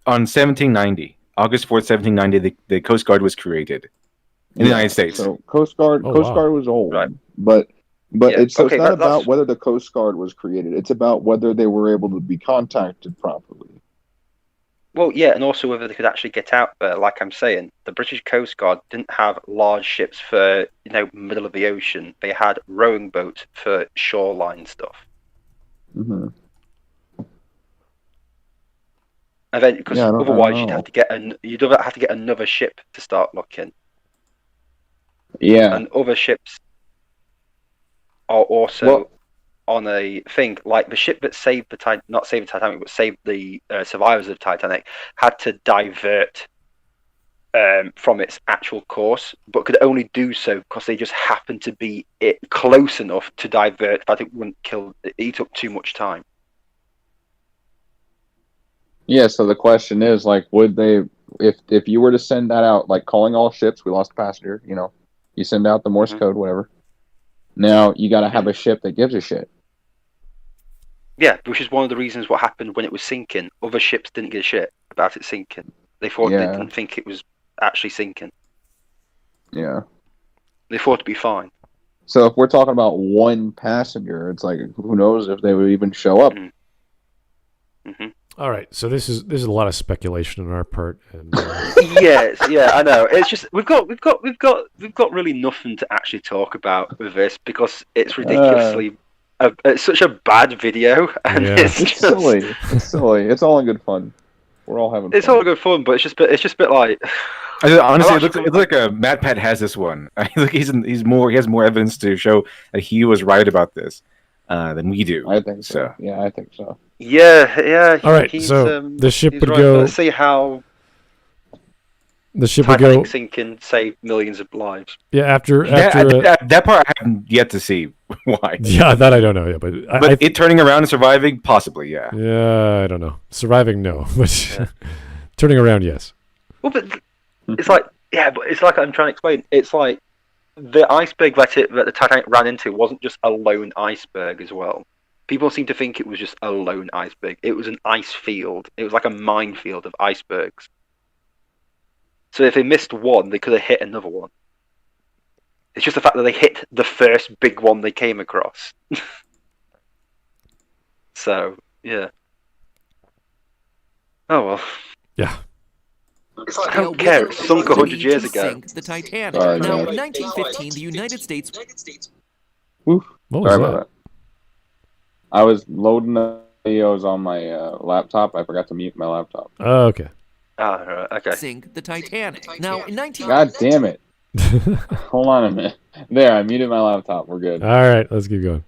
[SPEAKER 7] on 1790. August 4th, 1790, the Coast Guard was created in the United States.
[SPEAKER 3] So Coast Guard was old,
[SPEAKER 2] Right.
[SPEAKER 3] but
[SPEAKER 2] Yeah,
[SPEAKER 3] it's
[SPEAKER 2] okay,
[SPEAKER 3] not
[SPEAKER 2] that's-
[SPEAKER 3] about whether the Coast Guard was created. It's about whether they were able to be contacted properly.
[SPEAKER 2] Well, yeah, and also whether they could actually get out there. Like I'm saying, the British Coast Guard didn't have large ships for middle of the ocean. They had rowing boats for shoreline stuff.
[SPEAKER 3] Mm-hmm.
[SPEAKER 2] And then, because
[SPEAKER 3] Yeah, I don't
[SPEAKER 2] otherwise you'd
[SPEAKER 3] know.
[SPEAKER 2] have to get another ship to start looking.
[SPEAKER 3] Yeah,
[SPEAKER 2] And other ships are also on a thing like the ship that saved the not saved the Titanic, but saved the survivors of Titanic, had to divert from its actual course, but could only do so because they just happened to be close enough to divert. But it wouldn't kill. It took too much time.
[SPEAKER 3] yeah. So the question is, like, would they, if you were to send that out, like calling all ships, we lost a passenger. You send out the Morse code, whatever. Now you got to have a ship that gives a shit.
[SPEAKER 2] Yeah, which is one of the reasons what happened when it was sinking. Other ships didn't give a shit about it sinking. They didn't think it was actually sinking.
[SPEAKER 3] Yeah.
[SPEAKER 2] They thought it'd be fine.
[SPEAKER 3] So if we're talking about one passenger, it's like, who knows if they would even show up?
[SPEAKER 2] Mm-hmm.
[SPEAKER 1] All right, so this is a lot of speculation on our part, and
[SPEAKER 2] Yes, yeah, I know. It's just we've got really nothing to actually talk about with this because it's ridiculously. It's such a bad video, and
[SPEAKER 1] Yeah.
[SPEAKER 2] it's
[SPEAKER 3] It's silly. It's silly. It's all in good fun. We're all having fun.
[SPEAKER 2] It's all good fun, but it's just a bit like.
[SPEAKER 7] Honestly, it looks like MatPat has this one. Look, he has more evidence to show that he was right about this than we do.
[SPEAKER 3] I think so. Yeah, I think so.
[SPEAKER 2] Yeah.
[SPEAKER 1] All right,
[SPEAKER 2] he's,
[SPEAKER 1] so the ship
[SPEAKER 2] he's
[SPEAKER 1] would
[SPEAKER 2] right.
[SPEAKER 1] go.
[SPEAKER 2] Let's see how
[SPEAKER 1] The ship would go.
[SPEAKER 2] Titanic sinking saved millions of lives.
[SPEAKER 1] Yeah, after
[SPEAKER 7] that part I haven't yet to see why.
[SPEAKER 1] Yeah, that I don't know. Yeah, but
[SPEAKER 7] it turning around and surviving, possibly, yeah.
[SPEAKER 1] Yeah, I don't know. Surviving, no, but turning around, yes.
[SPEAKER 2] Well, but it's like but it's like I'm trying to explain. It's like the iceberg that the Titanic ran into wasn't just a lone iceberg as well. People seem to think it was just a lone iceberg. It was an ice field. It was like a minefield of icebergs. So if they missed one, they could have hit another one. It's just the fact that they hit the first big one they came across. So, yeah. Oh well.
[SPEAKER 1] Yeah.
[SPEAKER 2] I don't care. It sunk 100 years ago.
[SPEAKER 4] Sink the Titanic.
[SPEAKER 3] Sorry,
[SPEAKER 4] Now,
[SPEAKER 3] man.
[SPEAKER 4] in 1915, the United States.
[SPEAKER 3] Oof.
[SPEAKER 1] What was
[SPEAKER 3] Sorry
[SPEAKER 1] that?
[SPEAKER 3] about that. I was loading the videos on my laptop. I forgot to mute my laptop.
[SPEAKER 1] Oh, okay.
[SPEAKER 2] Ah, right, okay.
[SPEAKER 4] Sink the Titanic. Now, in 19.
[SPEAKER 3] God damn it. Hold on a minute. There, I muted my laptop. We're good.
[SPEAKER 1] All right, let's keep going.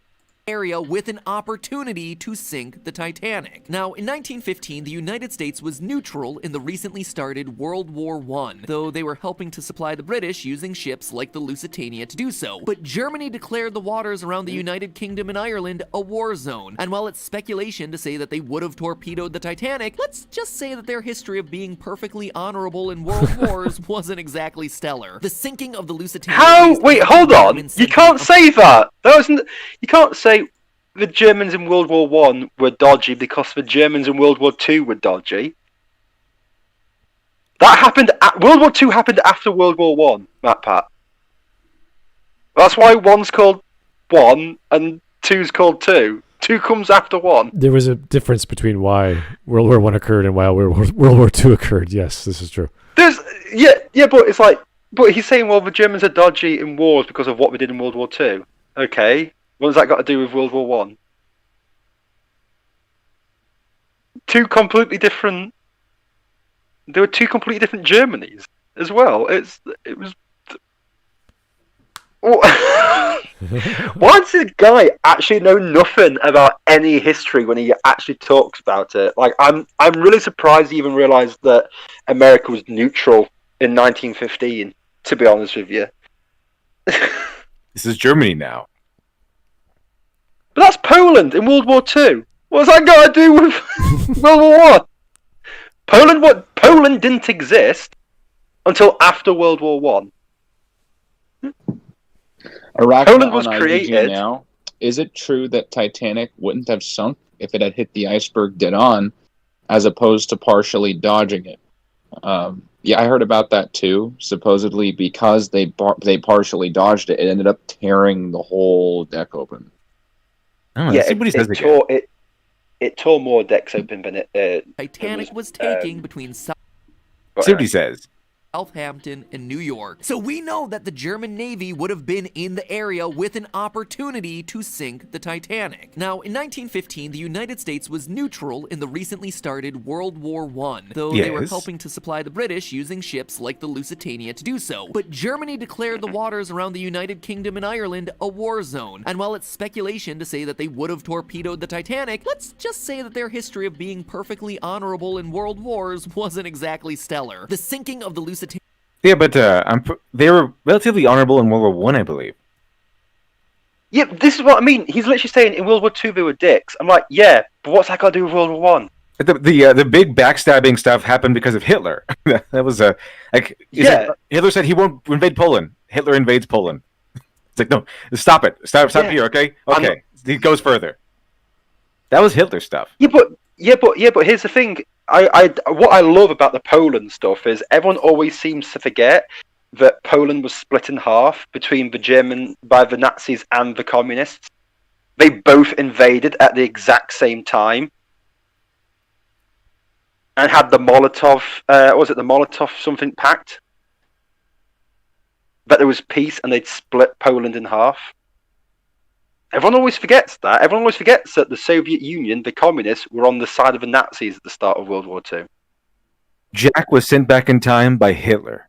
[SPEAKER 4] Area with an opportunity to sink the Titanic. Now, in 1915, the United States was neutral in the recently started World War I, though they were helping to supply the British using ships like the Lusitania to do so. But Germany declared the waters around the United Kingdom and Ireland a war zone, and while it's speculation to say that they would have torpedoed the Titanic, let's just say that their history of being perfectly honorable in world wars wasn't exactly stellar. The sinking of the Lusitania...
[SPEAKER 2] How? Wait, hold on. You can't say that. You can't say the Germans in World War One were dodgy because the Germans in World War Two were dodgy. That happened. World War Two happened after World War One, MatPat. That's why one's called one and two's called two. Two comes after one.
[SPEAKER 1] There was a difference between why World War I occurred and why World War II occurred. Yes, this is true.
[SPEAKER 2] But it's like, but he's saying, well, the Germans are dodgy in wars because of what we did in World War Two. Okay, what has that got to do with World War One? Two completely different. There were two completely different Germanys as well. It was. Why does this guy actually know nothing about any history when he actually talks about it? Like, I'm really surprised he even realised that America was neutral in 1915. To be honest with you,
[SPEAKER 7] This is Germany now.
[SPEAKER 2] but that's Poland in World War Two. What's that got to do with World War One? Poland didn't exist until after World War One. Poland was
[SPEAKER 3] on IGN
[SPEAKER 2] created.
[SPEAKER 3] now. Is it true that Titanic wouldn't have sunk if it had hit the iceberg dead on, as opposed to partially dodging it? Yeah, I heard about that too. Supposedly, because they partially dodged it, it ended up tearing the whole deck open.
[SPEAKER 7] Oh,
[SPEAKER 2] Yeah,
[SPEAKER 7] let's see what he says again.
[SPEAKER 2] tore it tore more decks open than it.
[SPEAKER 4] Titanic was taking between
[SPEAKER 7] See what he says.
[SPEAKER 4] Southampton and New York. So we know that the German Navy would have been in the area with an opportunity to sink the Titanic. Now, in 1915, the United States was neutral in the recently started World War I, though they were
[SPEAKER 7] Yes.
[SPEAKER 4] helping to supply the British using ships like the Lusitania to do so. But Germany declared the waters around the United Kingdom and Ireland a war zone, and while it's speculation to say that they would have torpedoed the Titanic, let's just say that their history of being perfectly honorable in world wars wasn't exactly stellar. The sinking of the Lusitania.
[SPEAKER 7] Yeah, but they were relatively honorable in World War One, I believe.
[SPEAKER 2] Yeah, this is what I mean. He's literally saying in World War II they were dicks. I'm like, yeah, but what's that got to do with World War One?
[SPEAKER 7] The big backstabbing stuff happened because of Hitler. That was Hitler said he won't invade Poland. Hitler invades Poland. It's like, no, stop it. Stop here, okay? Okay. He goes further. That was Hitler stuff.
[SPEAKER 2] Yeah, but here's the thing. What I love about the Poland stuff is everyone always seems to forget that Poland was split in half between by the Nazis and the communists. They both invaded at the exact same time and had the Molotov, the Molotov something pact? That there was peace and they'd split Poland in half. Everyone always forgets that. Everyone always forgets that the Soviet Union, the communists, were on the side of the Nazis at the start of World War II.
[SPEAKER 7] Jack was sent back in time by Hitler.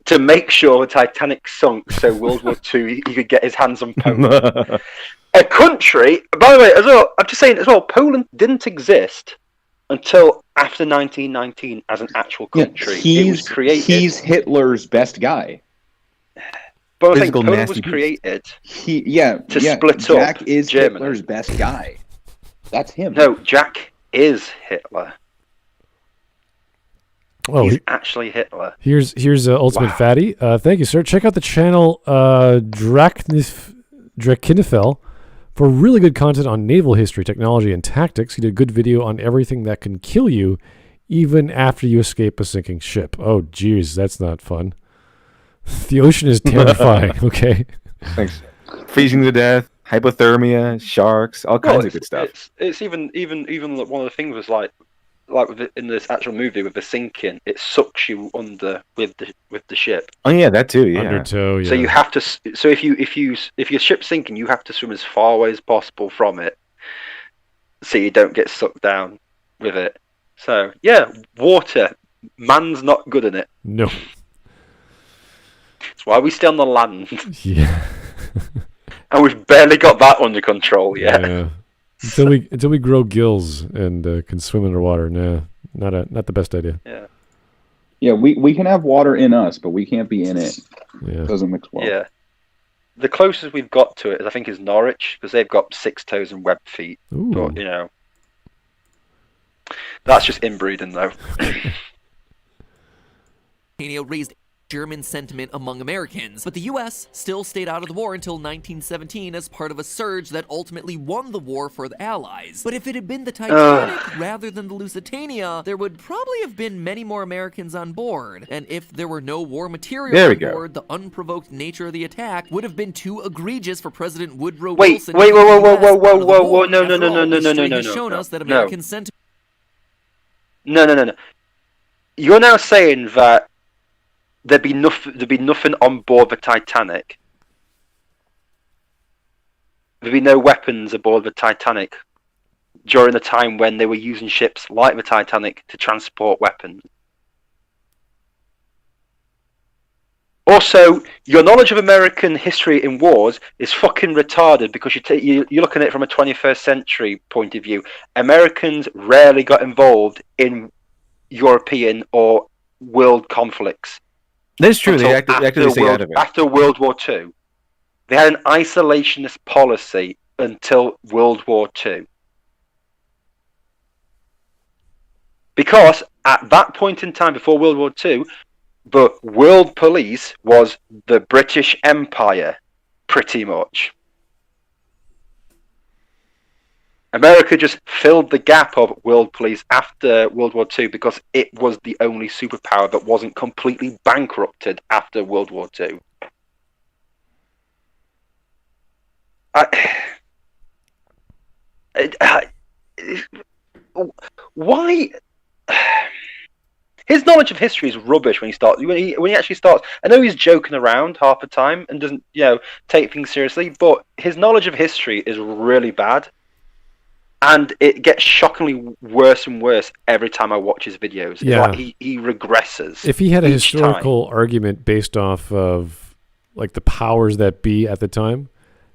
[SPEAKER 2] To make sure the Titanic sunk so World War II he could get his hands on Poland. A country, by the way, as well, I'm just saying as well, Poland didn't exist until after 1919 as an actual country. It was created.
[SPEAKER 3] He's Hitler's best guy.
[SPEAKER 2] But I think Poland was created to split
[SPEAKER 3] Jack
[SPEAKER 2] up
[SPEAKER 3] is
[SPEAKER 2] Germany.
[SPEAKER 3] Hitler's best guy. That's him.
[SPEAKER 2] No, Jack is Hitler.
[SPEAKER 1] Oh,
[SPEAKER 2] He's actually Hitler.
[SPEAKER 1] Here's Ultimate Fatty. Thank you, sir. Check out the channel Drakinifel for really good content on naval history, technology, and tactics. He did a good video on everything that can kill you even after you escape a sinking ship. Oh, jeez, that's not fun. The ocean is terrifying, okay?
[SPEAKER 7] Thanks. Freezing to death, hypothermia, sharks, all kinds of good stuff.
[SPEAKER 2] It's even one of the things was like in this actual movie with the sinking, it sucks you under with the ship.
[SPEAKER 7] Oh yeah, that too. Yeah.
[SPEAKER 1] Undertow. Yeah.
[SPEAKER 2] So you have to. So if your ship's sinking, you have to swim as far away as possible from it, so you don't get sucked down with it. So yeah, water. Man's not good in it.
[SPEAKER 1] No.
[SPEAKER 2] That's why we stay on the land.
[SPEAKER 1] Yeah.
[SPEAKER 2] And we've barely got that under control yet.
[SPEAKER 1] Yeah. Until we grow gills and can swim underwater. Nah, not the best idea.
[SPEAKER 2] Yeah.
[SPEAKER 3] Yeah, we can have water in us, but we can't be in it.
[SPEAKER 1] Yeah.
[SPEAKER 3] It doesn't mix well.
[SPEAKER 2] Yeah. The closest we've got to it, I think, is Norwich, because they've got 6 toes and web feet.
[SPEAKER 1] Ooh.
[SPEAKER 2] But, that's just inbreeding, though.
[SPEAKER 4] Raised German sentiment among Americans, but the US still stayed out of the war until 1917 as part of a surge that ultimately won the war for the Allies. But if it had been the Titanic rather than the Lusitania, there would probably have been many more Americans on board. And if there were no war material on board, the unprovoked nature of the attack would have been too egregious for President Woodrow Wilson.
[SPEAKER 2] Whoa, no.
[SPEAKER 4] Shown us that American sentiment.
[SPEAKER 2] No. You're now saying that there'd be nothing on board the Titanic. There'd be no weapons aboard the Titanic during the time when they were using ships like the Titanic to transport weapons. Also, your knowledge of American history in wars is fucking retarded because you're looking at it from a 21st century point of view. Americans rarely got involved in European or world conflicts.
[SPEAKER 7] That's true. They actively stay out of it.
[SPEAKER 2] After World War II. They had an isolationist policy until World War II. Because at that point in time, before World War II, But world police was the British Empire, pretty much. America just filled the gap of world police after World War II because it was the only superpower that wasn't completely bankrupted after World War II. Why? His knowledge of history is rubbish when he actually starts. I know he's joking around half the time and doesn't, take things seriously, but his knowledge of history is really bad. And it gets shockingly worse and worse every time I watch his videos.
[SPEAKER 1] Yeah.
[SPEAKER 2] Like he regresses.
[SPEAKER 1] If he had a
[SPEAKER 2] each
[SPEAKER 1] historical argument based off of like the powers that be at the time,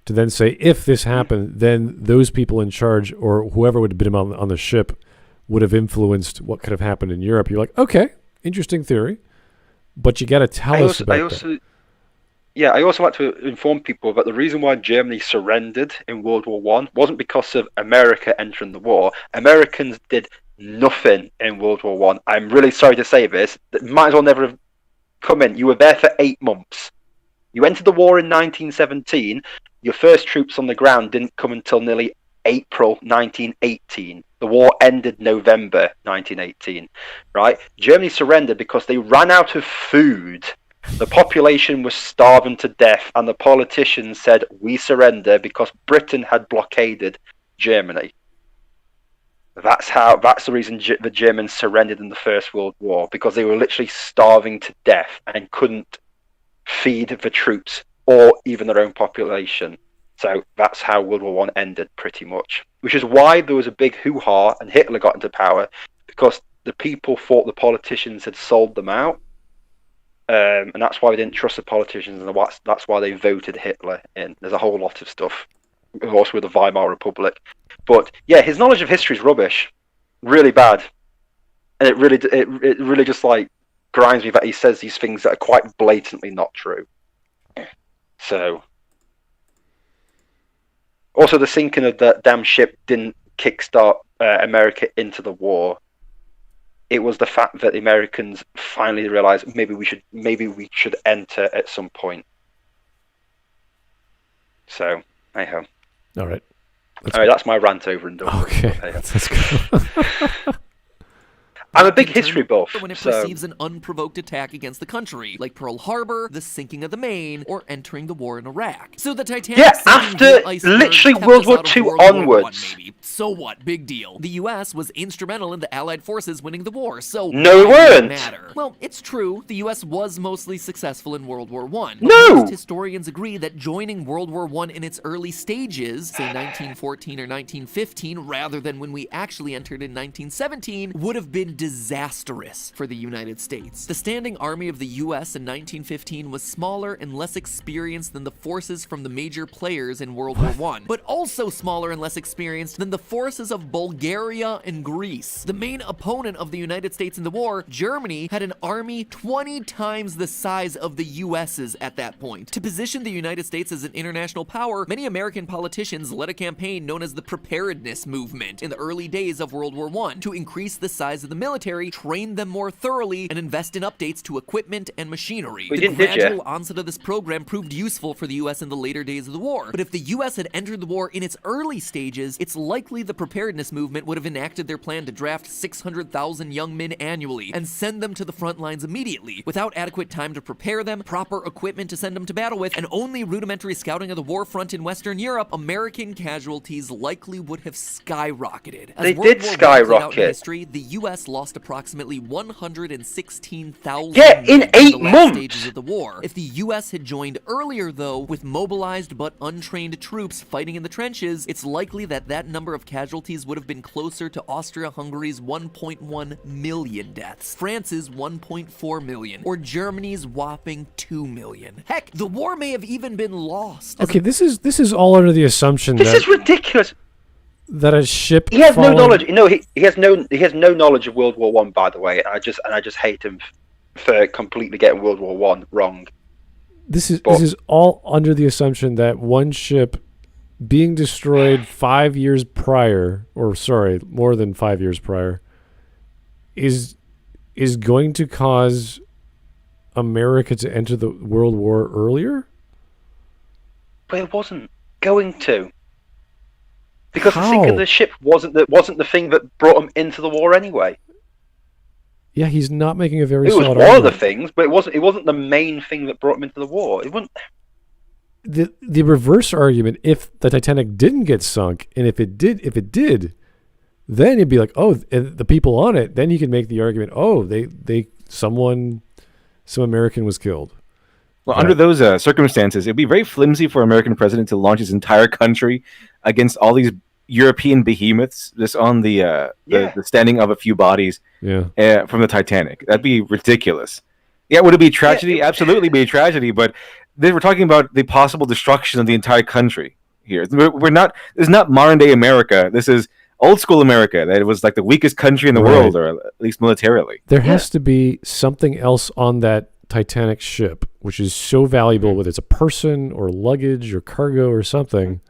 [SPEAKER 1] to then say if this happened, then those people in charge or whoever would have been on the ship would have influenced what could have happened in Europe. You're like, okay, interesting theory, but you got to tell us about that.
[SPEAKER 2] Yeah, I also like to inform people that the reason why Germany surrendered in World War One wasn't because of America entering the war. Americans did nothing in World War One. I'm really sorry to say this. That might as well never have come in. You were there for 8 months. You entered the war in 1917. Your first troops on the ground didn't come until nearly April 1918. The war ended November 1918. Right? Germany surrendered because they ran out of food. The population was starving to death, and the politicians said, "We surrender," because Britain had blockaded Germany. That's the reason the Germans surrendered in the First World War, because they were literally starving to death and couldn't feed the troops or even their own population. So that's how World War One ended, pretty much. Which is why there was a big hoo-ha and Hitler got into power, because the people thought the politicians had sold them out. And that's why they didn't trust the politicians, and that's why they voted Hitler in. There's a whole lot of stuff, also with the Weimar Republic. But yeah, his knowledge of history is rubbish, really bad, and it really just like grinds me that he says these things that are quite blatantly not true. So, also the sinking of that damn ship didn't kickstart America into the war. It was the fact that the Americans finally realized maybe we should enter at some point. So, hey-ho.
[SPEAKER 1] All right.
[SPEAKER 2] That's my rant over and done.
[SPEAKER 1] Okay. Let's go.
[SPEAKER 2] I'm a big history buff.
[SPEAKER 4] When it perceives an unprovoked attack against the country, like Pearl Harbor, the sinking of the Maine, or entering the war in Iraq. So the Titanic
[SPEAKER 2] after literally World War II onwards.
[SPEAKER 4] So what? Big deal. The U.S. was instrumental in the Allied forces winning the war, so
[SPEAKER 2] no, it weren't.
[SPEAKER 4] Matter. Well, it's true. The U.S. was mostly successful in World War I.
[SPEAKER 2] No!
[SPEAKER 4] Most historians agree that joining World War I in its early stages, say 1914 or 1915, rather than when we actually entered in 1917, would have been disastrous for the United States. The standing army of the U.S. in 1915 was smaller and less experienced than the forces from the major players in World War I, but also smaller and less experienced than the forces of Bulgaria and Greece. The main opponent of the United States in the war, Germany, had an army 20 times the size of the U.S.'s at that point. To position the United States as an international power, many American politicians led a campaign known as the Preparedness Movement in the early days of World War I to increase the size of the military, train them more thoroughly, and invest in updates to equipment and machinery. The gradual onset of this program proved useful for the U.S. in the later days of the war, but if the U.S. had entered the war in its early stages, it's likely the Preparedness Movement would have enacted their plan to draft 600,000 young men annually and send them to the front lines immediately, without adequate time to prepare them, proper equipment to send them to battle with, and only rudimentary scouting of the war front in Western Europe. American casualties likely would have skyrocketed. As
[SPEAKER 2] they
[SPEAKER 4] World
[SPEAKER 2] did
[SPEAKER 4] War I
[SPEAKER 2] skyrocket.
[SPEAKER 4] played out in history, the U.S. lost approximately 116,000
[SPEAKER 2] in 8 months
[SPEAKER 4] stages of the war. If the U.S. had joined earlier, though, with mobilized but untrained troops fighting in the trenches, it's likely that that number of casualties would have been closer to Austria-Hungary's 1.1 million deaths, France's 1.4 million, or Germany's whopping 2 million. Heck, the war may have even been lost.
[SPEAKER 1] Okay, this is all under the assumption
[SPEAKER 2] this is ridiculous.
[SPEAKER 1] That a ship.
[SPEAKER 2] He has no knowledge. No, he has no knowledge of World War One. By the way, I just hate him for completely getting World War One wrong.
[SPEAKER 1] This is all under the assumption that one ship being destroyed 5 years prior, or sorry, more than 5 years prior, is going to cause America to enter the World War earlier?
[SPEAKER 2] But it wasn't going to. Because the
[SPEAKER 1] How?
[SPEAKER 2] sinking of the ship wasn't the thing that brought him into the war anyway.
[SPEAKER 1] Yeah, he's not making a very
[SPEAKER 2] It was
[SPEAKER 1] solid
[SPEAKER 2] one of the
[SPEAKER 1] argument.
[SPEAKER 2] things, but it wasn't the main thing that brought him into the war. It wasn't.
[SPEAKER 1] The reverse argument, if the Titanic didn't get sunk, and if it did, then it'd be like, oh, and the people on it, then you can make the argument, oh, some American was killed.
[SPEAKER 7] Well,
[SPEAKER 1] But-
[SPEAKER 7] under those circumstances, it'd be very flimsy for an American president to launch his entire country against all these European behemoths just on the standing of a few bodies
[SPEAKER 1] Yeah.
[SPEAKER 7] from the Titanic. That'd be ridiculous. Yeah, would it be a tragedy? Absolutely be a tragedy, but we're talking about the possible destruction of the entire country here. We're not. This is not modern day America. This is old school America. That it was like the weakest country in the
[SPEAKER 1] Right.
[SPEAKER 7] world, or at least militarily.
[SPEAKER 1] There has to be something else on that Titanic ship, which is so valuable, whether it's a person or luggage or cargo or something.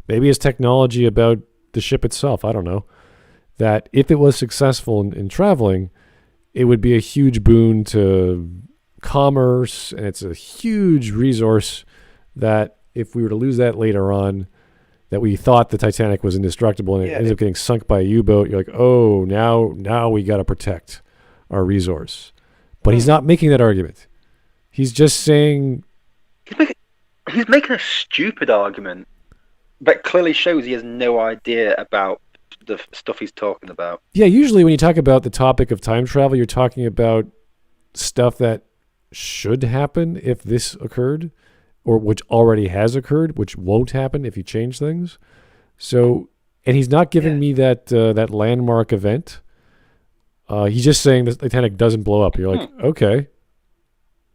[SPEAKER 1] Maybe it's technology about the ship itself. I don't know. That if it was successful in traveling, it would be a huge boon to commerce, and it's a huge resource that if we were to lose that later on, that we thought the Titanic was indestructible and it ends up getting sunk by a U-boat, you're like, oh, now we got to protect our resource. But he's not making that argument. He's just saying...
[SPEAKER 2] He's making a stupid argument that clearly shows he has no idea about the stuff he's talking about.
[SPEAKER 1] Yeah, usually when you talk about the topic of time travel, you're talking about stuff that should happen if this occurred, or which already has occurred, which won't happen if you change things. So, and he's not giving me that landmark event. He's just saying the Titanic doesn't blow up. You're like, okay,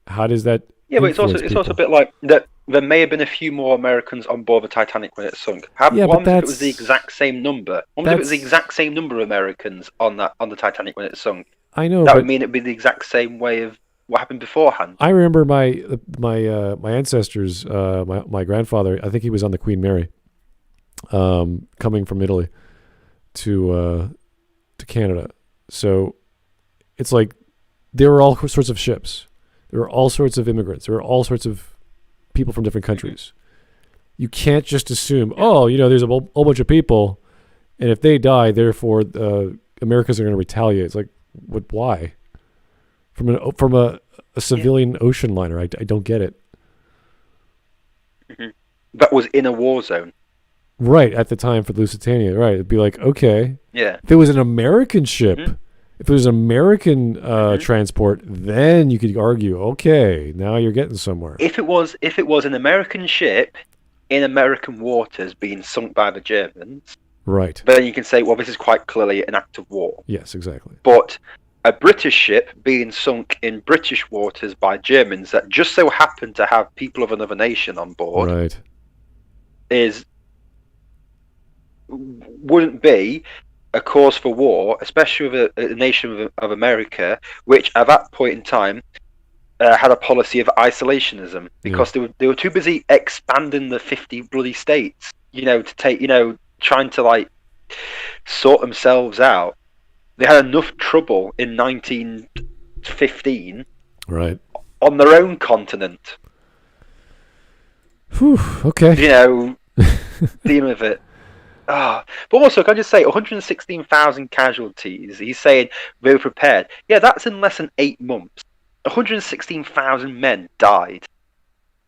[SPEAKER 1] how does that?
[SPEAKER 2] Yeah, but it's also
[SPEAKER 1] influence
[SPEAKER 2] a bit like that. There may have been a few more Americans on board the Titanic when it sunk.
[SPEAKER 1] Yeah, but
[SPEAKER 2] If it was the
[SPEAKER 1] that's-
[SPEAKER 2] exact same number. If it was the exact same number of Americans on the Titanic when it sunk.
[SPEAKER 1] I know,
[SPEAKER 2] That
[SPEAKER 1] but
[SPEAKER 2] would mean it'd be the exact same way of what happened beforehand.
[SPEAKER 1] I remember my ancestors, my grandfather. I think he was on the Queen Mary, coming from Italy to Canada. So it's like there were all sorts of ships. There were all sorts of immigrants. There were all sorts of people from different countries. You can't just assume, there's a whole bunch of people, and if they die, therefore Americans are going to retaliate. It's like, why? From a civilian ocean liner, I don't get it.
[SPEAKER 2] That was in a war zone.
[SPEAKER 1] Right, at the time for the Lusitania, right. It'd be like, okay.
[SPEAKER 2] Yeah.
[SPEAKER 1] If it was an American ship, if it was an American transport, then you could argue, okay, now you're getting somewhere.
[SPEAKER 2] If it was an American ship in American waters being sunk by the Germans,
[SPEAKER 1] Right.
[SPEAKER 2] then you can say, well, this is quite clearly an act of war.
[SPEAKER 1] Yes, exactly.
[SPEAKER 2] But a British ship being sunk in British waters by Germans that just so happen to have people of another nation on board
[SPEAKER 1] Right.
[SPEAKER 2] wouldn't be a cause for war, especially with a nation of America, which at that point in time had a policy of isolationism because they were too busy expanding the 50 bloody states, to take, trying to like sort themselves out. They had enough trouble in 1915
[SPEAKER 1] Right.
[SPEAKER 2] on their own continent.
[SPEAKER 1] Whew, okay.
[SPEAKER 2] Dealing with it. But also, can I just say, 116,000 casualties. He's saying they were prepared. Yeah, that's in less than 8 months. 116,000 men died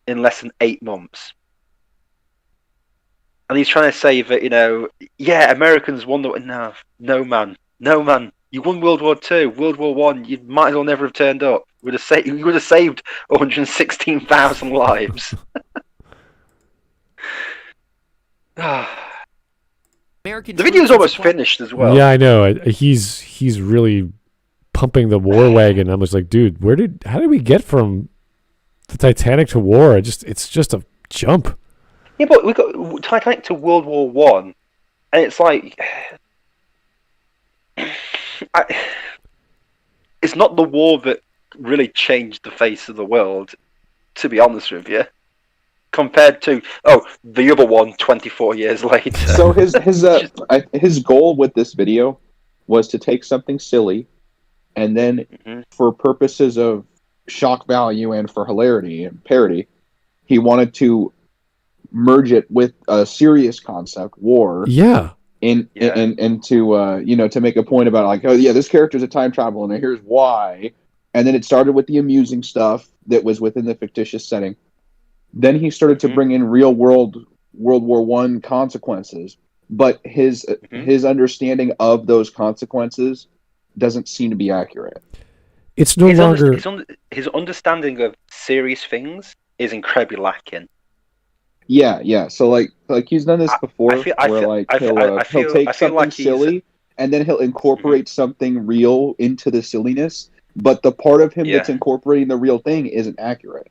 [SPEAKER 2] in less than 8 months. And he's trying to say that, Americans won the... No, man. You won World War II, World War One. You might as well never have turned up. You would have saved 116,000 lives.
[SPEAKER 4] American
[SPEAKER 2] The video's
[SPEAKER 4] troops
[SPEAKER 2] almost
[SPEAKER 4] supply-
[SPEAKER 2] finished as well.
[SPEAKER 1] Yeah, I know. He's really pumping the war wagon. I was like, dude, how did we get from the Titanic to war? It's just a jump.
[SPEAKER 2] Yeah, but we got Titanic to World War One, and it's like, it's not the war that really changed the face of the world, to be honest with you. Compared to the other one 24 years later.
[SPEAKER 3] So his goal with this video was to take something silly, and then for purposes of shock value and for hilarity and parody. He wanted to merge it with a serious concept, war.
[SPEAKER 1] Yeah.
[SPEAKER 3] And to to make a point about like, oh yeah, this character's a time traveler and here's why. And then it started with the amusing stuff that was within the fictitious setting. Then he started to bring in real world World War I consequences, but his understanding of those consequences doesn't seem to be accurate.
[SPEAKER 1] It's no longer
[SPEAKER 2] his understanding of serious things is incredibly lacking.
[SPEAKER 3] Yeah. So like he's done this before, he'll take something silly and then he'll incorporate something real into the silliness, but the part of him that's incorporating the real thing isn't accurate.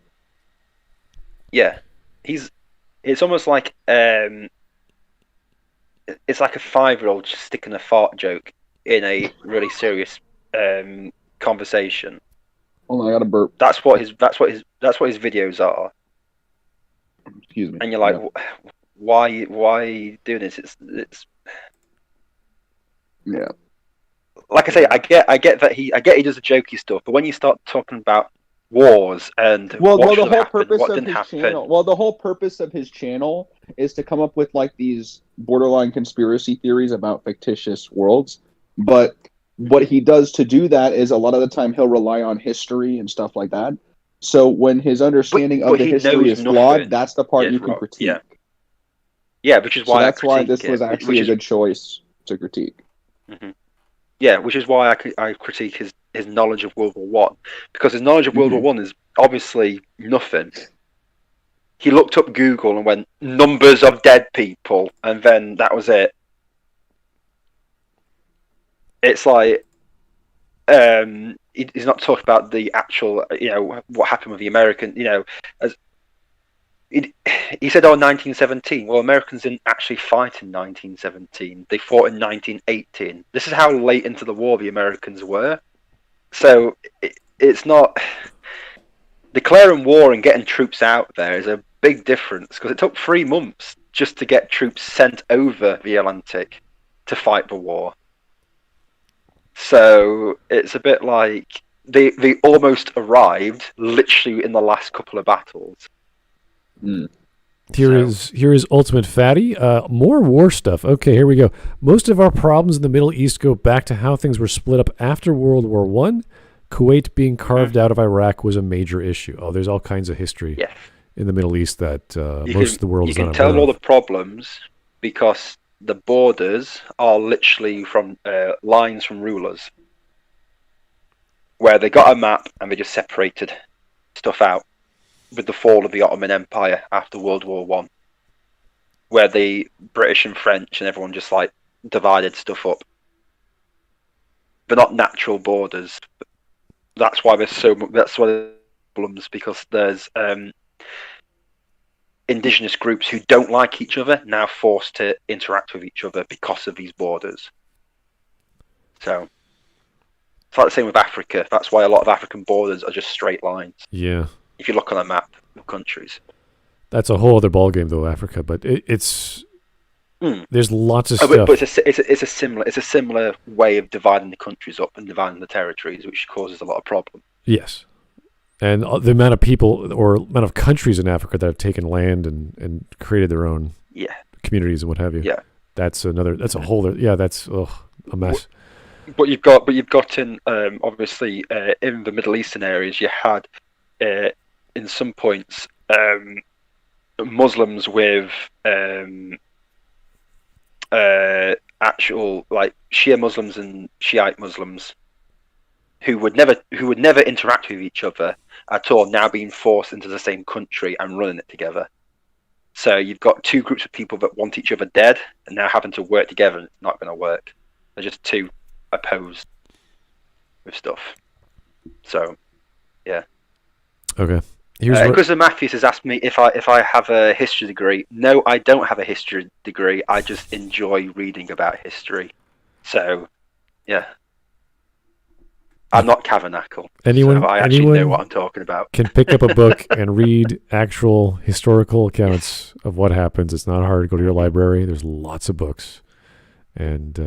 [SPEAKER 2] Yeah, it's almost like it's like a 5-year-old just sticking a fart joke in a really serious conversation.
[SPEAKER 3] Hold on, I got to burp.
[SPEAKER 2] That's what his videos are.
[SPEAKER 3] Excuse me.
[SPEAKER 2] And you're like, why are you doing this? It's
[SPEAKER 3] yeah.
[SPEAKER 2] Like I say, I get that he does the jokey stuff, but when you start talking about wars and the whole
[SPEAKER 3] purpose of his channel is to come up with like these borderline conspiracy theories about fictitious worlds. But what he does to do that is a lot of the time he'll rely on history and stuff like that. So when his understanding of the history is flawed, that's the part you can critique.
[SPEAKER 2] Yeah, which is why
[SPEAKER 3] that's why this was actually a good choice to critique.
[SPEAKER 2] Mm-hmm. Yeah, which is why I critique his knowledge of World War One, because his knowledge of World War One is obviously nothing. He looked up Google and went numbers of dead people, and then that was it. It's like he's not talking about the actual, what happened with the American, as he said, 1917. Well, Americans didn't actually fight in 1917. They fought in 1918. This is how late into the war the Americans were. So it's not declaring war and getting troops out there is a big difference, because it took 3 months just to get troops sent over the Atlantic to fight the war. So it's a bit like they almost arrived literally in the last couple of battles.
[SPEAKER 1] Here is Ultimate Fatty. More war stuff. Okay, here we go. Most of our problems in the Middle East go back to how things were split up after World War I. Kuwait being carved out of Iraq was a major issue. Oh, there's all kinds of history in the Middle East that most of the world is not aware of.
[SPEAKER 2] You can tell all the problems because the borders are literally from lines from rulers, where they got a map and they just separated stuff out with the fall of the Ottoman Empire after World War One, where the British and French and everyone just like divided stuff up. They're not natural borders. That's why there's problems, because there's indigenous groups who don't like each other now forced to interact with each other because of these borders. So it's like the same with Africa. That's why a lot of African borders are just straight lines.
[SPEAKER 1] Yeah.
[SPEAKER 2] If you look on a map of countries.
[SPEAKER 1] That's a whole other ballgame, though, Africa. But it's there's lots of stuff.
[SPEAKER 2] But it's a similar way of dividing the countries up and dividing the territories, which causes a lot of problems.
[SPEAKER 1] Yes, and the amount of people or amount of countries in Africa that have taken land and created their own communities and what have you. Yeah, that's a whole. That's a mess.
[SPEAKER 2] But you've got in obviously in the Middle Eastern areas, you had in some points Muslims with actual like Shia Muslims and Shiite Muslims who would never interact with each other at all, now being forced into the same country and running it together. So you've got 2 groups of people that want each other dead and now having to work together, and it's not going to work. They're just too opposed with stuff. So yeah.
[SPEAKER 1] Okay.
[SPEAKER 2] Because Matthews has asked me if I have a history degree. No, I don't have a history degree. I just enjoy reading about history. So, yeah. I'm not Tabernacle. So I actually know what I'm talking about.
[SPEAKER 1] Can pick up a book and read actual historical accounts of what happens. It's not hard. Go to your library. There's lots of books. And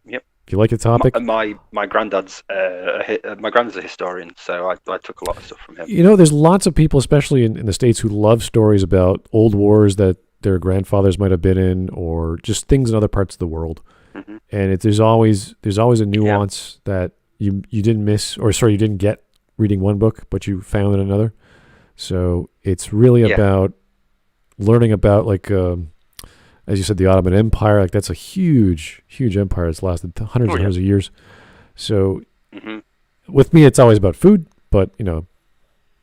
[SPEAKER 1] if If you like the topic,
[SPEAKER 2] My granddad's a historian, so I took a lot of stuff from him.
[SPEAKER 1] you know, there's lots of people, especially in the States, who love stories about old wars that their grandfathers might have been in, or just things in other parts of the world.
[SPEAKER 2] Mm-hmm.
[SPEAKER 1] And there's always a nuance that you didn't miss, or sorry, you didn't get reading one book, but you found in another. So it's really about learning about, like, as you said, the Ottoman Empire. Like, that's a huge, huge empire. It's lasted hundreds and hundreds of years. So with me, it's always about food, but you know,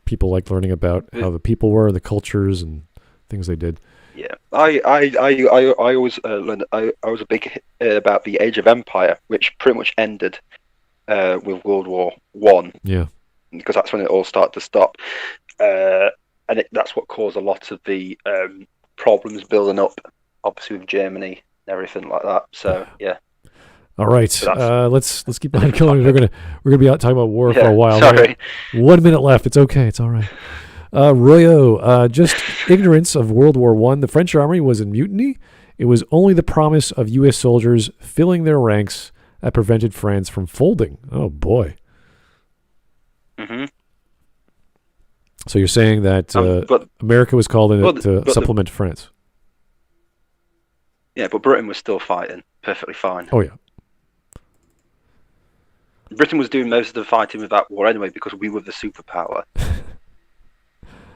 [SPEAKER 1] people like learning about how the people were, the cultures, and things they did.
[SPEAKER 2] Yeah, I always learned. I was a big about the Age of Empire, which pretty much ended with World War One.
[SPEAKER 1] Yeah,
[SPEAKER 2] because that's when it all started to stop, and that's what caused a lot of the problems building up, obviously with Germany and everything like that. So yeah.
[SPEAKER 1] All right,
[SPEAKER 2] So
[SPEAKER 1] let's keep on going. We're gonna be out talking about war for a while.
[SPEAKER 2] Sorry.
[SPEAKER 1] 1 minute left. It's okay. It's all right. Royo, just ignorance of World War I. The French army was in mutiny. It was only the promise of U.S. soldiers filling their ranks that prevented France from folding. Oh boy.
[SPEAKER 2] Mm-hmm.
[SPEAKER 1] So you're saying that
[SPEAKER 2] but
[SPEAKER 1] America was called in to supplement France?
[SPEAKER 2] Yeah, but Britain was still fighting perfectly fine.
[SPEAKER 1] Oh yeah.
[SPEAKER 2] Britain was doing most of the fighting with that war anyway because we were the superpower.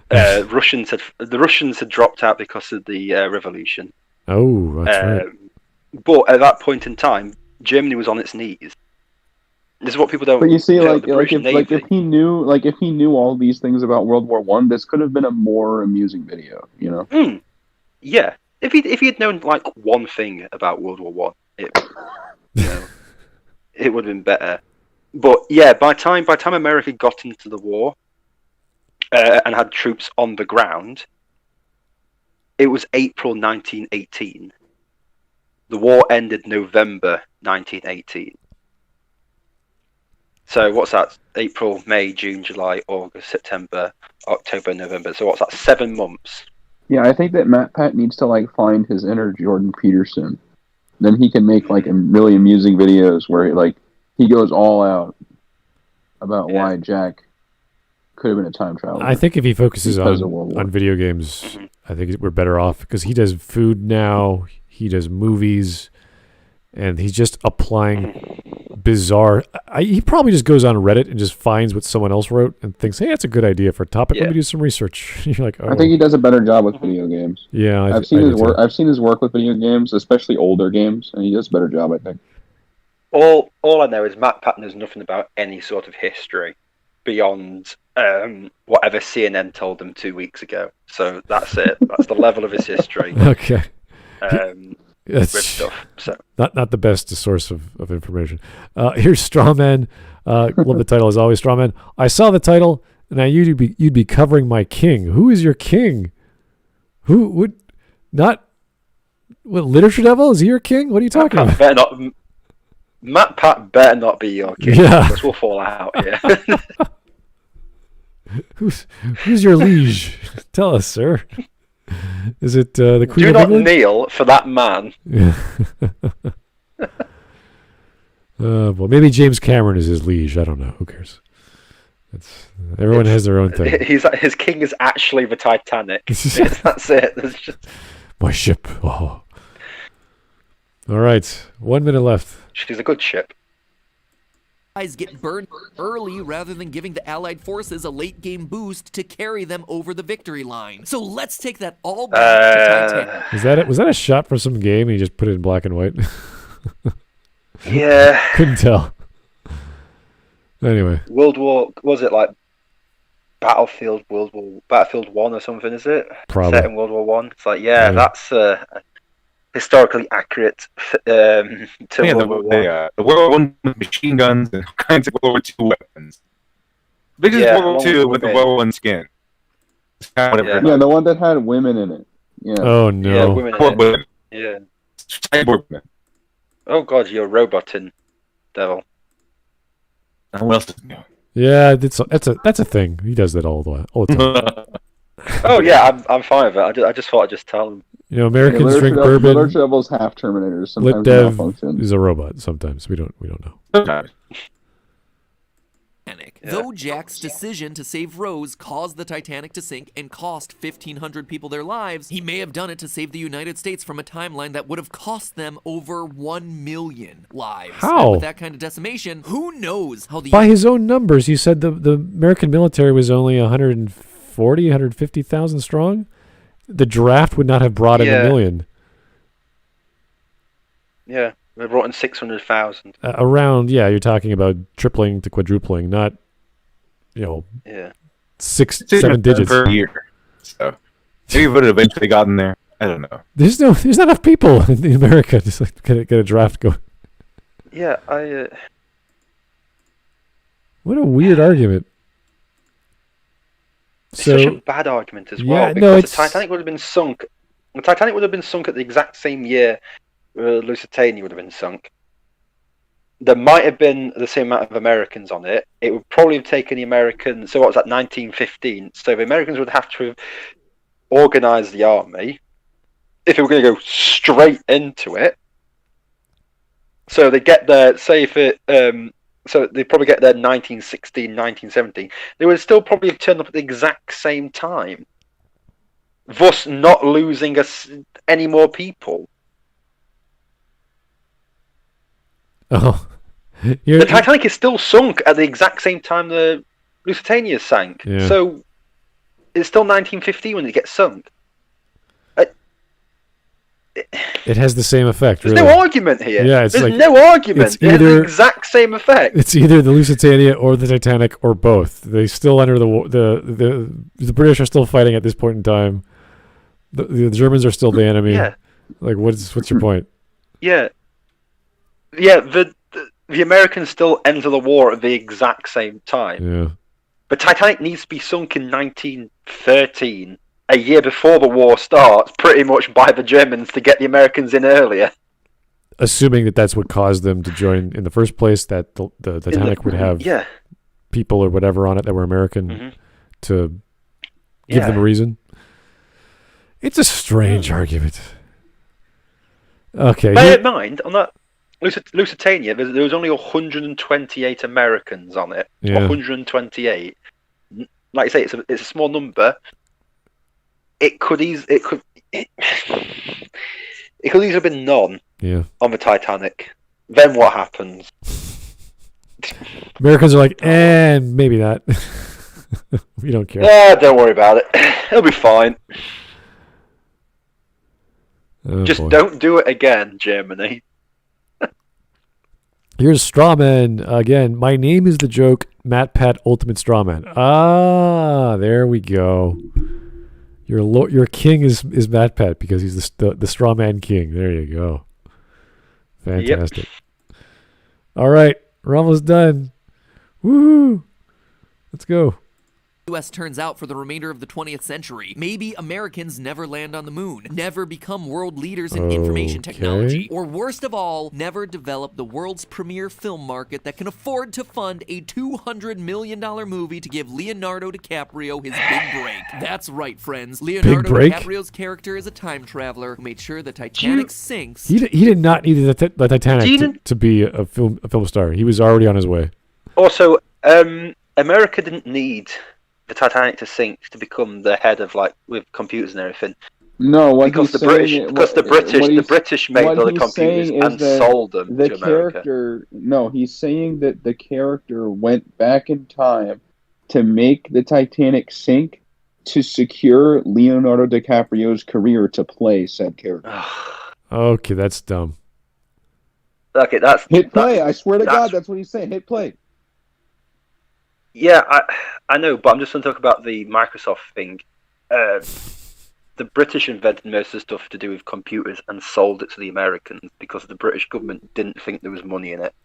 [SPEAKER 2] The Russians had dropped out because of the revolution.
[SPEAKER 1] Oh, that's right.
[SPEAKER 2] But at that point in time, Germany was on its knees. This is what people don't.
[SPEAKER 3] But you see,
[SPEAKER 2] if
[SPEAKER 3] he knew all these things about World War One, this could have been a more amusing video, you know?
[SPEAKER 2] Yeah, if he had known like one thing about World War One, it would have been better. But yeah, by time America got into the war and had troops on the ground, it was April 1918. The war ended November 1918. So what's that? April, May, June, July, August, September, October, November. So what's that? 7 months.
[SPEAKER 3] Yeah, I think that MatPat needs to find his inner Jordan Peterson. Then he can make really amusing videos where he goes all out about why Jack could have been a time traveler.
[SPEAKER 1] I think if he focuses on video games, I think we're better off because he does food now, he does movies, and he's just applying bizarre. He probably just goes on Reddit and just finds what someone else wrote and thinks, "Hey, that's a good idea for a topic. Let me do some research." You're like, "Oh."
[SPEAKER 3] I think he does a better job with video games.
[SPEAKER 1] Yeah,
[SPEAKER 3] I've seen his work. I've seen his work with video games, especially older games, and he does a better job, I think.
[SPEAKER 2] All I know is MatPat knows nothing about any sort of history beyond whatever CNN told him 2 weeks ago. So that's it. That's the level of his history.
[SPEAKER 1] Okay.
[SPEAKER 2] With stuff. So
[SPEAKER 1] not the best source of information. Here's Strawman. Love the title as always. Strawman. I saw the title, and now you'd be covering my king. Who is your king? Who would not? What, LiteratureDevil? Is he your king? What are you talking about?
[SPEAKER 2] MatPat better not be your king.
[SPEAKER 1] Yeah.
[SPEAKER 2] Because we'll fall out. Yeah.
[SPEAKER 1] Who's your liege? Tell us, sir. Is it the Queen
[SPEAKER 2] Do
[SPEAKER 1] of
[SPEAKER 2] not
[SPEAKER 1] England?
[SPEAKER 2] kneel for that man.
[SPEAKER 1] Yeah. Well, maybe James Cameron is his liege. I don't know. Who cares? Everyone has their own thing.
[SPEAKER 2] His king is actually the Titanic. That's it. That's just
[SPEAKER 1] my ship. Oh. All right. 1 minute left.
[SPEAKER 2] She's a good ship.
[SPEAKER 4] Guys get burned early rather than giving the Allied forces a late game boost to carry them over the victory line. So let's take that all back to Titanic.
[SPEAKER 1] Is that it? Was that a shot for some game and you just put it in black and white?
[SPEAKER 2] Yeah.
[SPEAKER 1] Couldn't tell. Anyway.
[SPEAKER 2] World War, was it like Battlefield 1 or something, is it?
[SPEAKER 1] Probably.
[SPEAKER 2] Set in World War 1. It's like, that's historically accurate to World War 1.
[SPEAKER 7] The World War I machine guns and all kinds of World War II weapons. Biggest World War II with the World War I skin.
[SPEAKER 3] Yeah, the one that had women in it. Yeah.
[SPEAKER 1] Oh, no.
[SPEAKER 2] Yeah, women in it. Yeah.
[SPEAKER 7] Cyborg women.
[SPEAKER 2] Oh, God, you're roboting, devil.
[SPEAKER 7] Who else does he know?
[SPEAKER 1] Yeah, that's a thing. He does that all the time.
[SPEAKER 2] Oh yeah, I'm fine with it. I just thought I'd just tell them.
[SPEAKER 1] You know, Americans drink bourbon.
[SPEAKER 3] LiteratureDevil's half Terminators. Sometimes
[SPEAKER 1] LitDev
[SPEAKER 3] malfunction.
[SPEAKER 1] is a robot. Sometimes we don't know.
[SPEAKER 7] Sometimes.
[SPEAKER 4] Titanic. Though Jack's decision to save Rose caused the Titanic to sink and cost 1,500 people their lives, he may have done it to save the United States from a timeline that would have cost them over 1 million lives.
[SPEAKER 1] How?
[SPEAKER 4] And with that kind of decimation, who knows how the...
[SPEAKER 1] By his own numbers, he said the American military was only 150,000 strong. The draft would not have brought in a million.
[SPEAKER 2] Yeah, they brought in 600,000.
[SPEAKER 1] Around, yeah, you're talking about tripling to quadrupling, not, six, 7 digits
[SPEAKER 7] per year. So maybe it would have eventually gotten there. I don't know.
[SPEAKER 1] There's not enough people in America to get a draft going.
[SPEAKER 2] Yeah,
[SPEAKER 1] What a weird argument.
[SPEAKER 2] It's such a bad argument as well, because the Titanic would have been sunk. The Titanic would have been sunk at the exact same year Lusitania would have been sunk. There might have been the same amount of Americans on it. It would probably have taken the Americans. So what was that? 1915. So the Americans would have to have organised the army if they were going to go straight into it. So they get there. Say if it. So they probably get there 1916, 1917. They would still probably have turned up at the exact same time, thus not losing any more people.
[SPEAKER 1] Oh,
[SPEAKER 2] the Titanic is still sunk at the exact same time the Lusitania sank.
[SPEAKER 1] Yeah.
[SPEAKER 2] So it's still 1915 when it gets sunk.
[SPEAKER 1] It has the same effect.
[SPEAKER 2] There's
[SPEAKER 1] really.
[SPEAKER 2] no argument here.
[SPEAKER 1] Yeah, it's
[SPEAKER 2] There's no argument. It has the exact same effect.
[SPEAKER 1] It's either the Lusitania or the Titanic or both. They still enter the British are still fighting at this point in time. The Germans are still the enemy.
[SPEAKER 2] Yeah.
[SPEAKER 1] Like what's your point?
[SPEAKER 2] Yeah. Yeah. The Americans still enter the war at the exact same time.
[SPEAKER 1] Yeah.
[SPEAKER 2] But Titanic needs to be sunk in 1913. A year before the war starts, pretty much by the Germans to get the Americans in earlier.
[SPEAKER 1] Assuming that that's what caused them to join in the first place, that the Titanic would have people or whatever on it that were American to give them a reason. It's a strange argument. Okay.
[SPEAKER 2] Bear in mind, on that Lusitania, there was only 128 Americans on it.
[SPEAKER 1] Yeah.
[SPEAKER 2] 128. Like I say, it's a small number. It could easily have been none on the Titanic. Then what happens?
[SPEAKER 1] Americans are like, maybe not. We don't care.
[SPEAKER 2] Don't worry about it. It'll be fine.
[SPEAKER 1] Oh,
[SPEAKER 2] Just
[SPEAKER 1] boy.
[SPEAKER 2] don't do it again, Germany.
[SPEAKER 1] Here's Strawman again. My name is the joke. MatPat Ultimate Strawman. Ah, there we go. Your king is MatPat because he's the Strawman king. There you go. Fantastic. Yep. All right, we're almost done. Woo! Let's go.
[SPEAKER 4] U.S. turns out for the remainder of the 20th century. Maybe Americans never land on the moon, never become world leaders in information technology, or worst of all, never develop the world's premier film market that can afford to fund a $200 million movie to give Leonardo DiCaprio his big break. That's right, friends. Leonardo DiCaprio's character is a time traveler who made sure the Titanic sinks.
[SPEAKER 1] He did not need the Titanic to be a film star. He was already on his way.
[SPEAKER 2] Also, America didn't need the Titanic to sink to become the head of with computers and everything.
[SPEAKER 3] No,
[SPEAKER 2] because the British made all the computers and sold them to America.
[SPEAKER 3] No, he's saying that the character went back in time to make the Titanic sink to secure Leonardo DiCaprio's career to play said character.
[SPEAKER 1] Okay, that's dumb.
[SPEAKER 2] Okay,
[SPEAKER 3] hit play. I swear to God, that's what he's saying. Hit play.
[SPEAKER 2] Yeah, I know, but I'm just going to talk about the Microsoft thing. The British invented most of the stuff to do with computers and sold it to the Americans because the British government didn't think there was money in it.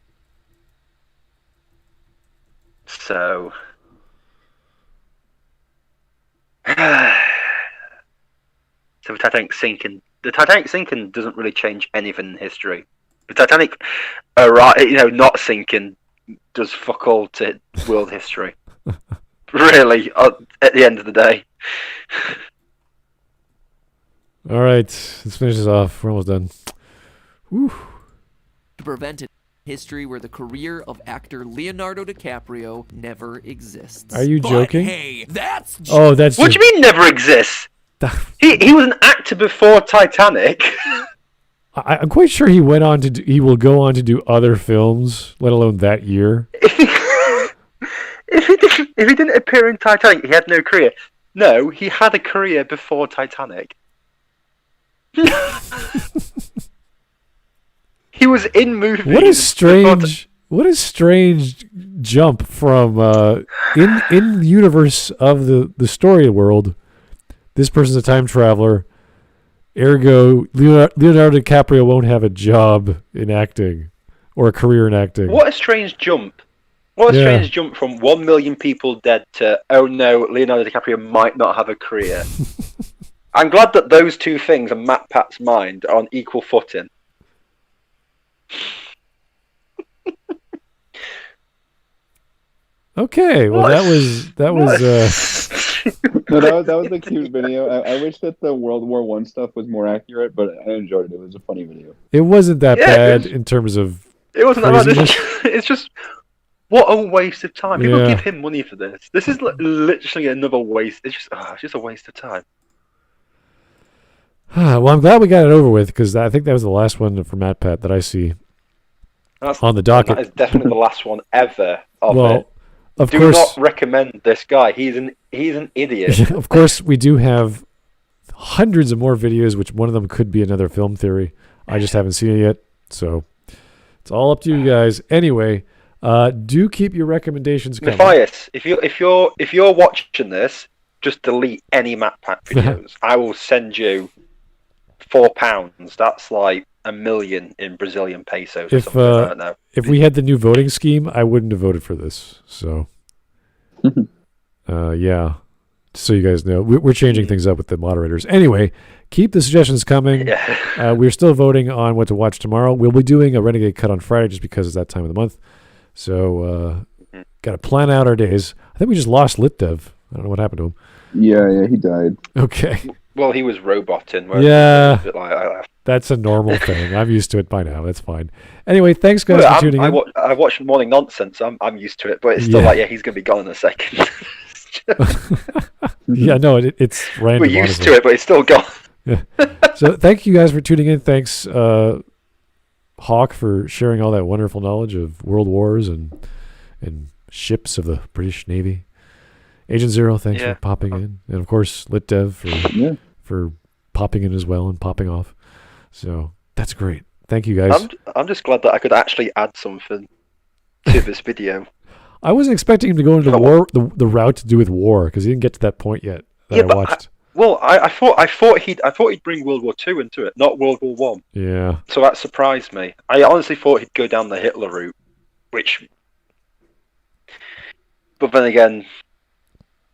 [SPEAKER 2] So... the Titanic sinking doesn't really change anything in history. The Titanic, not sinking does fuck all to world history. Really, at the end of the day.
[SPEAKER 1] All right, let's finish this off. We're almost done. Whew.
[SPEAKER 4] To prevent a history where the career of actor Leonardo DiCaprio never exists.
[SPEAKER 1] Are you
[SPEAKER 4] But
[SPEAKER 1] joking?
[SPEAKER 4] hey, that's
[SPEAKER 1] Oh, that's
[SPEAKER 2] What do you mean never exists? He was an actor before Titanic.
[SPEAKER 1] I'm quite sure he went on to he will go on to do other films, let alone that year.
[SPEAKER 2] If he didn't appear in Titanic, he had no career. No, he had a career before Titanic. He was in movies.
[SPEAKER 1] What a strange jump from in the universe of the story world. This person's a time traveler. Ergo, Leonardo DiCaprio won't have a job in acting or a career in acting.
[SPEAKER 2] What a strange jump. What a strange jump from 1 million people dead to, oh no, Leonardo DiCaprio might not have a career. I'm glad that those two things in MatPat's mind are on equal footing.
[SPEAKER 1] Okay, well that was
[SPEAKER 3] No, that was a cute video. I wish that the World War I stuff was more accurate, but I enjoyed it. It was a funny video.
[SPEAKER 1] it wasn't that
[SPEAKER 2] Yeah,
[SPEAKER 1] bad in terms of
[SPEAKER 2] It wasn't that bad.
[SPEAKER 1] craziness.
[SPEAKER 2] It's just, what a waste of time. People
[SPEAKER 1] Yeah.
[SPEAKER 2] give him money for this. This is literally another waste. It's just a waste of time.
[SPEAKER 1] Well, I'm glad we got it over with because I think that was the last one for MatPat that I see on the docket.
[SPEAKER 2] That is definitely the last one ever of
[SPEAKER 1] Well,
[SPEAKER 2] it.
[SPEAKER 1] of
[SPEAKER 2] Do
[SPEAKER 1] course,
[SPEAKER 2] not recommend this guy. He's an idiot.
[SPEAKER 1] of course, we do have hundreds of more videos, which one of them could be another film theory. I just haven't seen it yet, so it's all up to you guys. Anyway, do keep your recommendations coming.
[SPEAKER 2] Matthias, if you're watching this, just delete any MatPat videos. I will send you £4. That's like $1 million in Brazilian pesos or something. I don't know.
[SPEAKER 1] If we had the new voting scheme, I wouldn't have voted for this. So, yeah. So you guys know, we're changing things up with the moderators. Anyway, keep the suggestions coming.
[SPEAKER 2] Yeah.
[SPEAKER 1] We're still voting on what to watch tomorrow. We'll be doing a Renegade cut on Friday just because it's that time of the month. So, got to plan out our days. I think we just lost LitDev. I don't know what happened to him.
[SPEAKER 3] Yeah, he died.
[SPEAKER 1] Okay.
[SPEAKER 2] Well, he was roboting.
[SPEAKER 1] Yeah.
[SPEAKER 2] Like,
[SPEAKER 1] That's a normal thing. I'm used to it by now. That's fine. Anyway, thanks guys for tuning in.
[SPEAKER 2] I watch Morning Nonsense. I'm used to it, but it's still like, he's gonna be gone in a second.
[SPEAKER 1] Yeah, no, it's random.
[SPEAKER 2] We're used
[SPEAKER 1] honestly.
[SPEAKER 2] to it, but it's still gone.
[SPEAKER 1] Yeah. So thank you guys for tuning in. Thanks, Hawk, for sharing all that wonderful knowledge of world wars and ships of the British Navy. Agent Zero, thanks for popping in, and of course LitDev for popping in as well and popping off. So that's great. Thank you guys.
[SPEAKER 2] I'm just glad that I could actually add something to this video.
[SPEAKER 1] I wasn't expecting him to go into the route to do with war because he didn't get to that point yet. I watched.
[SPEAKER 2] I thought he'd bring World War II into it, not World War One.
[SPEAKER 1] Yeah.
[SPEAKER 2] So that surprised me. I honestly thought he'd go down the Hitler route, but then again,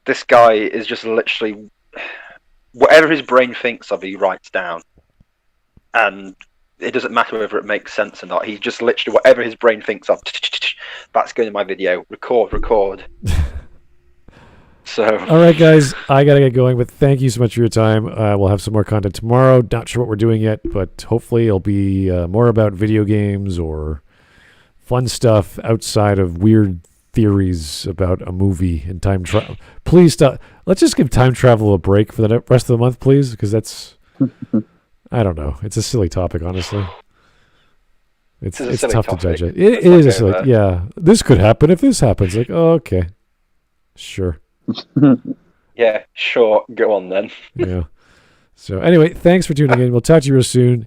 [SPEAKER 2] this guy is just literally whatever his brain thinks of, he writes down, and it doesn't matter whether it makes sense or not. He just literally whatever his brain thinks of, that's going in my video. Record. So.
[SPEAKER 1] All right, guys, I gotta get going, but thank you so much for your time. We'll have some more content tomorrow. Not sure what we're doing yet, but hopefully it'll be more about video games or fun stuff outside of weird theories about a movie and time travel. Please stop. Let's just give time travel a break for the rest of the month, please, because that's I don't know. It's a silly topic, honestly. It's tough to judge it. It is a silly. Yeah, this could happen if this happens. Like, oh, okay, sure.
[SPEAKER 2] Yeah, sure. Go on then.
[SPEAKER 1] Yeah. So anyway, thanks for tuning in. We'll talk to you real soon.